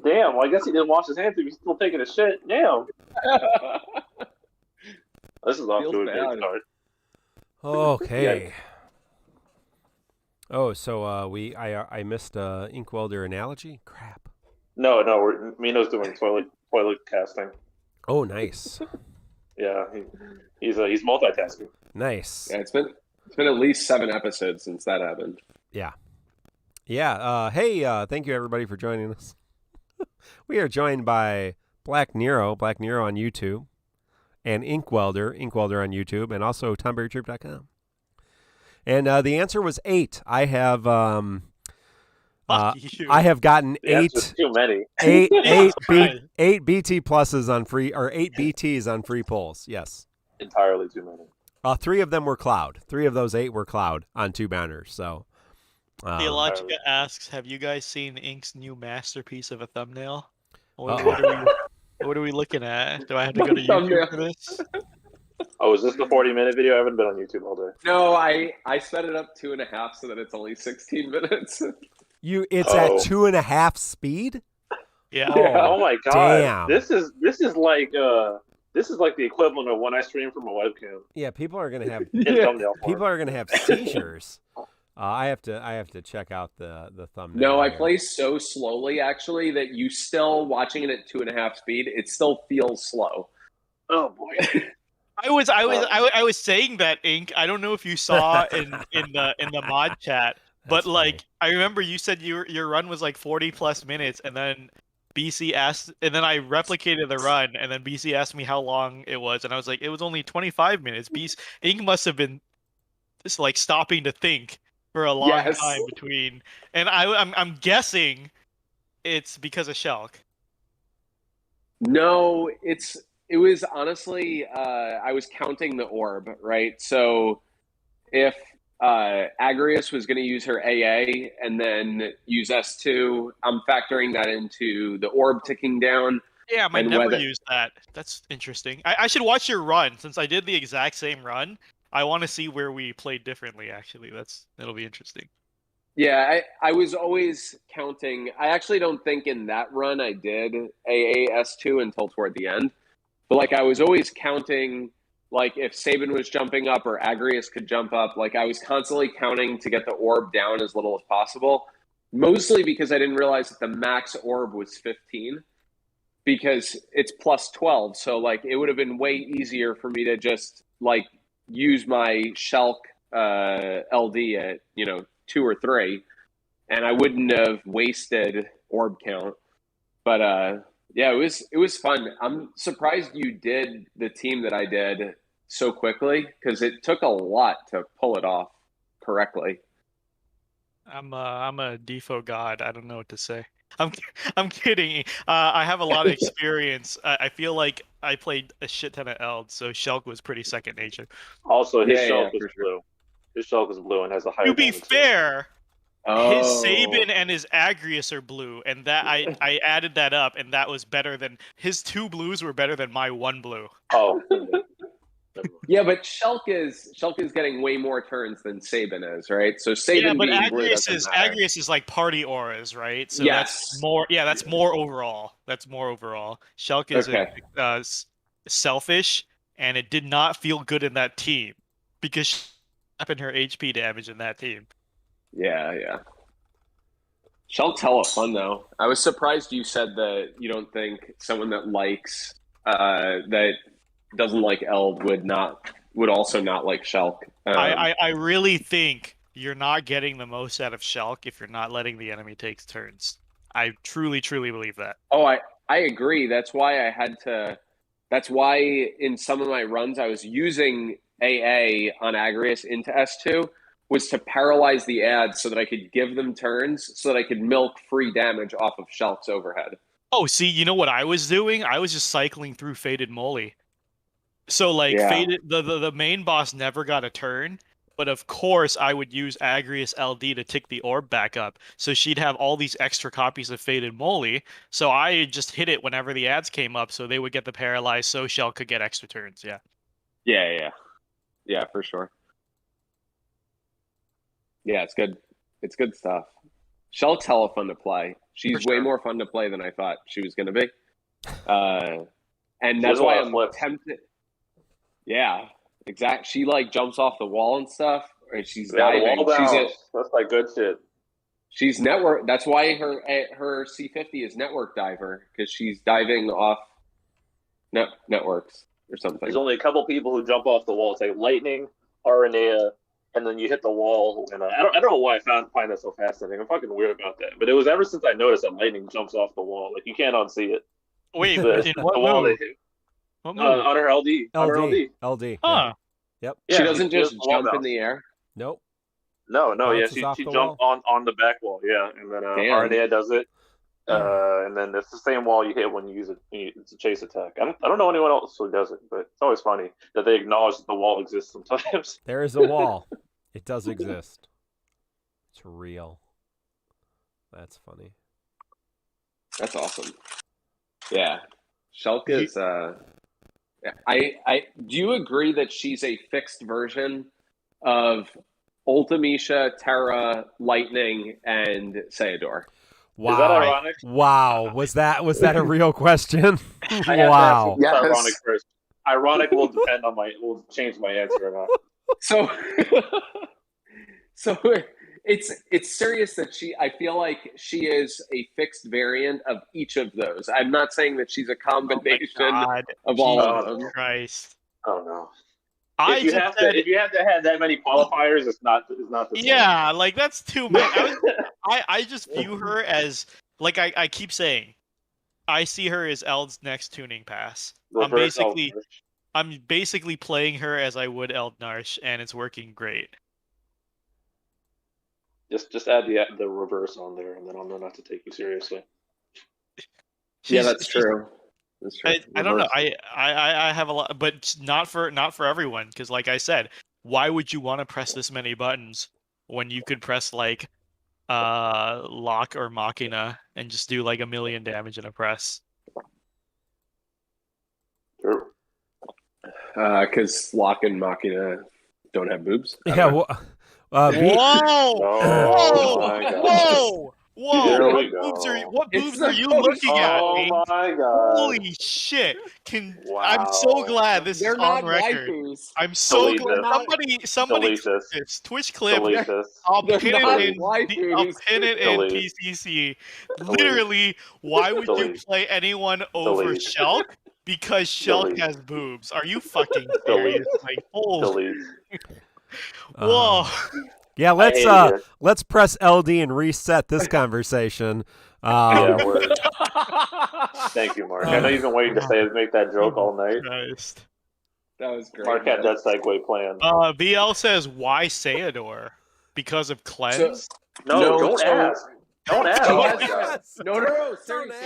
Damn, well, I guess he didn't wash his hands if he's still taking a shit. Damn. This is off to a good start.
Okay. Yeah. Oh, so I missed ink welder analogy? Crap.
No, Mino's doing toilet casting.
Oh, nice.
Yeah, he's multitasking.
Nice.
Yeah, it's been at least 7 episodes since that happened.
Yeah. Yeah. Hey, thank you everybody for joining us. We are joined by Black Nero on YouTube, and Ink Welder on YouTube, and also TonberryTroupe.com. And the answer was 8. I have I have gotten 8.
Too many.
8 BT pluses on free, or 8 BTs on free polls. Yes.
Entirely too many.
3 of them were cloud. 3 of those 8 were cloud on 2 banners. So.
Theologica asks, have you guys seen Ink's new masterpiece of a thumbnail? What are we looking at? Do I have to go to YouTube for this?
Oh, is this the 40-minute video? I haven't been on YouTube all day.
No, I sped it up 2.5 so that it's only 16 minutes.
It's at 2.5 speed?
Yeah.
Oh my god.
Damn.
This is like the equivalent of when I stream from a webcam.
Yeah, people are gonna have seizures. I have to check out the thumbnail.
No, I play so slowly actually that you still watching it at 2.5 speed. It still feels slow.
Oh boy.
I was saying that, Ink. I don't know if you saw in the mod chat, but like I remember you said your run was like 40 plus minutes, and then BC asked, and then I replicated the run, and then BC asked me how long it was, and I was like, it was only 25 minutes. Ink must have been just like stopping to think for a long time between, and I'm guessing it's because of Shelk.
No, it was honestly I was counting the orb, right? So if Agrius was going to use her AA and then use S2, I'm factoring that into the orb ticking down.
Yeah, I might never use that. That's interesting. I should watch your run since I did the exact same run. I want to see where we played differently, actually. That'll be interesting.
Yeah, I was always counting. I actually don't think in that run I did AAS2 until toward the end. But, like, I was always counting, like, if Sabin was jumping up or Agrius could jump up. Like, I was constantly counting to get the orb down as little as possible. Mostly because I didn't realize that the max orb was 15. Because it's plus 12. So, like, it would have been way easier for me to just, like, use my Shelk LD at 2 or 3, and I wouldn't have wasted orb count. But yeah, it was fun. I'm surprised you did the team that I did so quickly, because it took a lot to pull it off correctly.
I'm a defo god. I don't know what to say. I'm kidding. I have a lot of experience. I feel like I played a shit ton of Eld, so Shelk was pretty second nature.
Also, his Shelk was blue. His Shelk is blue and has a higher.
To be fair, his Sabin and his Agrius are blue, and that I added that up, and that was better than his 2 blues were better than my 1 blue.
Oh.
Yeah, but Shelk is getting way more turns than Sabin is, right? So Sabin being blue doesn't matter.
Agrius is like party auras, right? So
yes.
That's more. Yeah, that's more overall. Shelk is selfish, and it did not feel good in that team because she happened her HP damage in that team.
Yeah. Shelk's hella fun though. I was surprised you said that you don't think someone that likes that doesn't like Eld would also not like Shelk.
I really think you're not getting the most out of Shelk if you're not letting the enemy take turns. I truly believe that.
Oh, I agree. That's why that's why in some of my runs I was using AA on Agrius into S2 was to paralyze the ads so that I could give them turns so that I could milk free damage off of Shelk's overhead.
Oh, see, you know what I was doing? I was just cycling through Fated Moly. So like
Yeah.
Fated the main boss never got a turn, but of course I would use Agrius LD to tick the orb back up. So she'd have all these extra copies of Fated Moly. So I just hit it whenever the ads came up so they would get the paralyzed so Shell could get extra turns, yeah.
Yeah, for sure. Yeah, it's good. It's good stuff. Shelk's hella fun to play. She's way more fun to play than I thought she was going to be. And that's why I'm tempted. Yeah, exactly. She like jumps off the wall and stuff, and she's diving.
That's like good shit.
She's network. That's why her C50 is network diver because she's diving off networks or something.
There's only a couple people who jump off the wall. It's like Lightning, Aranea, and then you hit the wall. And I don't know why I find that so fascinating. I'm fucking weird about that. But it was ever since I noticed that Lightning jumps off the wall. Like you can't unsee it.
Wait,
in what move? On her LD. On her LD.
LD.
Huh.
Yep.
She doesn't just jump in the air.
Nope.
No. Yeah, she jumped on the back wall. Yeah, and then Aranea does it. And then it's the same wall you hit when you use it. It's a chase attack. I don't know anyone else who does it, but it's always funny that they acknowledge that the wall exists sometimes.
There is a wall. It does exist. It's real. That's funny.
That's awesome. Yeah, Shelk is. I do you agree that she's a fixed version of Ultimisha, Terra, Lightning, and Sayador?
Wow.
Is that ironic?
Wow. Was that a real question?
Wow.
Yes.
Ironic first. Ironic will change my answer or not.
So it's serious that I feel like she is a fixed variant of each of those. I'm not saying that she's a combination of all of them.
Christ.
Oh no. If you have to have that many qualifiers, it's not the same.
Yeah, like that's too much. I just view her as like I keep saying, I see her as Eld's next tuning pass. I'm basically playing her as I would Eldnarsh, and it's working great.
Just add the reverse on there, and then I'll know not to take you seriously.
Yeah, that's true. That's true.
I don't know. I have a lot, but not for everyone. Because like I said, why would you want to press this many buttons when you could press like lock or machina and just do like 1,000,000 damage in a press?
Sure.
Because lock and machina don't have boobs.
Yeah.
Whoa!
Oh
Whoa! What boobs are you looking at?
Oh my god!
Holy shit!
Wow.
I'm so glad this is on record.
Waifus.
I'm so
Delete
glad. Somebody clip this Twitch clip.
Delete this.
I'll pin
waifus.
it in PCC. Literally, why would you play anyone over Shelk? Because Shelk has boobs. Are you fucking serious? Like, holy. Whoa.
Yeah, let's press LD and reset this conversation.
Yeah, word. Thank you, Mark. I know you've been waiting to make that joke all night.
Christ.
That was great.
Mark had that segue planned.
BL says, why Sayador? Because of cleanse?
No, don't ask. Don't ask.
No, seriously.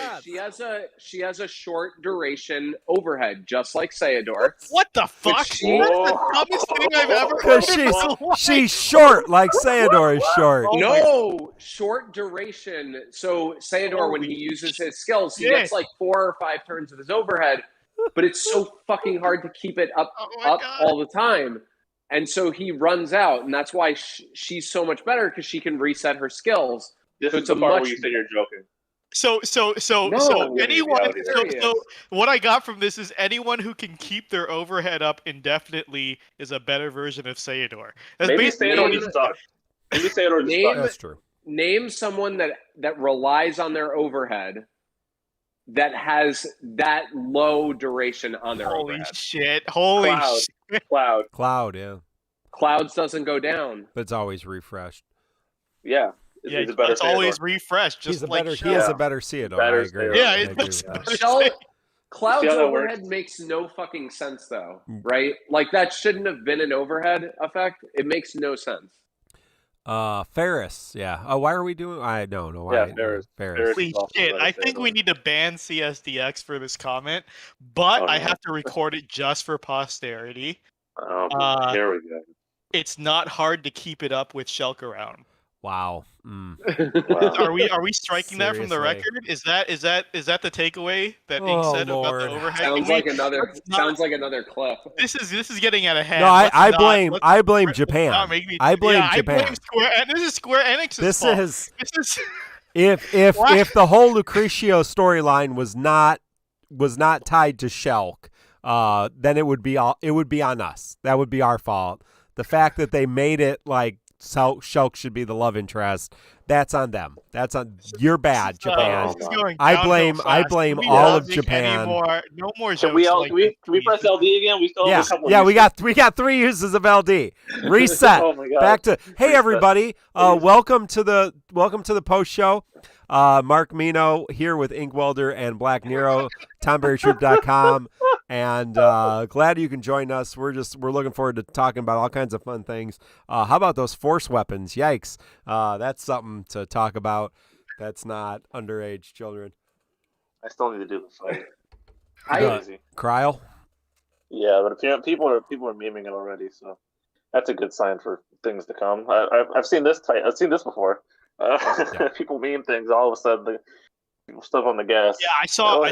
She has a short duration overhead, just like Sayador.
What the fuck? That's the dumbest thing I've ever heard.
Because she's short, like Sayador is short.
No, short duration. So Sayador, when he uses his skills, he gets like 4 or 5 turns of his overhead, but it's so fucking hard to keep it up all the time. And so he runs out, and that's why she's so much better, because she can reset her skills.
This is the part where you say you're joking.
So what I got from this is anyone who can keep their overhead up indefinitely is a better version of Sayador.
Maybe Sayador just sucks. Maybe Sayador just sucks.
That's true.
name someone that relies on their overhead that has that low duration on their overhead.
Holy
Cloud.
shit.
Cloud, yeah.
Clouds doesn't go down.
But it's always refreshed.
Yeah.
Yeah, it's always refreshed. Just
he has a better Theodore.
Better
I agree.
Yeah,
I agree with that.
Cloud's overhead makes no fucking sense, though, right? Like, that shouldn't have been an overhead effect. It makes no sense.
Ferris, yeah. Oh, why are we doing? I don't know why.
Yeah, Ferris.
Holy shit! I think we need to ban CSDX for this comment, but I have to record it just for posterity.
Here we go.
It's not hard to keep it up with Shelk around.
Wow.
Wow. Are we striking that from the record? Is that the takeaway that being said
Lord.
about the overhead?
Sounds like another clip.
This is getting out of hand.
No, I blame Japan. I blame Japan.
This is Square Enix's fault. This is
if the whole Lucretio storyline was not tied to Shelk, then it would be on us. That would be our fault. The fact that they made it like Shelk should be the love interest, that's on them. That's on you're bad, Japan. I blame all of Japan.
No more jokes.
Can we press LD again? We still have a couple.
Yeah, we got 3 uses of LD. Reset.
Oh my God.
Back to hey everybody. Welcome to the post show. Mark Mino here with Inkwelder and Black Nero, TonberryTroupe.com. And glad you can join us. We're looking forward to talking about all kinds of fun things. How about those force weapons? Yikes. That's something to talk about. That's not underage children.
I still need to do the fight.
Cryo?
Yeah, but people are memeing it already, so that's a good sign for things to come. I've seen this before. People meme things. All of a sudden, stuff on the gas.
Yeah, I saw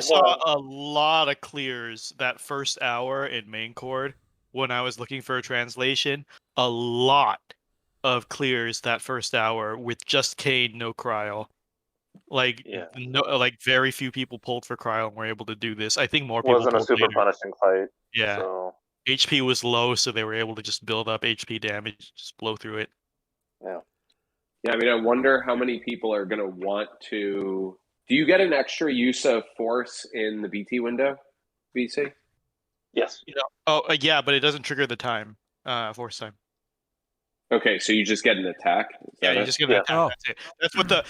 a lot of clears that first hour in main chord when I was looking for a translation. A lot of clears that first hour with just Cade, no cryo. Like very few people pulled for cryo and were able to do this. I think more people.
It wasn't a super punishing fight.
Yeah.
So.
HP was low, so they were able to just build up HP damage, just blow through it.
Yeah.
Yeah, I mean, I wonder how many people are going to want to. Do you get an extra use of force in the BT window, BC?
Yes.
Yeah, but it doesn't trigger the time, force time.
Okay, so you just get an attack.
Yeah, you just get an attack. Oh. That's it.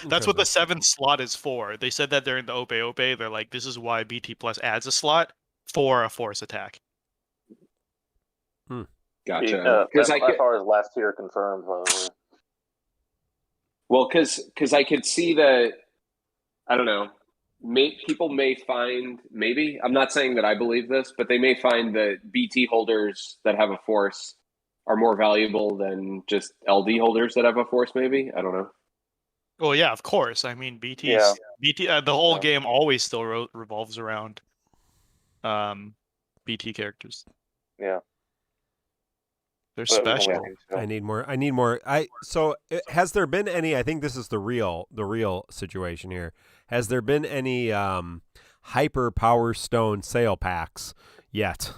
That's what the 7th slot is for. They said that during the Ope. They're like, this is why BT Plus adds a slot for a force attack.
Gotcha.
As far as last tier confirmed.
Well, because I could see that. I don't know. People may find, maybe, I'm not saying that I believe this, but they may find that BT holders that have a force are more valuable than just LD holders that have a force, maybe? I don't know.
Well, yeah, of course. I mean, BT, the whole game always still revolves around BT characters.
Yeah.
They're special.
I need more. So has there been any? I think this is the real situation here. Has there been any hyper power stone sale packs yet?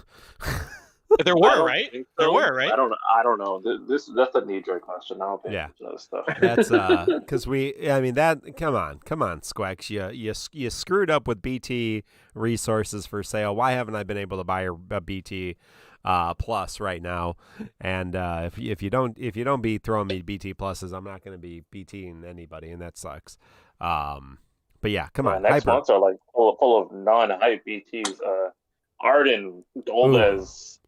There were, right?
So.
There were, right?
I don't know. That's a knee-jerk question. I don't think that stuff.
That's because come on, Squex. You screwed up with BT resources for sale. Why haven't I been able to buy a BT plus right now? And if you don't be throwing me BT pluses, I'm not going to be BTing anybody, and that sucks. But yeah, come on.
Next months are like full of non-hype BTs. Arden, Goldes,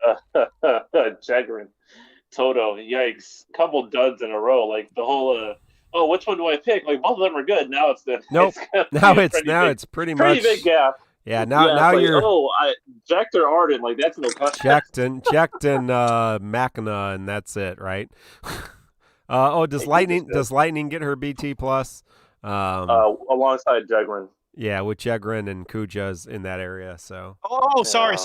Jegrin, Toto. Yikes! Couple duds in a row. Like the whole. Which one do I pick? Like both of them are good. Now it's the.
Nope. It's pretty much.
Pretty big gap.
Yeah, now you're.
Jacked or Arden, like that's no question.
Checked and Machina, and that's it, right? Does Lightning get her BT plus?
Alongside Jegrin.
Yeah, with Jegrin and Kuja's in that area. So.
Sorry.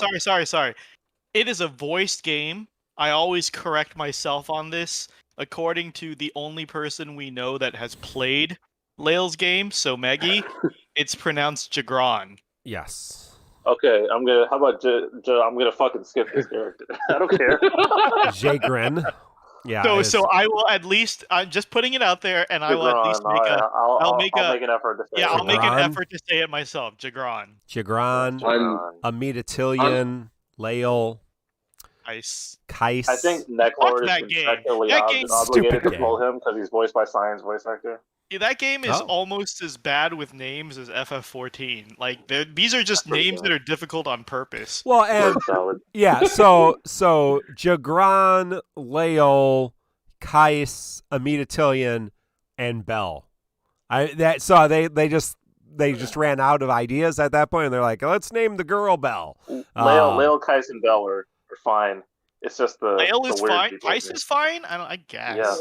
It is a voiced game. I always correct myself on this. According to the only person we know that has played Lail's game, so Meggy, it's pronounced Jagron.
Yes.
Okay, I'm gonna fucking skip this character. I don't care.
Jagren. Yeah.
So I will at least. I'm just putting it out there, and I will at least make a.
I'll make an effort to say it.
I'll make an effort to say it myself. Jagron.
Amidatillion, Lael.
Cait.
I
think Necklord is contractually obligated to pull him because he's voiced by Cyan's voice actor.
Yeah, that game is almost as bad with names as FF14. Like these are just names that are difficult on purpose.
Well, and yeah, so Jagron, Lael, Cait, Amidatillion, and Bell. They just ran out of ideas at that point, and they're like, let's name the girl Bell.
Lael, Cait, and Bell are fine. It's just the
Lael is
weird
fine. Cait is fine. I guess.
Yeah,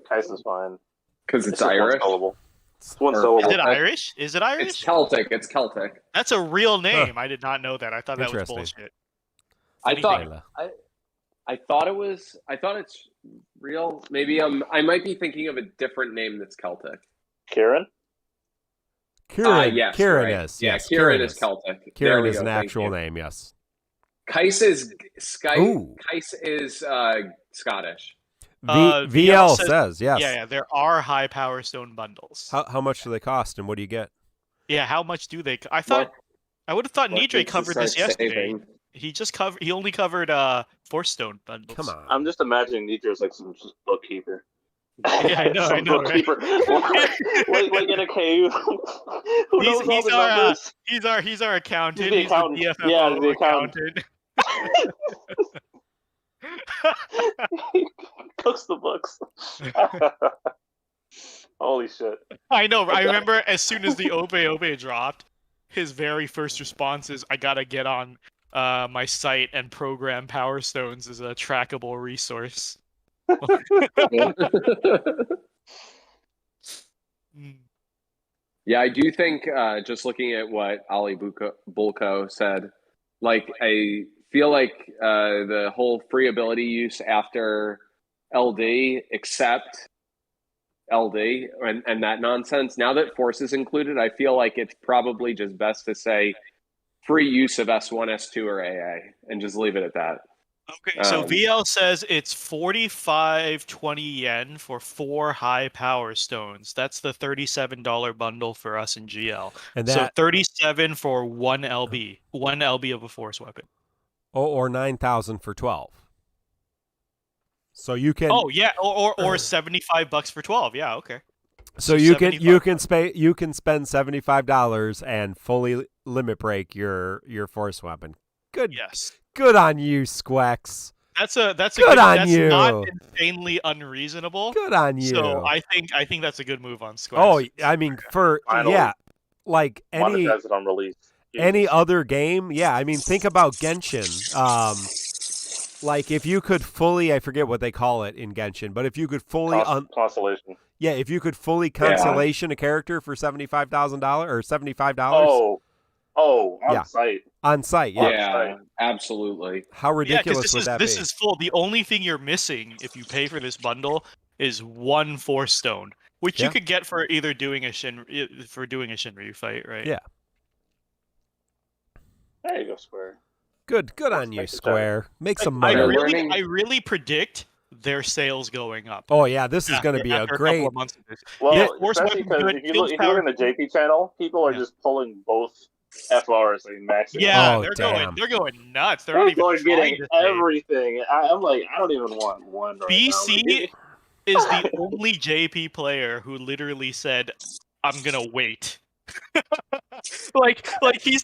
Cait is fine.
Because it's Irish.
It's one syllable.
Is it Irish? Is it Irish?
It's Celtic.
That's a real name. I did not know that. I thought that was bullshit.
I thought it's real. Maybe I might be thinking of a different name that's Celtic.
Kieran?
Yes,
Kieran
right.
is.
Yeah,
Yes,
Kieran is Celtic.
Kieran is an actual name, yes.
Cait is Scottish.
VL says yes.
Yeah, there are high power stone bundles.
How much do they cost, and what do you get?
Yeah, how much do they? I would have thought Nidre covered this yesterday. He only covered 4-stone bundles.
Come on.
I'm just imagining Nidre's like some bookkeeper.
Yeah, I know.
Bookkeeper, right? like in a cave.
He's our accountant.
He's the accountant.
The accountant.
He cooks the books. Holy shit.
I know. I remember as soon as the Obe dropped, his very first response is, I gotta get on my site and program Power Stones as a trackable resource.
Yeah, I do think, just looking at what Ali Bulko said, like, I feel like the whole free ability use after LD, except LD, and that nonsense, now that Force is included, I feel like it's probably just best to say free use of S1, S2, or AA, and just leave it at that.
Okay, so VL says it's 45.20 yen for 4 high power stones. That's the $37 bundle for us in GL. And so 37 for 1 LB of a force weapon.
Or 9,000 for 12. So you can.
Oh yeah, or $75 for 12. Yeah, okay.
So you can spend $75 and fully limit break your force weapon. Good.
Yes.
Good on you, Squex.
That's not insanely unreasonable.
Good on you.
So I think that's a good move on Squex.
Oh, I mean, like
monetize it on release.
Any other game, yeah. I mean, think about Genshin. Like if you could fully, I forget what they call it in Genshin, but if you could fully
constellation.
Yeah, if you could fully constellation a character for $75,000 or $75.
On site.
On site, yeah.
Yeah, absolutely.
How ridiculous would that be?
This is full. The only thing you're missing if you pay for this bundle is 1 Force Stone, which you could get for either doing a Shinryu fight, right?
Yeah.
There you go, Square.
Good on you, Square. Make some money.
I really predict their sales going up.
Oh yeah, this is going to be a great.
Well, especially because if you look in the JP channel, people are just pulling both FRs and max.
Yeah, they're going nuts. They're not even
getting everything. I'm like, I don't even want one. Right
BC
now.
is the only JP player who literally said, "I'm gonna wait." he's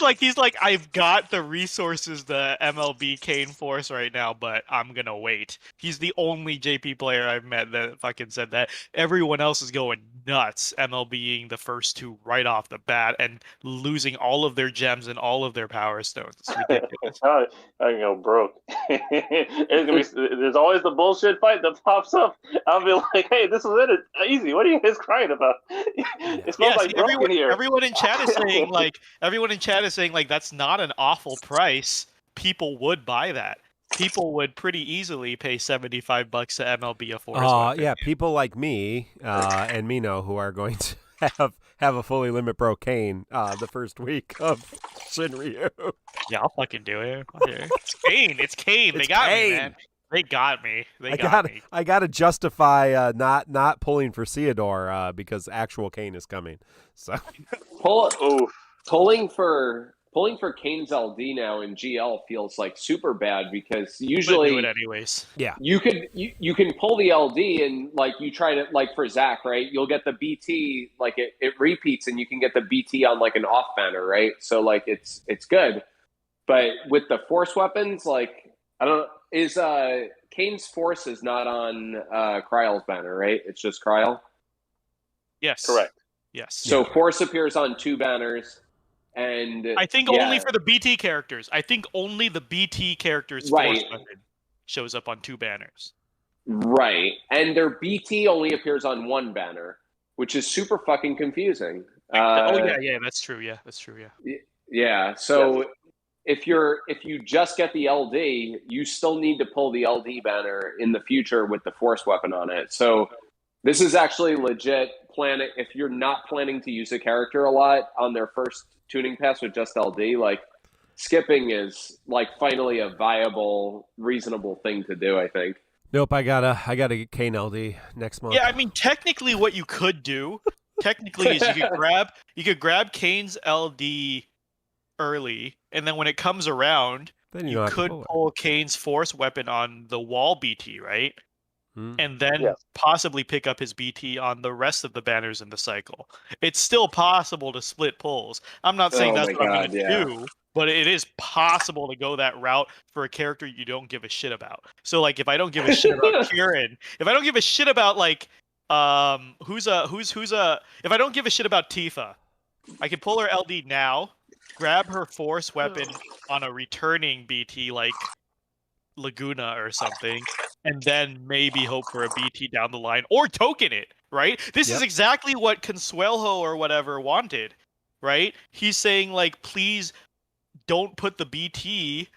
like I've got the resources, the MLB Kane Force right now, but I'm gonna wait. He's the only JP player I've met that fucking said that. Everyone else is going nuts, MLBing the first 2 right off the bat and losing all of their gems and all of their power stones. It's ridiculous.
I can go broke. There's always the bullshit fight that pops up. I'll be like, hey, this is it. Easy. What are you guys crying about? It smells like broken here.
Everyone in chat is saying like that's not an awful price. People would buy that. People would pretty easily pay $75 to MLB a Force weapon.
Yeah, people like me and Mino who are going to have a fully limit broke Kane the first week of Shinryu.
Yeah, I'll fucking do it. It's Kane. They got me, man. They got me. They got me.
I got to justify not pulling for Theodore because actual Cait is coming. So
pulling for Cain's LD now in GL feels like super bad because usually
do it anyways.
Yeah,
you can pull the LD and like you try to like for Zach, right? You'll get the BT, like it repeats and you can get the BT on like an off banner, right? So like it's good. But with the force weapons, like I don't know, is Cain's force is not on Kryle's banner, right? It's just Kryle?
Yes.
Correct.
Yes.
So force appears on 2 banners. And
I think only for the BT characters. I think only the BT characters' force weapon shows up on 2 banners.
Right. And their BT only appears on 1 banner, which is super fucking confusing.
Yeah, that's true. Yeah.
Yeah. So if you just get the LD, you still need to pull the LD banner in the future with the force weapon on it. So this is actually legit planning. If you're not planning to use a character a lot on their first tuning pass with just LD, like skipping is like finally a viable, reasonable thing to do, I think.
Nope, I gotta get Cain LD next month.
Yeah, I mean technically what you could do is you could grab Cain's LD early, and then when it comes around,
then
you could pull Cain's force weapon on the wall BT, right? And then possibly pick up his BT on the rest of the banners in the cycle. It's still possible to split pulls. I'm not saying that's what I'm going to do, but it is possible to go that route for a character you don't give a shit about. So, like, if I don't give a shit about Kieran, if I don't give a shit about like, if I don't give a shit about Tifa, I can pull her LD now, grab her force weapon on a returning BT like Laguna or something, and then maybe hope for a BT down the line or token it, right? This is exactly what Consuelo or whatever wanted, right? He's saying like, please don't put the BT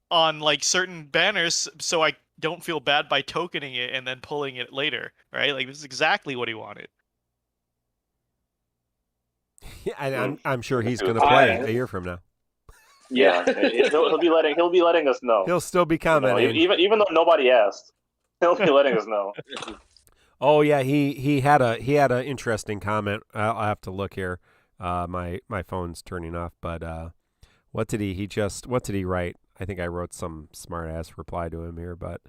on like certain banners so I don't feel bad by tokening it and then pulling it later, right? Like this is exactly what he wanted.
Yeah, and I'm sure he's going to play a year from now.
Yeah, he'll be letting us know.
He'll still be commenting,
even though nobody asked. He'll be letting us know.
Oh yeah, he had a interesting comment. I'll have to look here. My phone's turning off, but what did he write? I think I wrote some smart ass reply to him here, but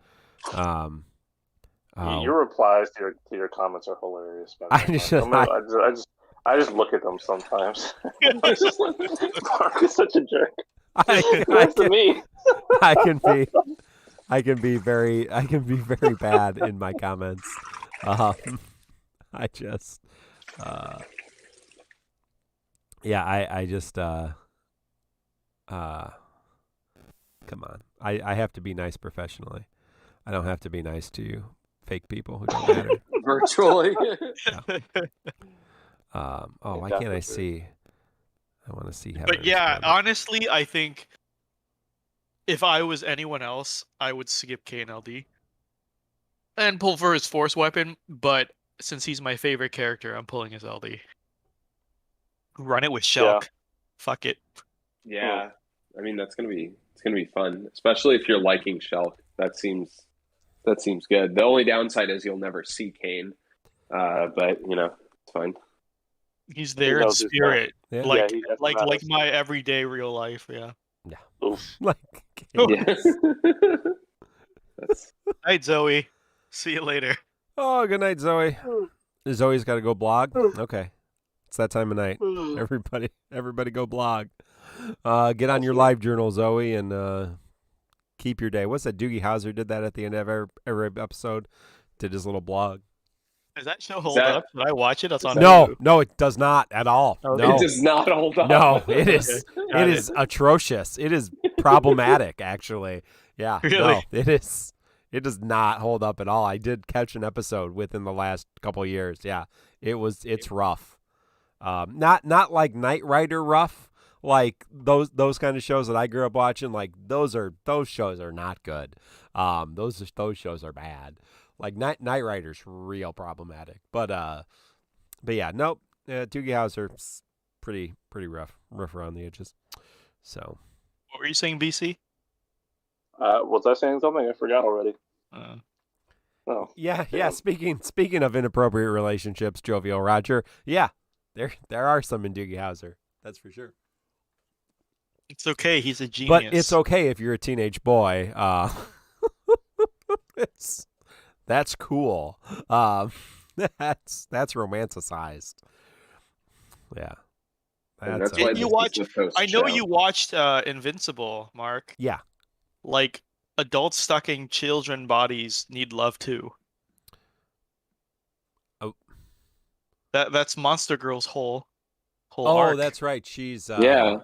your replies to your comments are hilarious. I just look at them sometimes. Mark is such a jerk.
I can be very bad in my comments. I just come on. I have to be nice professionally. I don't have to be nice to you fake people who don't matter.
Virtually.
Why can't I see? I want to see how.
But yeah, honestly, I think if I was anyone else, I would skip KNLD and pull for his force weapon. But since he's my favorite character, I'm pulling his LD. Run it with Shelk. Fuck it.
Yeah, I mean it's gonna be fun, especially if you're liking Shelk. That seems good. The only downside is you'll never see Cain, but it's fine.
He's there in spirit, like my everyday real life. Yeah.
Like.
Yes.
Night, Zoe. See you later.
Oh, good night, Zoe. Zoe's got to go blog. Okay, it's that time of night. Everybody, go blog. Get on your live journal, Zoe, and keep your day. What's that? Doogie Howser did that at the end of every episode. Did his little blog.
Does that show hold up? Did I watch it? That's on
No, it does not at all.
Okay. No. It does not hold up.
No, it is. It is atrocious. It is problematic, actually. Yeah,
really?
No, it is. It does not hold up at all. I did catch an episode within the last couple of years. Yeah, it's rough. Not like Knight Rider rough. Like those kind of shows that I grew up watching. Like those shows are not good. Those shows are bad. Like Knight Rider's real problematic, but yeah, nope. Doogie Howser's pretty rough around the edges. So,
what were you saying, BC?
Was I saying something? I forgot already. Oh.
Yeah. Speaking of inappropriate relationships, Jovial Roger. Yeah, there are some in Doogie Howser. That's for sure.
It's okay. He's a genius.
But it's okay if you're a teenage boy. That's cool. That's romanticized. Yeah.
That's why
you watch. I know you watched Invincible, Mark.
Yeah.
Like adults stuck in children bodies need love too.
Oh.
That's Monster Girl's whole
Oh,
arc.
that's right. She's
yeah.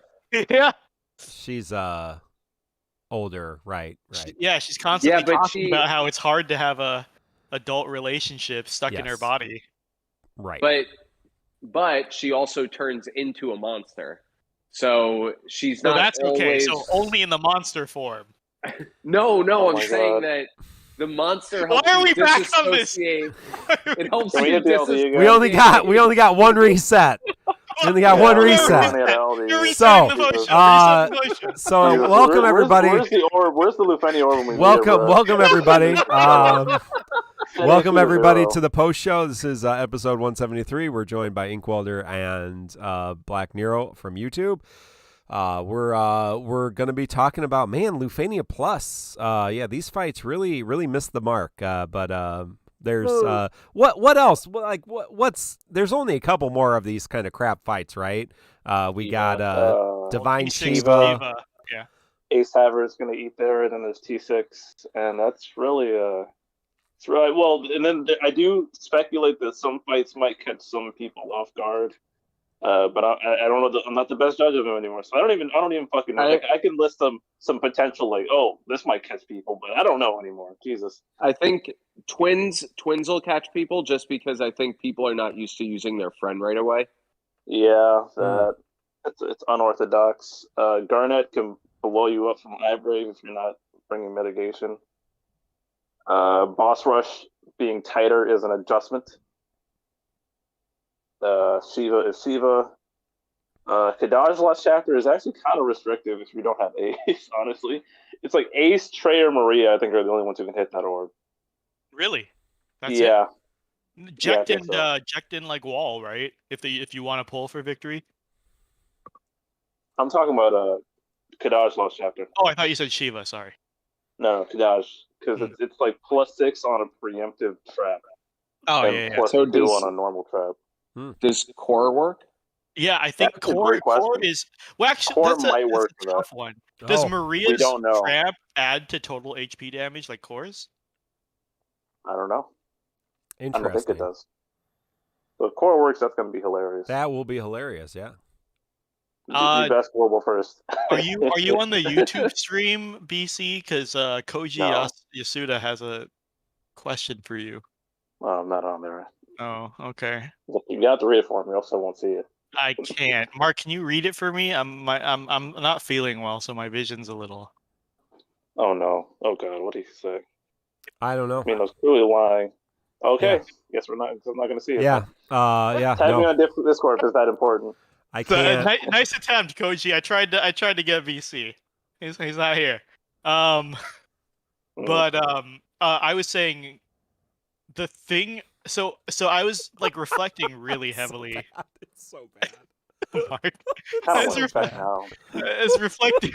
She's older, right.
She's constantly talking about how it's hard to have a adult relationship stuck in her body.
Right.
But she also turns into a monster. So she's not
that's
always...
okay. So only in the monster form.
No, I'm saying that the monster helps.
Why are we back on this?
It helps you
disassociate. We only got one reset. We only got one reset. So welcome everybody.
Where's the orb? Where's the Lufeni orb? When we
welcome everybody. Welcome everybody to the post show. This is episode 173. We're joined by Inkwelder and Black Nero from YouTube. We're gonna be talking about Lufenia Plus. These fights really missed the mark. But there's what else? What's there's only a couple more of these kind of crap fights, right? We got Divine Shiva.
Yeah.
Ace Haver is gonna eat there, and then there's T6, and that's really it's right. Well, and then I do speculate that some fights might catch some people off guard. But I don't know. I'm not the best judge of them anymore, so I don't even fucking know. I can list some potential this might catch people, but I don't know anymore. Jesus.
I think twins will catch people just because I think people are not used to using their friend right away.
Yeah, it's unorthodox. Garnet can blow you up from Library if you're not bringing mitigation. Boss Rush being tighter is an adjustment. Shiva is Shiva. Kadaj last chapter is actually kind of restrictive if you don't have Ace, honestly. It's like Ace, Trey, or Maria, I think, are the only ones who can hit that orb.
Really? That's
it?
Jektin like wall, right? If you want to pull for victory.
I'm talking about Kadaj last chapter.
Oh, I thought you said Shiva, sorry.
No, Kadaj. Because it's like +6 on a preemptive trap.
Oh,
and +2 on a normal trap.
Does core work?
Yeah, I think core is... Well, actually,
core
that's
might work
a tough one. Does Maria's trap add to total HP damage like core's?
I don't know.
Interesting.
I don't think it does. So if core works, that's going to be hilarious.
That will be hilarious, yeah.
The best global first.
Are you on the YouTube stream, BC? Because Koji Yasuda has a question for you.
Well, I'm not on there.
Oh, okay.
You got to read it for me, else I won't see it.
I can't. Mark, can you read it for me? I'm not feeling well, so my vision's a little.
Oh no! Oh god! What did he say?
I don't know.
I mean, I was clearly lying. Okay, Guess I'm not going to see it.
Yeah.
Tag me on Discord if it's that important.
I can't.
Nice attempt, Koji. I tried to get VC. He's not here. But I was saying the thing. So I was like reflecting really heavily.
It's so bad.
Mark.
It's
reflecting.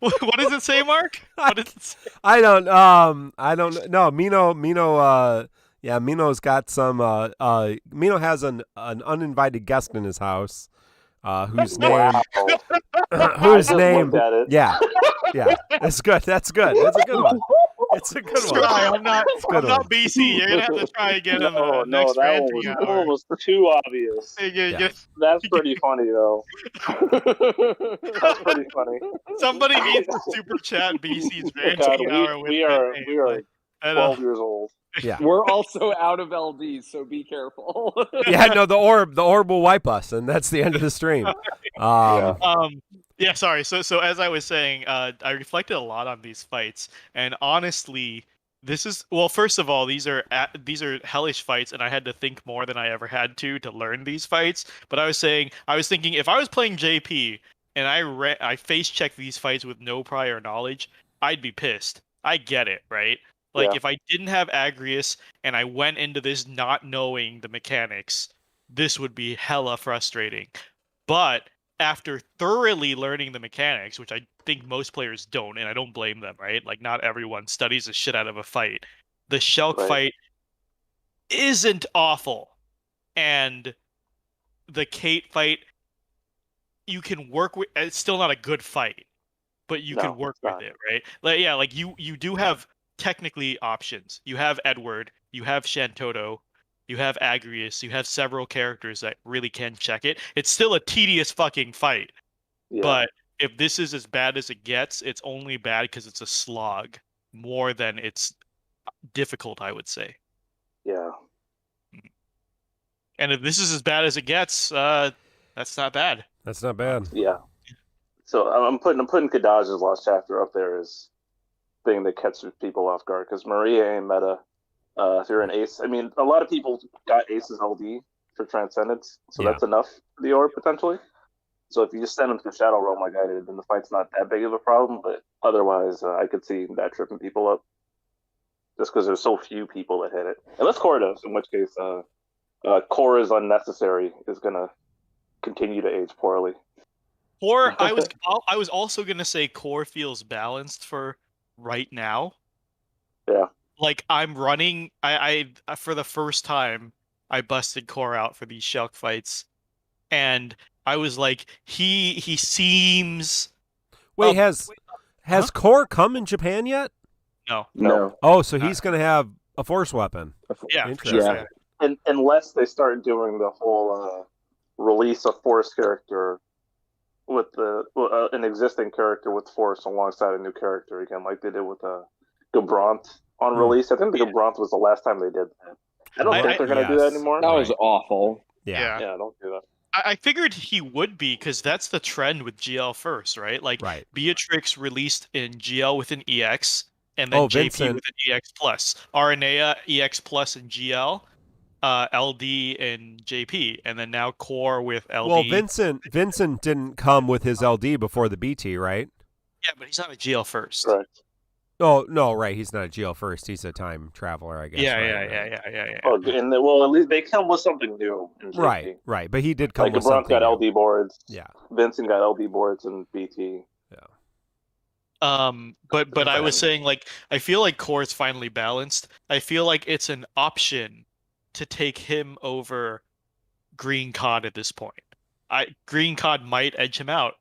What does it say, Mark? What does it say?
I don't know. Mino. Mino's got some. Mino has an uninvited guest in his house. Whose name? Whose name? Yeah. That's good. That's a good one. It's a good one.
I'm not BC. You're gonna have to try again on the next ranting hour.
That was too obvious. That's pretty funny though. That's pretty funny.
Somebody needs to super chat BC's ranting hour.
We are 12 years old.
Yeah,
we're also out of LDs, so be careful.
The orb will wipe us, and that's the end of the stream.
Sorry. So as I was saying, I reflected a lot on these fights, and honestly, first of all, these are hellish fights, and I had to think more than I ever had to learn these fights. But I was thinking, if I was playing JP and I face checked these fights with no prior knowledge, I'd be pissed. I get it, right? Like, if I didn't have Agrius and I went into this not knowing the mechanics, this would be hella frustrating. But after thoroughly learning the mechanics, which I think most players don't, and I don't blame them, right? Like, not everyone studies the shit out of a fight. The Shelk fight isn't awful. And the Cait fight, you can work with. It's still not a good fight, but you can work with it, right? Like you do have technically options. You have Edward, you have Shantoto, you have Agrius, you have several characters that really can check it. It's still a tedious fucking fight. Yeah. But if this is as bad as it gets, it's only bad because it's a slog more than it's difficult, I would say.
Yeah.
And if this is as bad as it gets, that's not bad.
That's not bad.
Yeah. So I'm putting Kadaj's last chapter up there as thing that catches people off guard, because Maria ain't meta. If you're an ace, I mean, a lot of people got aces LD for Transcendence, so that's enough for the orb potentially. So if you just send them to Shadow Realm like I did, then the fight's not that big of a problem. But otherwise, I could see that tripping people up, just because there's so few people that hit it. Unless Core does, in which case, Core is unnecessary is gonna continue to age poorly.
Core, I was also gonna say Core feels balanced for right now.
Yeah.
Like, I'm running, I for the first time, I busted Core out for these Shelk fights, and I was like, he seems.
Wait, has Core come in Japan yet?
No.
Oh, so he's gonna have a force weapon.
Yeah.
Interesting.
Yeah. And unless they start doing the whole release a force character with an existing character with force alongside a new character again, like they did with Gabrant on release. I think the Gabrant was the last time they did that. I don't think they're going to do that anymore.
That was awful.
Yeah,
don't do that.
I figured he would be, because that's the trend with GL first, right? Like, Beatrix released in GL with an EX, and then JP with an EX plus. Aranea EX plus in GL, LD and JP, and then now Core with LD.
Well, Vincent didn't come with his LD before the BT, right?
Yeah, but he's not a GL first.
Right.
Oh, no, right. He's not a GL first. He's a time traveler, I guess.
Yeah.
Oh, and at least they come with something new.
Right. But he did come with
something. Got LD boards.
Yeah.
Vincent got LD boards and BT.
Yeah.
But I was saying, like, I feel like Core is finally balanced. I feel like it's an option to take him over Green Cod at this point. Green Cod might edge him out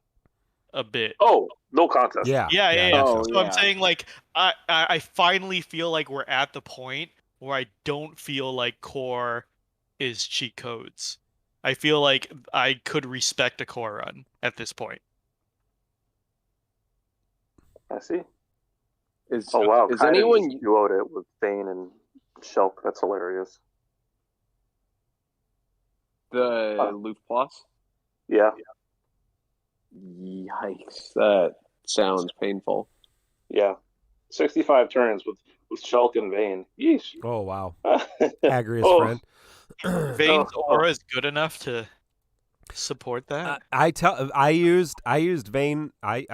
a bit.
Oh, no contest.
Yeah.
Oh,
so I'm saying, like, I finally feel like we're at the point where I don't feel like Core is cheat codes. I feel like I could respect a Core run at this point.
I see.
Is
anyone duoed it with Vayne and Shelk? That's hilarious.
The Loop Plus?
Yeah.
Yikes. That sounds painful.
Yeah. 65 turns with Shelk and Vayne. Yeesh.
Oh, wow. Agrius friend.
Vayne's aura is good enough to support that.
I used Vayne. I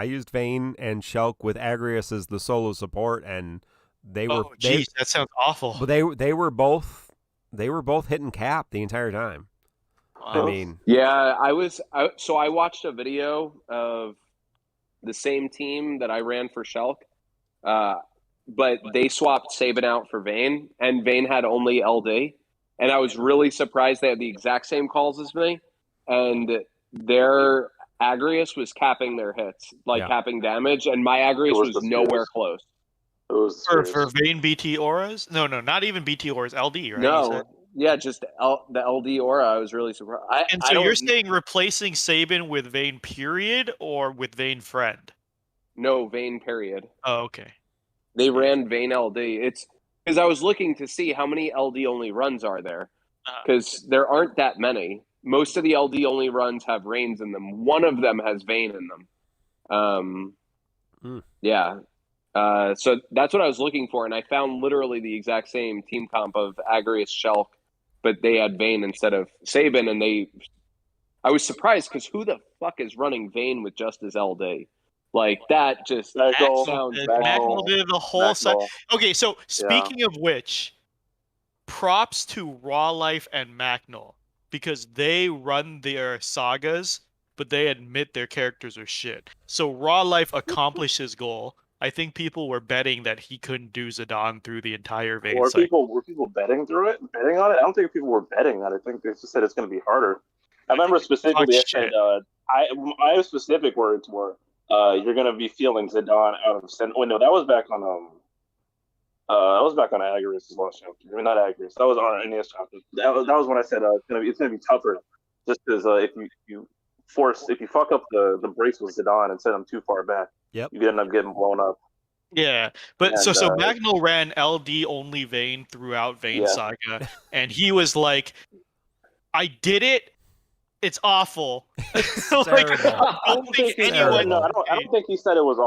used Vayne and Shelk with Agrius as the solo support, and they were.
Oh, jeez, that sounds awful.
But they were both hitting cap the entire time.
Wow.
I mean,
yeah, so I watched a video of the same team that I ran for Shelk, but they swapped Sabin out for Vayne, and Vayne had only LD, and I was really surprised they had the exact same calls as me, and their Agrius was capping their hits, capping damage, and my Agrius was nowhere close.
It was
for Vayne BT auras? No, not even BT auras, LD, right?
No. Yeah, just the LD aura. I was really surprised.
You're saying replacing Sabin with Vayne period or with Vayne friend?
No, Vayne period.
Oh, okay.
They ran Vayne LD. It's because I was looking to see how many LD only runs are there, because there aren't that many. Most of the LD only runs have Reigns in them. One of them has Vayne in them. Yeah. So that's what I was looking for, and I found literally the exact same team comp of Agrius Shelk, but they had Vayne instead of Sabin, and I was surprised because who the fuck is running Vayne with just his LD? Like that just sounds
Magnol did the whole side. Okay, so speaking of which, props to Raw Life and Magnol because they run their sagas, but they admit their characters are shit. So Raw Life accomplished his goal. I think people were betting that he couldn't do Zidane through the entire vein.
Were people betting through it? Betting on it? I don't think people were betting that. I think they just said it's going to be harder. I remember specifically I said, I have specific words were, you're going to be feeling Zidane out of Sen. Oh, no, that was back on Agorist's last chapter. I mean, not Agorist. That was our NES chapter. That was when I said it's going to be tougher, just because if you fuck up the breaks with Zidane and send them too far back, you end up getting blown up.
Yeah, but so Magnol ran LD only Vayne throughout Vayne Saga, and he was like, "I did it. It's awful."
Like,
I don't think he said it was awful.